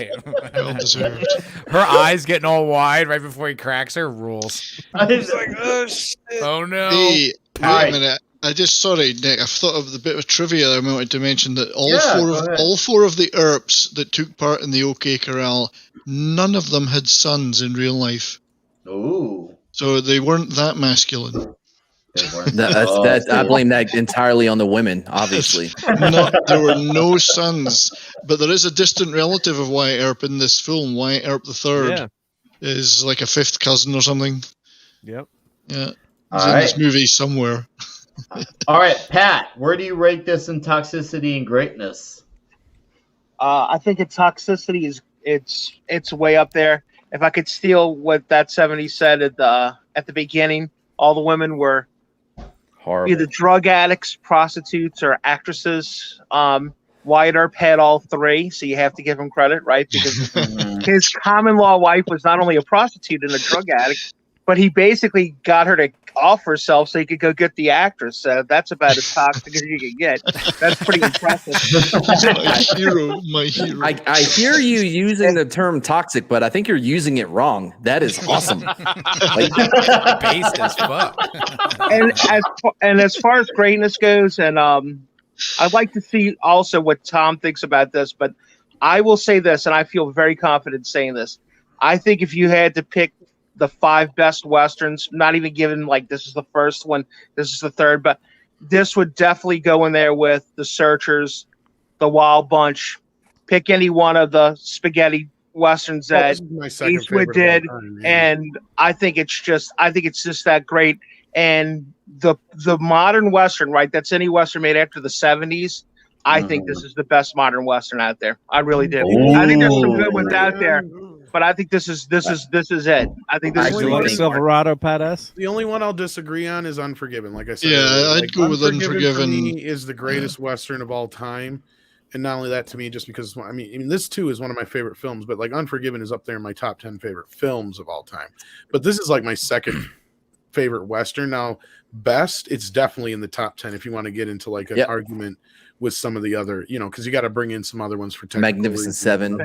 Well deserved. Her eyes getting all wide right before he cracks her rules. It's like, oh shit. Oh no. Hey, wait Alright. a minute. Sorry, Nick. I've thought of the bit of trivia I wanted to mention that all Yeah, four of the Earps that took part in the OK Corral, none of them had sons in real life, Ooh. so they weren't that masculine. I blame that entirely on the women, obviously. There were no sons, but there is a distant relative of Wyatt Earp in this film. Wyatt Earp III Yeah. is like a fifth cousin or something. Yep. Yeah, All he's in this right. movie somewhere. All right, Pat, where do you rate this in toxicity and greatness? I think its toxicity is it's way up there. If I could steal what that 70 said at the beginning, all the women were Horrible. either drug addicts, prostitutes, or actresses. Wyatt Earp had all three, so you have to give him credit, right? Because his common law wife was not only a prostitute and a drug addict, but he basically got her to off herself so he could go get the actress. So that's about as toxic as you can get. That's pretty impressive. my hero. I hear you using the term toxic, but I think you're using it wrong. That is awesome. Based as fuck. and as far as greatness goes, and I'd like to see also what Tom thinks about this, but I will say this, and I feel very confident saying this. I think if you had to pick the 5 best Westerns, not even given like this is the first one, this is the third, but this would definitely go in there with The Searchers, The Wild Bunch. Pick any one of the spaghetti Westerns that This is my second Eastwood favorite of did, all time, yeah. and I think it's just that great. And the modern Western, right? That's any Western made after the 70s. I think this is the best modern Western out there. I really do. I think there's some good ones out there, but I think this is it. I think this is You like Silverado, Pat S? The only one I'll disagree on is Unforgiven. Like I said, Yeah, earlier. I'd go with For Unforgiven. me is the greatest Western of all time, and not only that to me, just because I mean, this too is one of my favorite films. But like Unforgiven is up there in my top 10 favorite films of all time. But this is like my second favorite Western. Now, best, it's definitely in the top 10 if you want to get into like an argument with some of the other, because you got to bring in some other ones for technical Magnificent reasons. Seven.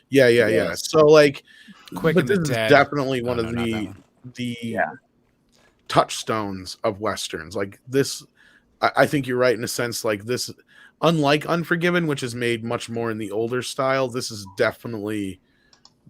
Yeah. Yes. So like, Quick but and the this is Dead. definitely one No, of not that the one. touchstones of Westerns. Like this, I think you're right in a sense. Like this, unlike Unforgiven, which is made much more in the older style, this is definitely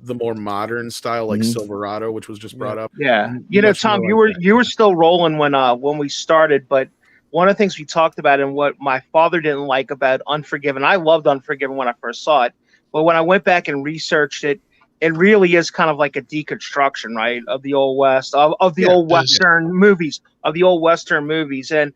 the more modern style, like Silverado, which was just brought up. Yeah, you know, Tom, you were still rolling when we started, but one of the things we talked about and what my father didn't like about Unforgiven, I loved Unforgiven when I first saw it, but when I went back and researched it, it really is kind of like a deconstruction, right, of the old West, of the old Western movies, and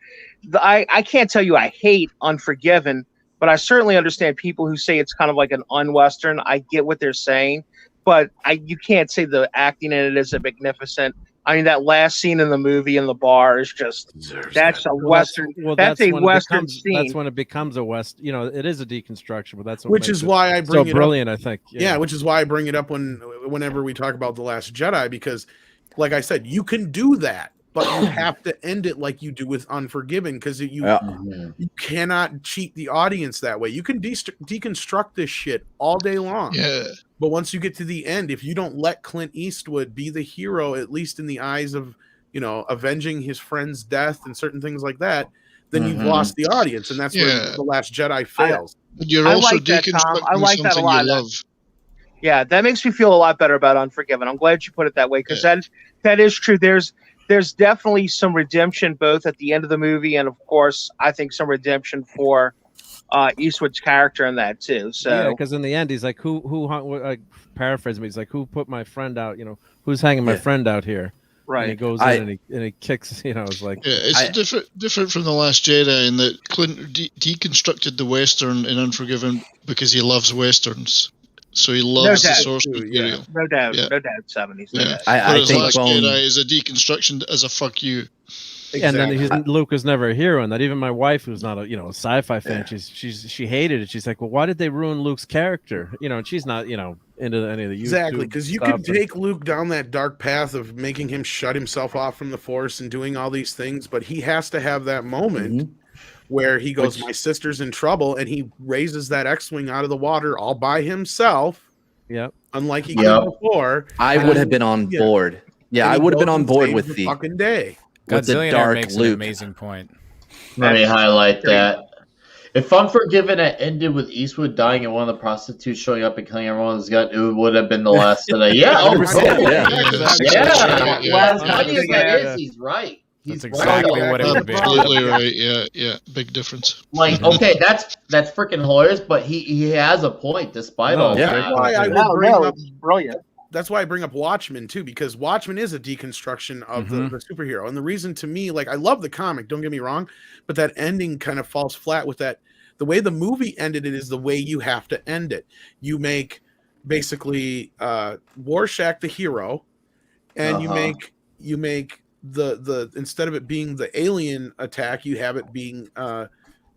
I can't tell you I hate Unforgiven, but I certainly understand people who say it's kind of like an un-Western. I get what they're saying, but you can't say the acting in it isn't magnificent. I mean, that last scene in the movie in the bar is just that's a Western. That's a Western scene. That's when it becomes a West. You know, it is a deconstruction, but that's what which is why I bring so it brilliant. up. I think. Yeah, which is why I bring it up whenever we talk about The Last Jedi, because, like I said, you can do that, but you have to end it like you do with Unforgiven, because you cannot cheat the audience that way. You can deconstruct this shit all day long. Yeah. But once you get to the end, if you don't let Clint Eastwood be the hero, at least in the eyes of, you know, avenging his friend's death and certain things like that, then you've lost the audience, and that's where The Last Jedi fails. You're also deconstructing I like that a lot. you love. Yeah, that makes me feel a lot better about Unforgiven. I'm glad you put it that way, because that is true. There's definitely some redemption both at the end of the movie, and of course, I think some redemption for Eastwood's character in that too. So yeah, because in the end, he's like, who like, paraphrase me, he's like, who put my friend out? You know, who's hanging my friend out here? Right. And he goes in and he kicks. You know, it's like it's different from The Last Jedi in that Clint deconstructed the Western in Unforgiven because he loves Westerns. So he loves the source material. No doubt, 70s. Yeah. I Whereas think Last Jedi is a deconstruction as a fuck you. Exactly. And then Luke was never a hero in that. Even my wife, who's not a sci-fi fan, she hated it. She's like, well, why did they ruin Luke's character? You know, and she's not into any of the YouTube exactly, because you stuff. can take Luke down that dark path of making him shut himself off from the Force and doing all these things, but he has to have that moment where he goes, my sister's in trouble, and he raises that X-wing out of the water all by himself. Yep. Unlike he could before. I would have been on board. Yeah, I would have been on board with the fucking day. With the Godzillionaire dark makes Luke. an amazing point. Let me highlight that. If Unforgiven had ended with Eastwood dying and one of the prostitutes showing up and killing everyone with his gun, it would have been The Last Jedi. Yeah, 100%, yeah. Well, as funny as that is, he's right. That's exactly what it would be. Absolutely right. Yeah. Big difference. Like, okay, that's freaking hilarious, but he has a point despite all that. That's why I would bring up brilliant. That's why I bring up Watchmen too, because Watchmen is a deconstruction of the superhero. And the reason to me, like, I love the comic, don't get me wrong, but that ending kind of falls flat with that. The way the movie ended it is the way you have to end it. You make basically Rorschach the hero, and you make the instead of it being the alien attack, you have it being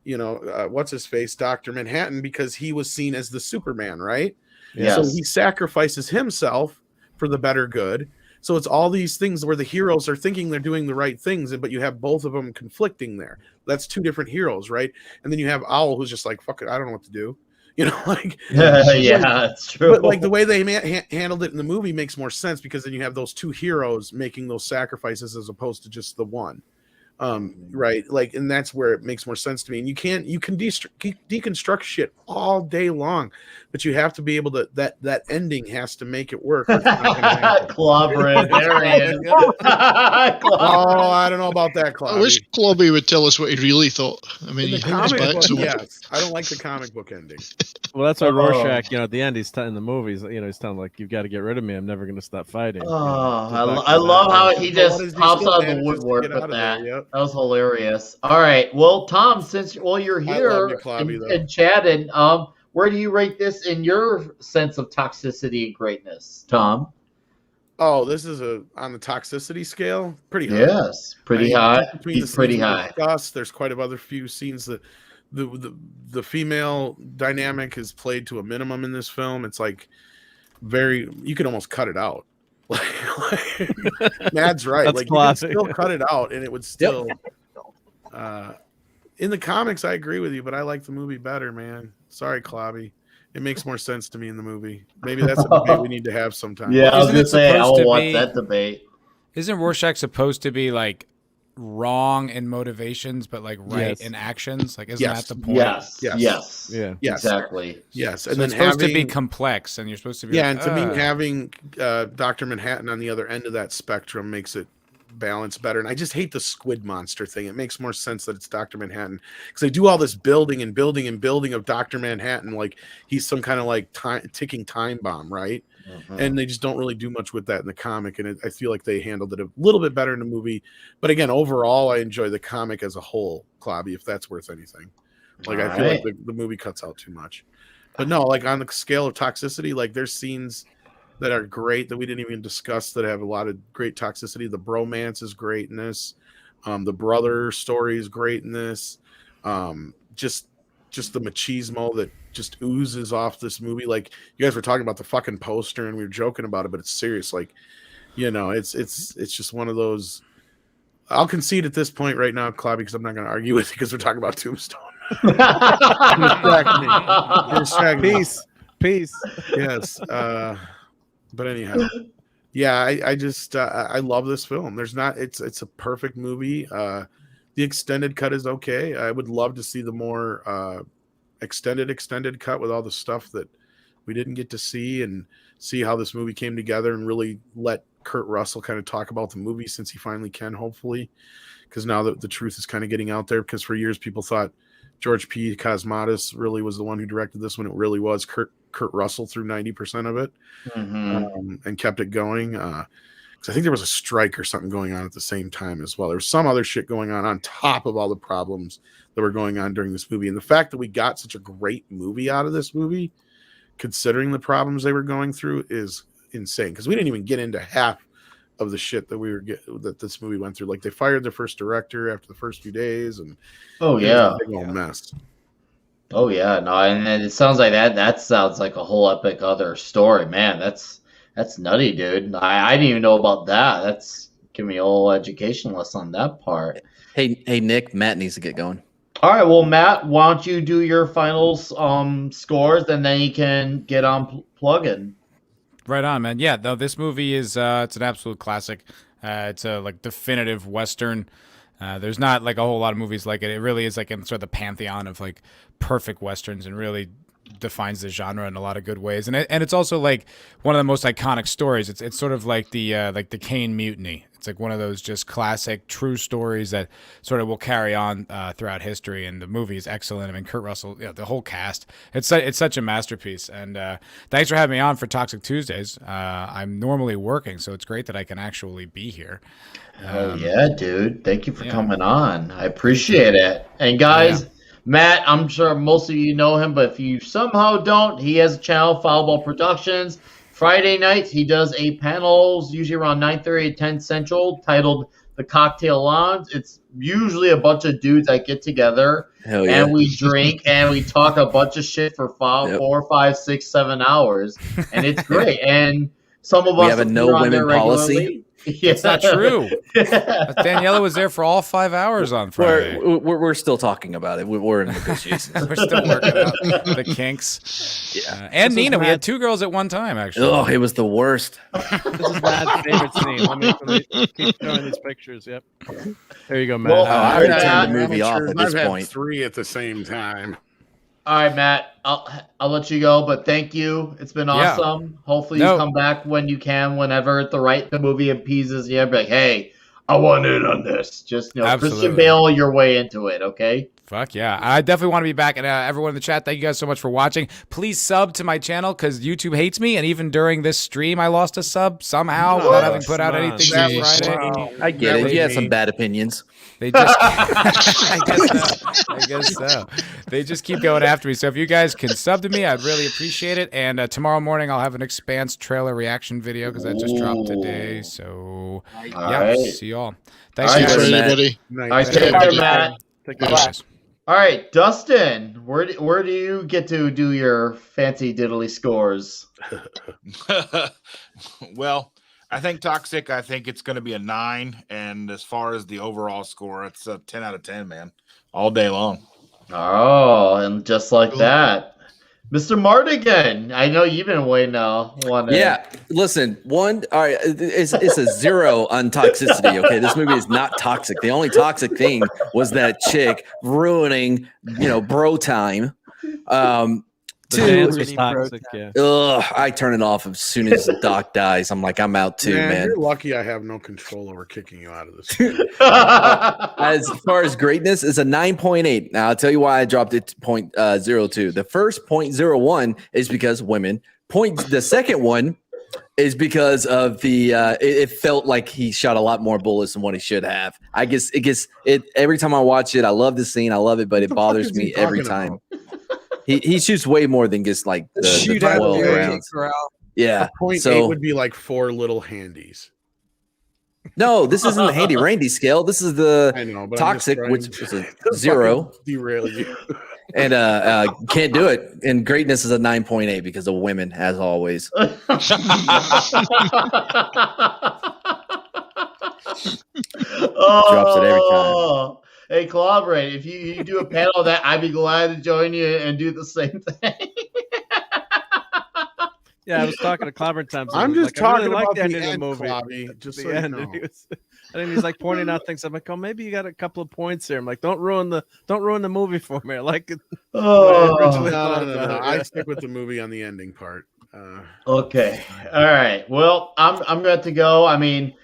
what's his face, Dr. Manhattan, because he was seen as the Superman, right? Yes. So he sacrifices himself for the better good. So it's all these things where the heroes are thinking they're doing the right things, but you have both of them conflicting there. That's two different heroes, right? And then you have Owl, who's just like, fuck it, I don't know what to do. You know, like yeah, that's true. But like the way they handled it in the movie makes more sense, because then you have those two heroes making those sacrifices as opposed to just the one. Right, like, and that's where it makes more sense to me. And you can deconstruct shit all day long, but you have to be able to that ending has to make it work. Clobbering, there he is. Oh, I don't know about that, Clobby. I wish Clobby would tell us what he really thought. I mean, in the comic book, yes, I don't like the comic book ending. Well, that's why Rorschach, at the end, he's in the movies, he's telling like, you've got to get rid of me. I'm never going to stop fighting. I love how he just pops out of the woodwork with that. That was hilarious. All right, well, Tom, since you're here and chatting, where do you rate this in your sense of toxicity and greatness, Tom? Oh, this is on the toxicity scale, pretty high. Yes, pretty high. He's pretty high. There's quite a few scenes that the female dynamic is played to a minimum in this film. It's like you could almost cut it out. Mad's right. That's like classic. You can still cut it out and it would still in the comics I agree with you, but I like the movie better, man. Sorry, Clobby. It makes more sense to me in the movie. Maybe that's a debate we need to have sometime. Yeah, I was gonna say I will watch that debate. Isn't Rorschach supposed to be like wrong in motivations, but like right Yes. in actions. Like, isn't Yes. that the point? Yes. Yes. Yes. Yeah. Yes. Exactly. Yes. So And then it's supposed to be having complex, and you're supposed to be yeah, like, and to me, "Ugh." having Dr. Manhattan on the other end of that spectrum makes it balance better. And I just hate the squid monster thing. It makes more sense that it's Dr. Manhattan because they do all this building and building and building of Dr. Manhattan like he's some kind of like ticking time bomb, right? And they just don't really do much with that in the comic. And I feel like they handled it a little bit better in the movie. But again, overall, I enjoy the comic as a whole, Clobby, if that's worth anything. Like, I feel like the movie cuts out too much. But no, like on the scale of toxicity, like there's scenes that are great that we didn't even discuss that have a lot of great toxicity. The bromance is great in this. The brother story is great in this. Just the machismo that just oozes off this movie. Like you guys were talking about the fucking poster and we were joking about it, but it's serious. Like, you know, it's just one of those. I'll concede at this point right now, Clobby, because I'm not going to argue with you because we're talking about Tombstone. Peace. Yes. But anyhow, yeah, I just I love this film. It's a perfect movie. The extended cut is okay. I would love to see the more extended cut with all the stuff that we didn't get to see and see how this movie came together and really let Kurt Russell kind of talk about the movie since he finally can, hopefully, because now that the truth is kind of getting out there, because for years people thought George P. Cosmatos really was the one who directed this when it really was Kurt Russell through 90% of it and kept it going. Because I think there was a strike or something going on at the same time as well. There was some other shit going on top of all the problems that were going on during this movie. And the fact that we got such a great movie out of this movie, considering the problems they were going through, is insane. Because we didn't even get into half of the shit that this movie went through. Like they fired their first director after the first few days, and it was a big old mess. Oh yeah, no, and it sounds like that sounds like a whole epic other story, man. That's nutty, dude. I didn't even know about that. That's give me a whole education lesson on that part. Hey, Nick, Matt needs to get going. All right, well, Matt, why don't you do your finals scores, and then you can get on plugging. Right on, man. Yeah, though this movie is it's an absolute classic. It's a like definitive Western. There's not like a whole lot of movies like it. It really is like in sort of the pantheon of like perfect Westerns and really defines the genre in a lot of good ways. And it's also like one of the most iconic stories. It's sort of like the Caine Mutiny. It's like one of those just classic true stories that sort of will carry on throughout history. And the movie is excellent. I mean, Kurt Russell, the whole cast. It's such a masterpiece. And thanks for having me on for Toxic Tuesdays. I'm normally working, so it's great that I can actually be here. Oh yeah, dude! Thank you for coming on. I appreciate it. And guys, Matt, I'm sure most of you know him, but if you somehow don't, he has a channel, Foulball Productions. Friday nights, he does panels, usually around 9:30 to 10 Central, titled The Cocktail Lounge. It's usually a bunch of dudes that get together, and we drink, and we talk a bunch of shit for 4, 5, 6, 7 hours, and it's great. And some of us have a no women policy. Yeah. It's not true. Daniela was there for all 5 hours on Friday. We're still talking about it. We're in negotiations. We're still working out the kinks. Yeah. And Nina, we had 2 girls at one time, actually. Oh, it was the worst. This is Matt's favorite scene. Let me keep showing these pictures. Yep. There you go, Matt. Well, I already turned the movie off at this I've point. had 3 at the same time. All right, Matt, I'll let you go, but thank you. It's been awesome. Hopefully you come back when you can, whenever the movie appeases you. Be like, hey, I want in on this. Just Christian Bale your way into it, okay? Fuck yeah. I definitely want to be back. And everyone in the chat, thank you guys so much for watching. Please sub to my channel because YouTube hates me. And even during this stream, I lost a sub somehow without having put out anything since Friday. I get it. You had some bad opinions. They just, I guess so. They just keep going after me. So if you guys can sub to me, I'd really appreciate it. And tomorrow morning, I'll have an Expanse trailer reaction video because that just dropped today. So see y'all. Thanks, everybody. Nice. Take care, Matt. All right, Dustin, where do you get to do your fancy diddly scores? Well, I think Toxic, I think it's going to be a 9. And as far as the overall score, it's a 10 out of 10, man. All day long. Oh, and just like that. Mr. Martigan, I know you've been waiting now. Yeah, listen, all right, it's a 0 on toxicity, okay? This movie is not toxic. The only toxic thing was that chick ruining, bro time. The dance was toxic, yeah. I turn it off as soon as Doc dies. I'm like, I'm out too, man. You're lucky I have no control over kicking you out of this. As far as greatness, is a 9.8. Now I'll tell you why I dropped it to 0.02. The first 0.01 is because women. The second one is because of the it felt like he shot a lot more bullets than what he should have. I guess it every time I watch it, I love the scene, I love it, but it bothers me every time. He shoots way more than just like the 12 rounds. Yeah. 0.8 would be like 4 little handies. No, this isn't the handy randy scale. This is the toxic, which is a 0. Derail you. And can't do it. And greatness is a 9.8 because of women, as always. Drops it every time. Hey, collaborate. If you do a panel that, I'd be glad to join you and do the same thing. Yeah, I was talking to Clobber times. I'm just talking about the end of end, the movie. Clobby, just so the you end. know. And then he's like pointing out things. I'm like, oh, maybe you got a couple of points here. I'm like, don't ruin the movie for me. I like it. No. I stick with the movie on the ending part. Okay. All right. Well, I'm going to go. I mean,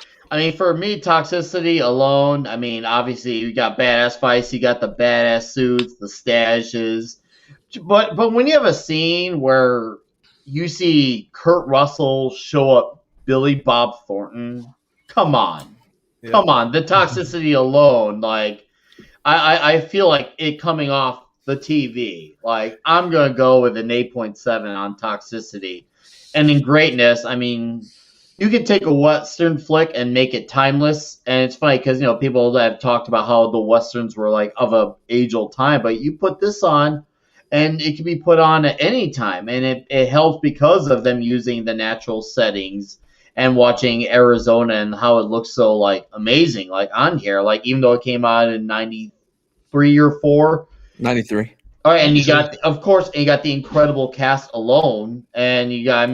for me, toxicity alone. I mean, obviously, you got badass fights, you got the badass suits, the stashes, but when you have a scene where you see Kurt Russell show up Billy Bob Thornton, come on, come on, the toxicity alone, like I feel like it coming off the TV. Like I'm gonna go with an 8.7 on toxicity, and in greatness, I mean. You can take a Western flick and make it timeless, and it's funny because people have talked about how the Westerns were like of a age-old time, but you put this on, and it can be put on at any time, and it helps because of them using the natural settings and watching Arizona and how it looks so like amazing, like on here, like even though it came out in 93 or 4, 93. All right, and you got the incredible cast alone, and you got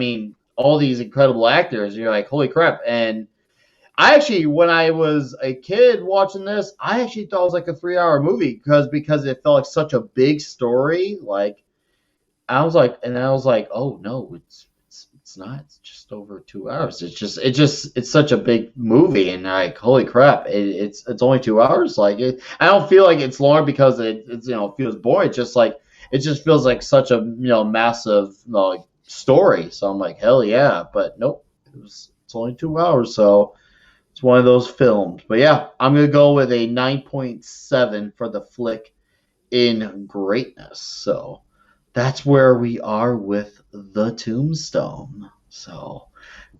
all these incredible actors. You're like, holy crap. And I actually, when I was a kid watching this, I actually thought it was like a 3-hour movie because it felt like such a big story. Like I was like, oh no, it's not. It's just over 2 hours. It's such a big movie, and like, holy crap, it's only 2 hours. Like I don't feel like it's long because it feels boring. It just feels like such a massive story. So I'm like, hell yeah, but nope, it's only 2 hours, so it's one of those films. But yeah, I'm gonna go with a 9.7 for the flick in greatness. So that's where we are with the Tombstone. So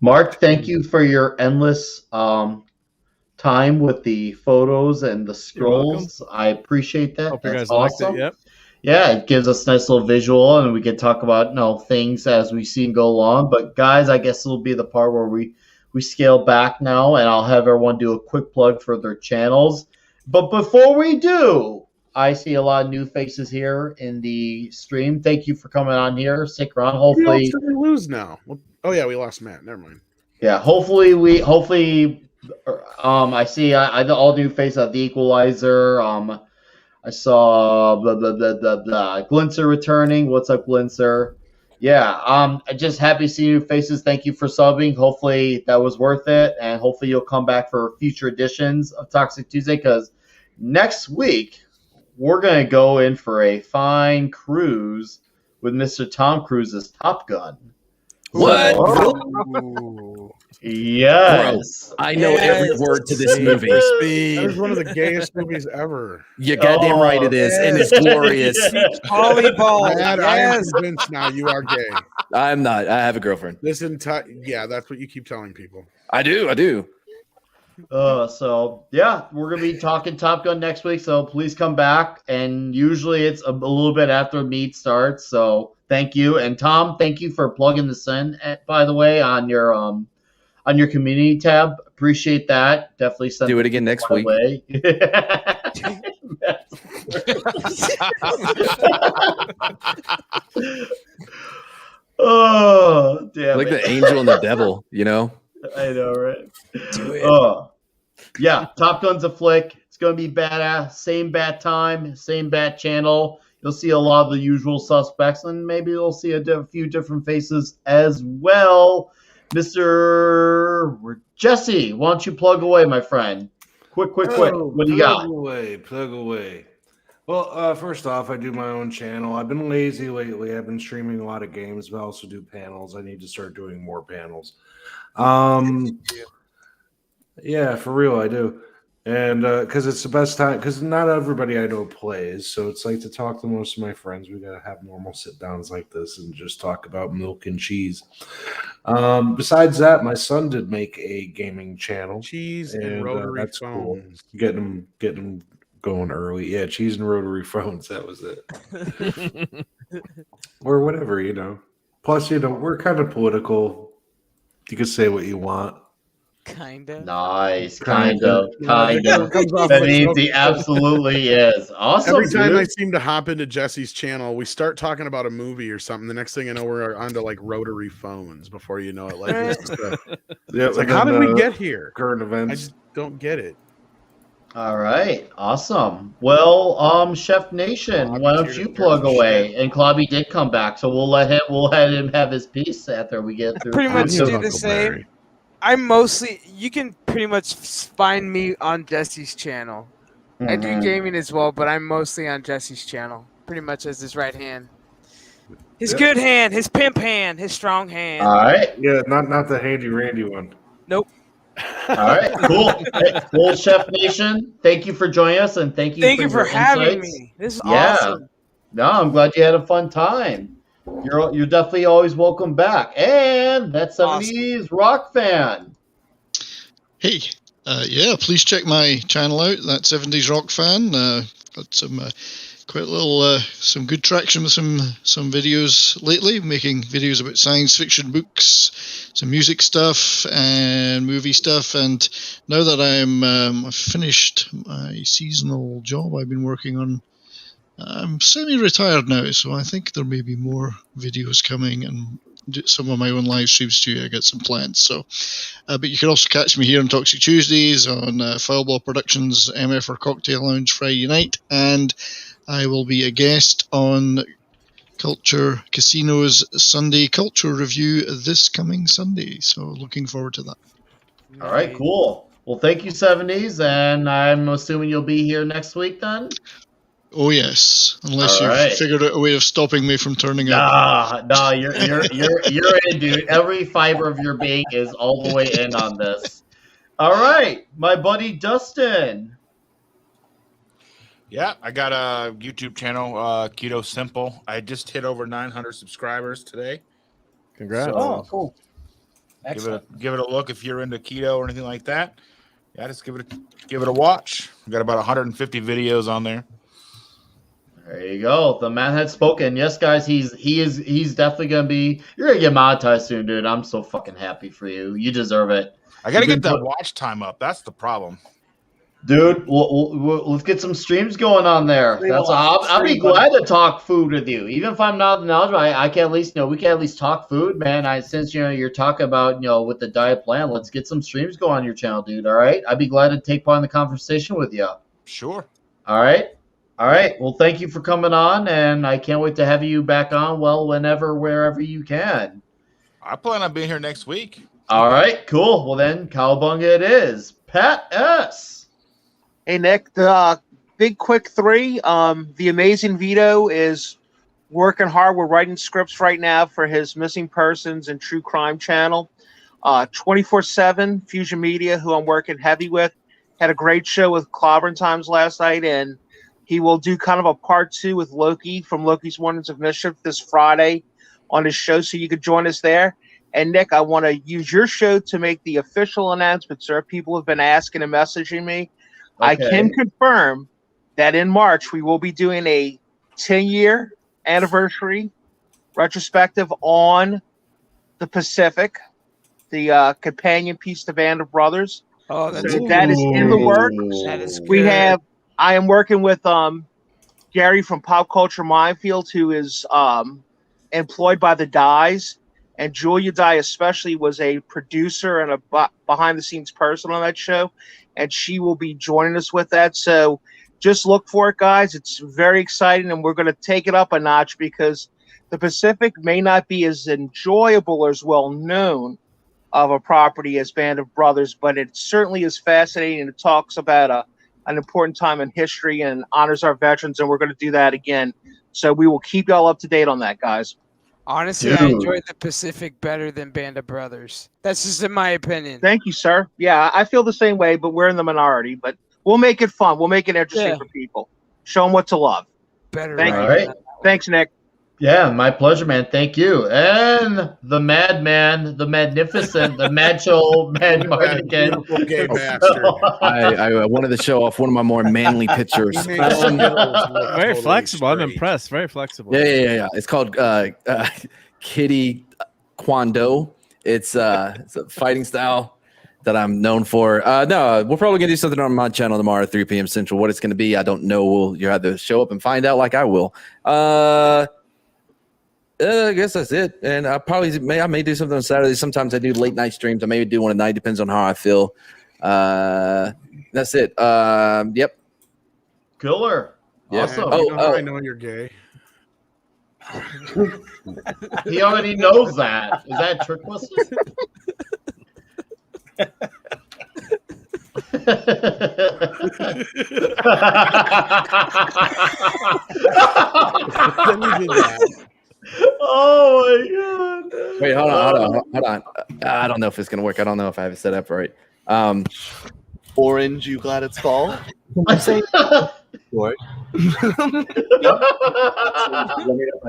Marc, thank you for your endless time with the photos and the scrolls. I appreciate that. Hope you That's guys awesome. liked it. Yep. Yeah, it gives us a nice little visual, and we can talk about things as we see and go along. But guys, I guess it'll be the part where we scale back now, and I'll have everyone do a quick plug for their channels. But before we do, I see a lot of new faces here in the stream. Thank you for coming on here. Stick around. Hopefully, we lose now. Oh yeah, we lost Matt. Never mind. Yeah, hopefully, I see all new faces of the Equalizer. I saw Glinser returning. What's up, Glinser? Yeah, I'm just happy to see new faces. Thank you for subbing. Hopefully that was worth it, and hopefully you'll come back for future editions of Toxic Tuesday, because next week we're going to go in for a fine cruise with Mr. Tom Cruise's Top Gun. What? Yes. Bro, I know every word to this movie. That is one of the gayest movies ever. You're goddamn right it is, and it's glorious. Volleyball. Dad, I am convinced now you are gay. I'm not. I have a girlfriend. That's what you keep telling people. I do. So yeah, we're gonna be talking Top Gun next week. So please come back. And usually it's a little bit after meet starts. So thank you. And Tom, thank you for plugging this in. By the way, on your community tab, appreciate that. Definitely send do it again next week. Oh, damn Like it. the angel and the devil, you know? I know, right? Do it. Oh, yeah. Top Gun's a flick. It's going to be badass. Same bat time, same bat channel. You'll see a lot of the usual suspects, and maybe you'll see a few different faces as well. Mr. Jesse, why don't you plug away, my friend? Quick. What do you got? Plug away. Well, first off, I do my own channel. I've been lazy lately. I've been streaming a lot of games, but I also do panels. I need to start doing more panels. Yeah, for real, I do. And because it's the best time, because not everybody I know plays. So it's like to talk to most of my friends. We got to have normal sit downs like this and just talk about milk and cheese. Besides that, my son did make a gaming channel. Cheese and rotary that's phones. Cool. Getting them going early. Yeah, cheese and rotary phones. That was it. Or whatever, you know. Plus, you know, we're kind of political. You can say what you want. Kinda. Nice. Kind of. That means he absolutely is. Awesome. Every time dude. I seem to hop into Jesse's channel, we start talking about a movie or something. The next thing I know, we're onto like rotary phones before you know it. Like, it's like, how did we get here? Current I events. just don't get it. All right. Awesome. Well, Chef Nation, why don't you plug away? And Klobby did come back, so we'll let him have his piece after we get through. Pretty much do the same. You can pretty much find me on Jesse's channel. I do gaming as well, but I'm mostly on Jesse's channel, pretty much as his right hand. His good hand, his pimp hand, his strong hand. All right. Yeah, not the handy randy one. Nope. All right. Cool. Well, Chef Nation, thank you for joining us, and thank you for having insights. me. This is awesome. No, I'm glad you had a fun time. You're definitely always welcome back. And that 70s rock fan. Hey, yeah, please check my channel out. That 70s rock fan. Got some quite a little, some good traction with some videos lately. Making videos about science fiction books, some music stuff, and movie stuff. And now that I've finished my seasonal job I've been working on, I'm semi-retired now, so I think there may be more videos coming and some of my own live streams too. I got some plans. So, but you can also catch me here on Toxic Tuesdays, on Fileball Productions, MFR Cocktail Lounge Friday night, and I will be a guest on Culture Casino's Sunday Culture Review this coming Sunday. So looking forward to that. All right, cool. Well, thank you, 70s, and I'm assuming you'll be here next week then? Oh yes, unless you've figured out a way of stopping me from turning up. Nah, you're in, dude. Every fiber of your being is all the way in on this. All right, my buddy Dustin. Yeah, I got a YouTube channel, Keto Simple. I just hit over 900 subscribers today. Congrats! Oh, cool. Excellent. Give it a look if you're into keto or anything like that. Yeah, just give it a watch. I got about 150 videos on there. There you go. The man had spoken. Yes, guys, he's definitely gonna be. You're gonna get monetized soon, dude. I'm so fucking happy for you. You deserve it. I gotta get that watch time up. That's the problem. Dude, let's get some streams going on there. I'll be glad to talk food with you, even if I'm not knowledgeable. I can at least we can at least talk food, man. Since you're talking about with the diet plan, let's get some streams going on your channel, dude. All right, I'd be glad to take part in the conversation with you. Sure. All right. Well, thank you for coming on, and I can't wait to have you back on. Well, wherever you can. I plan on being here next week. All right, cool. Well, then, Cowabunga it is. Pat S. Hey, Nick, the big quick three. The Amazing Vito is working hard. We're writing scripts right now for his missing persons and true crime channel. 24/7 Fusion Media, who I'm working heavy with, had a great show with Clobbering Times last night, and he will do kind of a part 2 with Loki from Loki's Wonders of Mischief this Friday on his show, so you could join us there. And Nick, I want to use your show to make the official announcement, sir. People have been asking and messaging me. I can confirm that in March we will be doing a 10-year anniversary retrospective on the Pacific, the companion piece to Band of Brothers. Oh, that is in the works. That is good. I am working with Gary from Pop Culture Minefield, who is employed by the Dyes, and Julia Dye especially was a producer and a behind-the-scenes person on that show, and she will be joining us with that. So just look for it, guys. It's very exciting, and we're going to take it up a notch because the Pacific may not be as enjoyable or as well known of a property as Band of Brothers, but it certainly is fascinating, and it talks about an important time in history and honors our veterans, and we're going to do that again. So we will keep y'all up to date on that, guys. Honestly, I enjoyed the Pacific better than Band of Brothers. That's just in my opinion. Thank you, sir. Yeah, I feel the same way, but we're in the minority. But we'll make it fun. We'll make it interesting for people. Show them what to love. Better. Thank you. Right. Thanks, Nick. Yeah, my pleasure, man. Thank you. And the madman, the magnificent, the macho man Martigan. Gay bastard. I wanted to show off one of my more manly pictures. Very flexible. I'm impressed. Very flexible. Yeah. It's called Kitty Kwando. It's a fighting style that I'm known for. No, we're probably gonna do something on my channel tomorrow at 3 p.m. Central. What it's gonna be, I don't know. You'll have to show up and find out, like I will. I guess that's it. And I may do something on Saturday. Sometimes I do late night streams. I may do one at night. Depends on how I feel. That's it. Yep. Killer. Yeah. Awesome. I know you're gay. He already knows that. Is that trick question? Oh my god! Wait, hold on. I don't know if it's gonna work. I don't know if I have it set up right. Orange, you glad it's fall? I'm saying George. My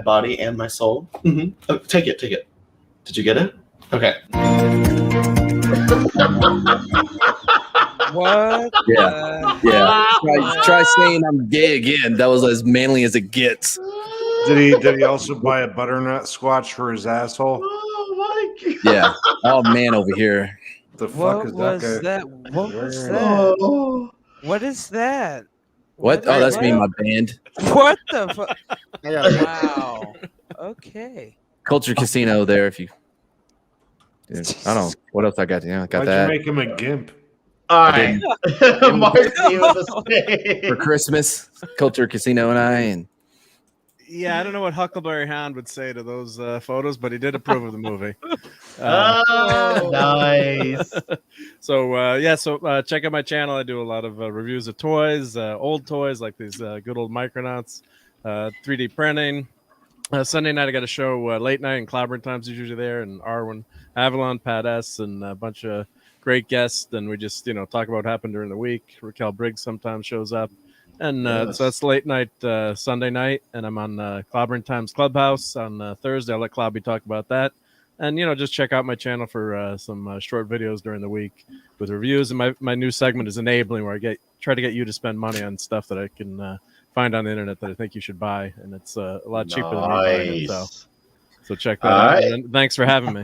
body and my soul. Mm-hmm. Oh, take it. Did you get it? Okay. What? Yeah. Try saying I'm gay again. That was as manly as it gets. Did he also buy a butternut squash for his asshole? Oh my god! Yeah. Oh man, over here. The fuck is that guy? What was that? What is that? What? Oh, that's me and my band. What the fuck? Wow. Okay. Culture Casino there. If you, dude, I don't know what else I got. Yeah, I got Why'd that. you make him a gimp? All right. Marcy with a spade. For Christmas, Culture Casino and Yeah, I don't know what Huckleberry Hound would say to those photos, but he did approve of the movie. Nice. So check out my channel. I do a lot of reviews of toys, old toys like these good old Micronauts, 3D printing. Sunday night I got a show late night, and Clobberin Times is usually there, and Arwen, Avalon, Pat S, and a bunch of great guests. And we just talk about what happened during the week. Raquel Briggs sometimes shows up. And so that's late night Sunday night, and I'm on Clobberin Times Clubhouse on Thursday. I'll let Clobby talk about that. And, just check out my channel for some short videos during the week with reviews. And my new segment is Enabling, where I try to get you to spend money on stuff that I can find on the internet that I think you should buy. And it's a lot cheaper than me buying it. So check that out. Right. And thanks for having me.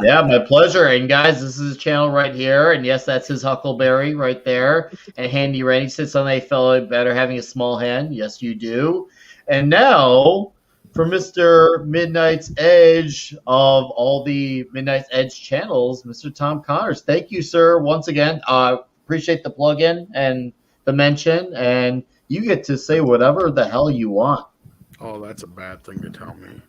Yeah, my pleasure. And guys, this is his channel right here. And yes, that's his Huckleberry right there. And Handy Randy said something felt better having a small hand. Yes, you do. And now for Mr. Midnight's Edge of all the Midnight's Edge channels, Mr. Tom Connors. Thank you, sir. Once again, appreciate the plug-in and the mention. And you get to say whatever the hell you want. Oh, that's a bad thing to tell me.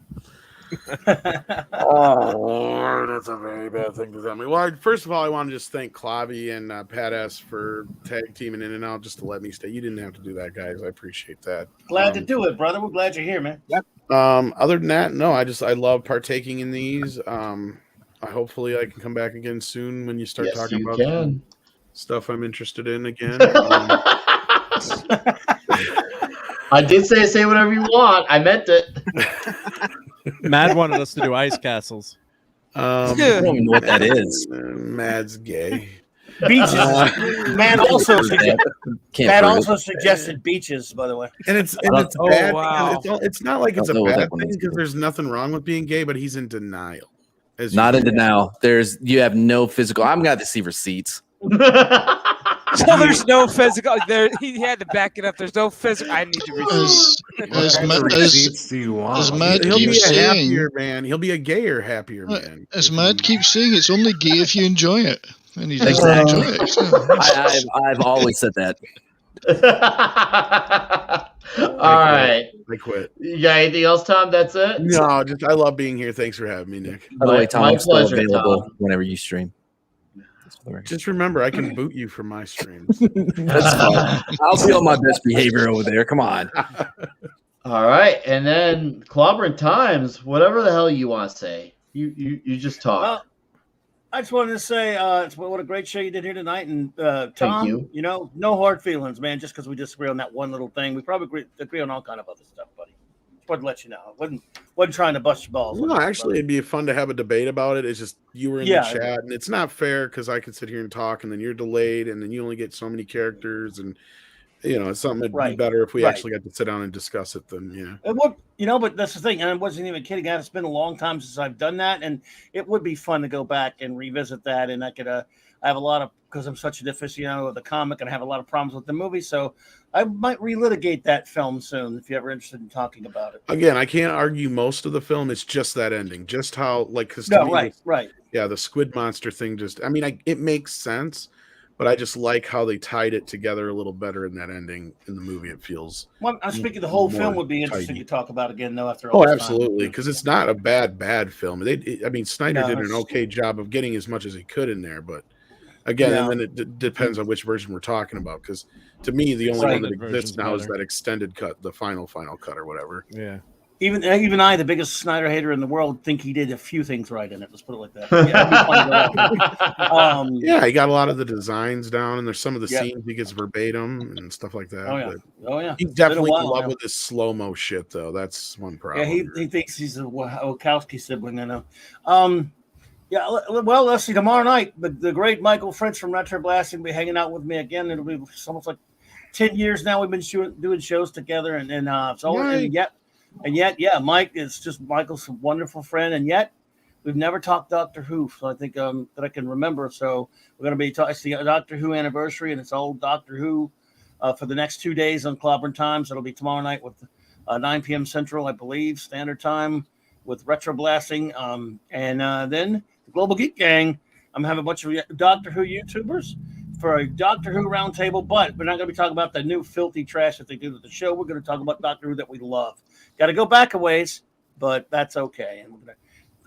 Oh, that's a very bad thing to tell me. Well, first of all, I want to just thank Clobby and Pat S for tag teaming in and out just to let me stay. You didn't have to do that, guys. I appreciate that. Glad to do it, brother. We're glad you're here, man. Yep. Other than that, no, I love partaking in these. Hopefully I can come back again soon when you start talking about stuff I'm interested in again. I did say whatever you want. I meant it. Mad wanted us to do ice castles. I don't even know what that is. Mad's gay. Beaches. Matt also suggested beaches, by the way. And it's bad. Wow. It's not like it's a bad thing because there's nothing wrong with being gay, but he's in denial. Not in denial. You have no physical. I'm gonna have to see receipts. So there's no physical. There, he had to back it up. There's no physical. I need to receipt. Receipts do you want? As Matt He'll be keeps a saying, happier man. He'll be a gayer, happier man. as Matt keeps saying, it's only gay if you enjoy it, and he doesn't Exactly. enjoy it. So. I've always said that. All right. I quit. You got anything else, Tom? That's it? No, just I love being here. Thanks for having me, Nick. By the way, Tom, my I'm still pleasure, available Tom. whenever you stream. Just remember, I can boot you from my streams. That's fine. I'll be on my best behavior over there. Come on. All right, and then clobbering times, whatever the hell you want to say. You just talk. Well, I just wanted to say, what a great show you did here tonight, and Tom, you. No hard feelings, man. Just because we disagree on that one little thing, we probably agree on all kind of other stuff, buddy. Just wanted to let you know. I wasn't trying to bust your balls. No, actually, it'd be fun to have a debate about it. It's just you were in the chat, and it's not fair because I could sit here and talk, and then you're delayed, and then you only get so many characters, and it's something that'd be better if we actually got to sit down and discuss it. Then It would, but that's the thing. And I wasn't even kidding. It's been a long time since I've done that, and it would be fun to go back and revisit that. And I could, I have a lot of, because I'm such an aficionado of the comic, and I have a lot of problems with the movie, so I might relitigate that film soon if you're ever interested in talking about it. Again, I can't argue most of the film. It's just that ending, just how because right. Yeah, the squid monster thing. It makes sense. But I just like how they tied it together a little better in that ending in the movie. It feels. Well, I'm speaking the whole film would be interesting to talk about again, though. After all, absolutely, because it's not a bad film. Snyder did an okay job of getting as much as he could in there, but again, and then it depends on which version we're talking about. Because to me, the only one that exists now is that extended cut, the final cut or whatever. Yeah. Even I, the biggest Snyder hater in the world, think he did a few things right in it. Let's put it like that. Yeah, he got a lot of the designs down, and there's some of the scenes he gets verbatim and stuff like that. Oh yeah. He's definitely in love with this slow-mo shit, though. That's one problem. Yeah, he thinks he's a Wachowski sibling. I know. Well, let's see. Tomorrow night, the great Michael French from Retro Blasting will be hanging out with me again. It'll be almost like 10 years now. We've been doing shows together, and yet, Mike is just Michael's a wonderful friend, and yet we've never talked Doctor Who. So I think that I can remember. So we're going to be talking. It's the Doctor Who anniversary, and it's all Doctor Who for the next 2 days on Clobbering Times. It'll be tomorrow night with 9 p.m. Central, I believe, Standard Time with Retro Blasting, and then the Global Geek Gang. I'm having a bunch of Doctor Who YouTubers for a Doctor Who roundtable, but we're not going to be talking about the new filthy trash that they do with the show. We're going to talk about Doctor Who that we love. Got to go back a ways, but that's okay. And we're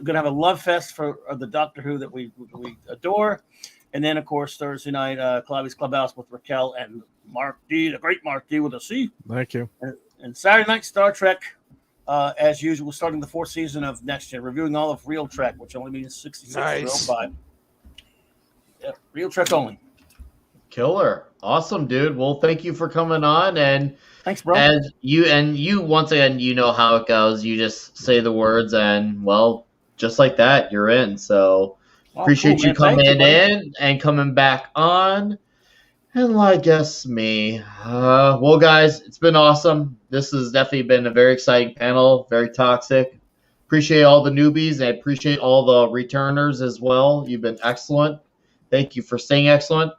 gonna have a love fest for the Doctor Who that we adore, and then of course Thursday night, Clobby's Clubhouse with Raquel and Marc D, the great Marc D with a C. Thank you. And Saturday night, Star Trek, as usual, starting the 4th season of Next Gen, reviewing all of Real Trek, which only means 66 Nice. 05. Yeah, Real Trek only. Killer. Awesome, dude. Well, thank you for coming on, and thanks, bro. And you once again, you know how it goes. You just say the words, and well, just like that, you're in. So appreciate you coming in and coming back on. And I guess me. Well, guys, it's been awesome. This has definitely been a very exciting panel, very toxic. Appreciate all the newbies, and I appreciate all the returners as well. You've been excellent. Thank you for staying excellent.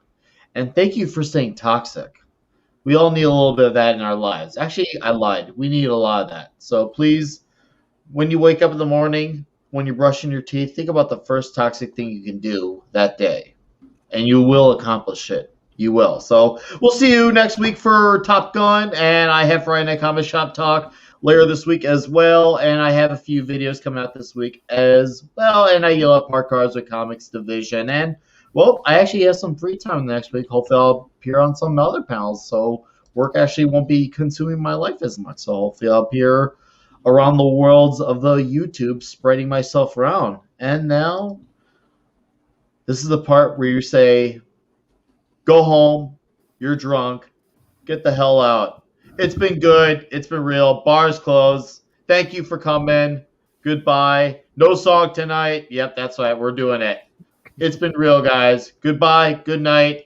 And thank you for staying toxic. We all need a little bit of that in our lives. Actually, I lied. We need a lot of that. So please, when you wake up in the morning, when you're brushing your teeth, think about the first toxic thing you can do that day. And you will accomplish it. You will. So we'll see you next week for Top Gun. And I have Friday Night Comic Shop Talk later this week as well. And I have a few videos coming out this week as well. And I yell up Mark Cards with Comics Division. And well, I actually have some free time next week. Hopefully I'll appear on some other panels, so work actually won't be consuming my life as much. So hopefully I'll appear around the worlds of the YouTube, spreading myself around. And now, this is the part where you say, go home, you're drunk, get the hell out. It's been good. It's been real. Bars closed. Thank you for coming. Goodbye. No song tonight. Yep, that's right. We're doing it. It's been real, guys. Goodbye. Good night.